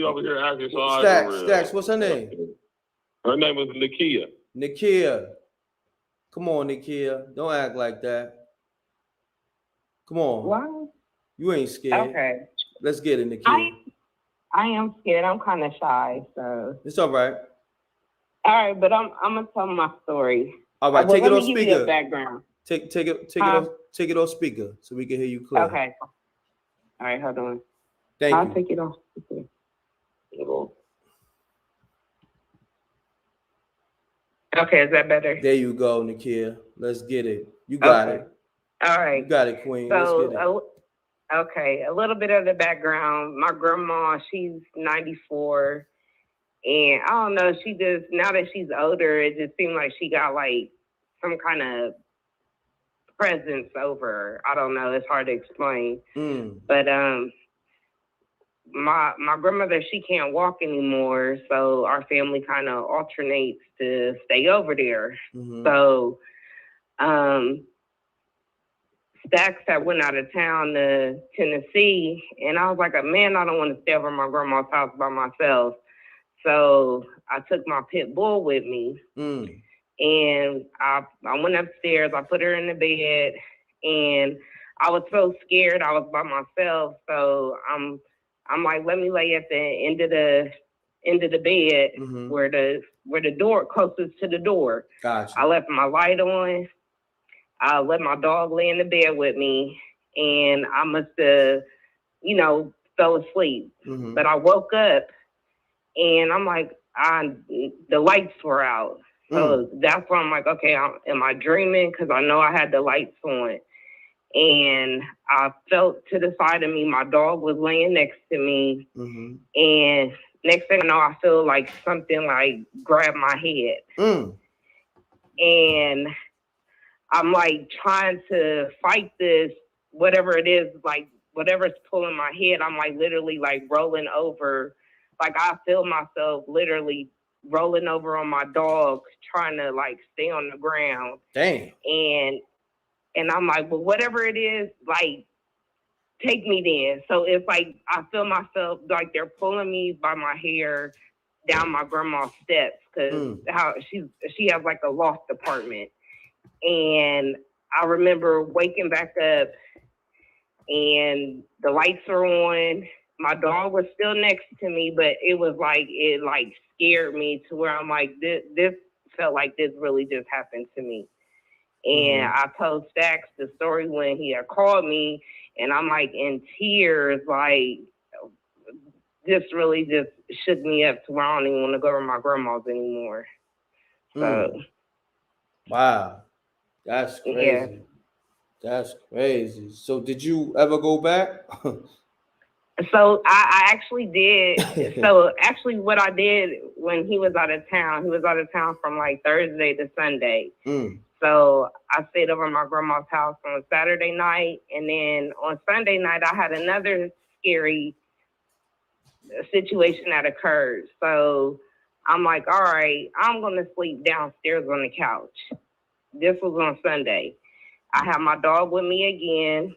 over here acting so Stacks, what's her name? Her name is Nakia. Nakia. Come on, Nakia. Don't act like that. Come on. What? You ain't scared. Okay. Let's get it, Nakia. I am scared. I'm kind of shy, so. It's all right. All right, but I'm gonna tell my story. All right, Well, take it let on me give you a speaker. background. Take it off speaker so we can hear you clear. Okay. All right, hold on. Thank I'll you. take it off. Okay, is that better? There you go, Nakia. Let's get it. You got it. All right. You got it, Queen. Let's get it. Okay, a little bit of the background. My grandma, she's 94. And I don't know, she just, now that she's older, it just seemed like she got like some kind of presence over her. I don't know, it's hard to explain. But my grandmother, she can't walk anymore, so our family kind of alternates to stay over there. So Stacks had went out of town to Tennessee, and I was like, man, I don't want to stay over at my grandma's house by myself. So I took my pit bull with me, and I went upstairs. I put her in the bed, and I was so scared. I was by myself, so I'm like, let me lay at the end of the bed where the door closest to the door. Gotcha. I left my light on. I let my dog lay in the bed with me, and I must have, fell asleep. But I woke up, and I'm like, the lights were out. So that's why I'm like, okay, am I dreaming? Because I know I had the lights on. And I felt to the side of me, my dog was laying next to me. And next thing I know, I feel like something like grab my head. And I'm like trying to fight this, whatever it is, like whatever's pulling my head, I'm like literally like rolling over. Like I feel myself literally rolling over on my dog, trying to like stay on the ground. Dang. And I'm like, well, whatever it is, like, take me then. So it's like I feel myself like they're pulling me by my hair down my grandma's steps because how she has like a loft apartment. And I remember waking back up and the lights are on. My dog was still next to me, but it scared me to where I'm like, this felt like this really just happened to me. And I told Stacks the story when he had called me, and I'm like in tears, like this really just shook me up to where I don't even want to go to my grandma's anymore. So wow, that's crazy. Yeah. That's crazy. So did you ever go back? So I actually did. So actually what I did when he was out of town from like Thursday to Sunday. So I stayed over at my grandma's house on Saturday night. And then on Sunday night, I had another scary situation that occurred. So I'm like, all right, I'm going to sleep downstairs on the couch. This was on Sunday. I had my dog with me again.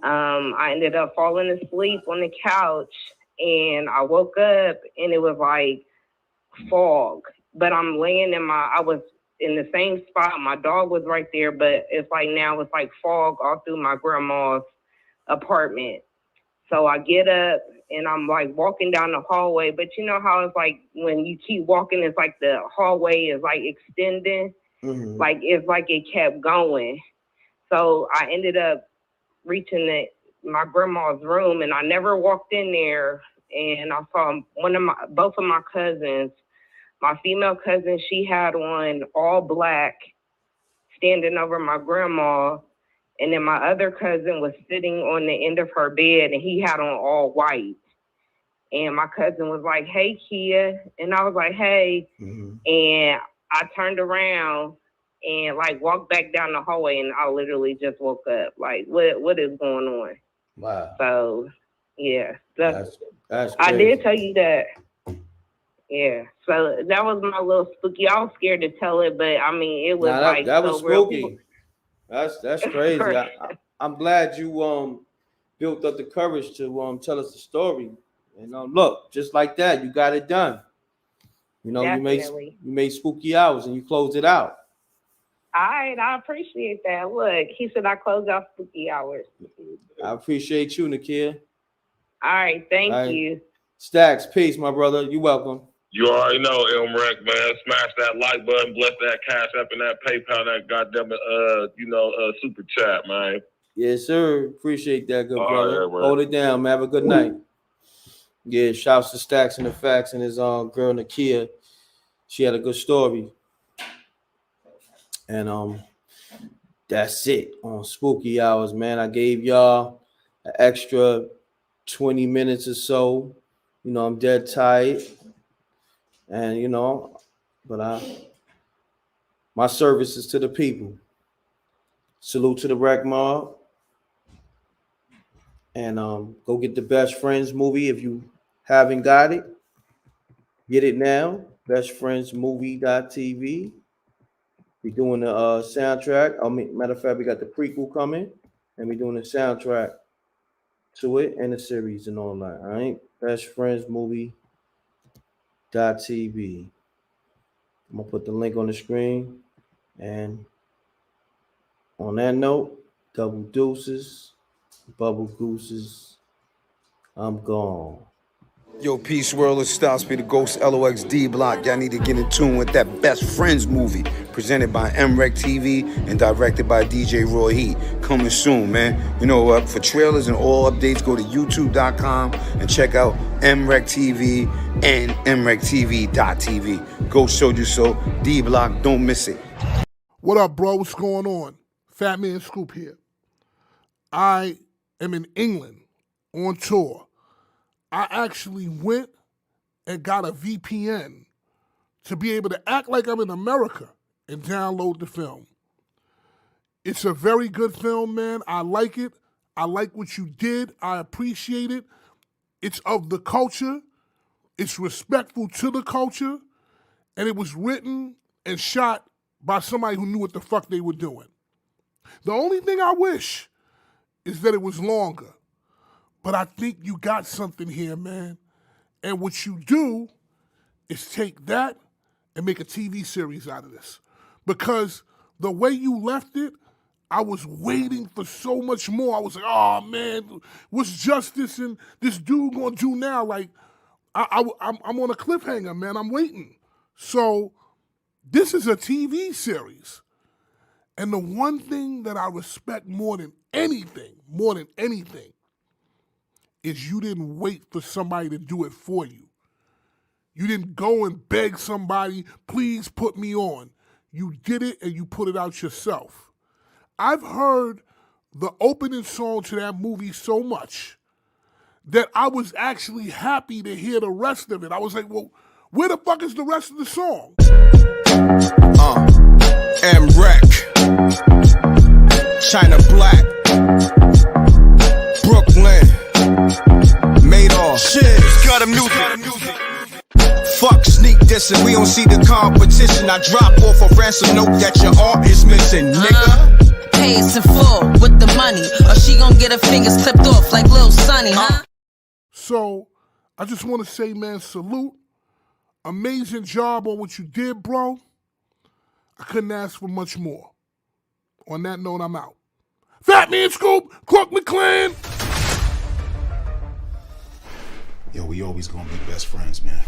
I ended up falling asleep on the couch, and I woke up and it was like fog, but I'm laying I was in the same spot. My dog was right there, but it's like now it's like fog all through my grandma's apartment. So I get up and I'm like walking down the hallway, but you know how it's like when you keep walking, it's like the hallway is like extending, like it's like it kept going. So I ended up reaching my grandma's room, and I never walked in there. And I saw both of my cousins. My female cousin, she had on all black, standing over my grandma, and then my other cousin was sitting on the end of her bed, and he had on all white. And my cousin was like, "Hey, Kia," and I was like, "Hey," and I turned around and like walked back down the hallway, and I literally just woke up. Like, what is going on? Wow. So, yeah, That's I crazy. did tell you that. Yeah, so that was my little spooky. I was scared to tell it, but I mean, it was Nah, like that so was real. spooky. That's crazy. I'm glad you built up the courage to tell us the story. And look, just like that, you got it done. You know, Definitely. you made spooky hours and you closed it out. All right, I appreciate that. Look, he said I closed out spooky hours. I appreciate you, Nakia. All right, thank All right. you. Stacks, peace, my brother. You welcome. You already know, MREC, man. Smash that like button, bless that Cash App and that PayPal, that goddamn super chat, man. Yes, sir. Appreciate that, good All brother. right, man. Hold it down, man. Have a good night. Yeah, shouts to Stacks and the Facts and his girl Nakia. She had a good story. And that's it on spooky hours, man. I gave y'all an extra 20 minutes or so. You know, I'm dead tired. And you know, but my service is to the people. Salute to the Rec Mob. And go get the Best Friends movie if you haven't got it. Get it now. bestfriendsmovie.tv. We're doing the soundtrack. I mean, matter of fact, we got the prequel coming, and we're doing the soundtrack to it and the series and all that. All right, bestfriendsmovie.tv. I'm gonna put the link on the screen. And on that note, double deuces, bubble gooses. I'm gone. Yo, Peace World, it's Styles Be the Ghost, LOX D Block. Y'all need to get in tune with that Best Friends movie, presented by MREC TV and directed by DJ Roy Heat. Coming soon, man. You know what? For trailers and all updates, go to youtube.com and check out MREC TV and MRECTV.tv. Ghost showed you so. D Block, don't miss it. What up, bro? What's going on? Fat Man Scoop here. I am in England on tour. I actually went and got a VPN to be able to act like I'm in America and download the film. It's a very good film, man. I like it. I like what you did. I appreciate it. It's of the culture. It's respectful to the culture. And it was written and shot by somebody who knew what the fuck they were doing. The only thing I wish is that it was longer. But I think you got something here, man. And what you do is take that and make a TV series out of this. Because the way you left it, I was waiting for so much more. I was like, oh, man, what's justice and this dude gonna do now? Like, I'm on a cliffhanger, man. I'm waiting. So this is a TV series. And the one thing that I respect more than anything, is you didn't wait for somebody to do it for you. You didn't go and beg somebody, please put me on. You did it and you put it out yourself. I've heard the opening song to that movie so much that I was actually happy to hear the rest of it. I was like, well, where the fuck is the rest of the song? MREC, China Black, Brooklyn, Madoff, shit, cut him music. Fuck sneak dissing, we don't see the competition. I drop off a ransom note that your art is missing, nigga. Pays in full with the money, or she gon' get her fingers clipped off like Lil Sonny, huh? So, I just want to say, man, salute. Amazing job on what you did, bro. I couldn't ask for much more. On that note, I'm out. Fat Man Scoop, Crook McClan. Yo, we always gonna be best friends, man.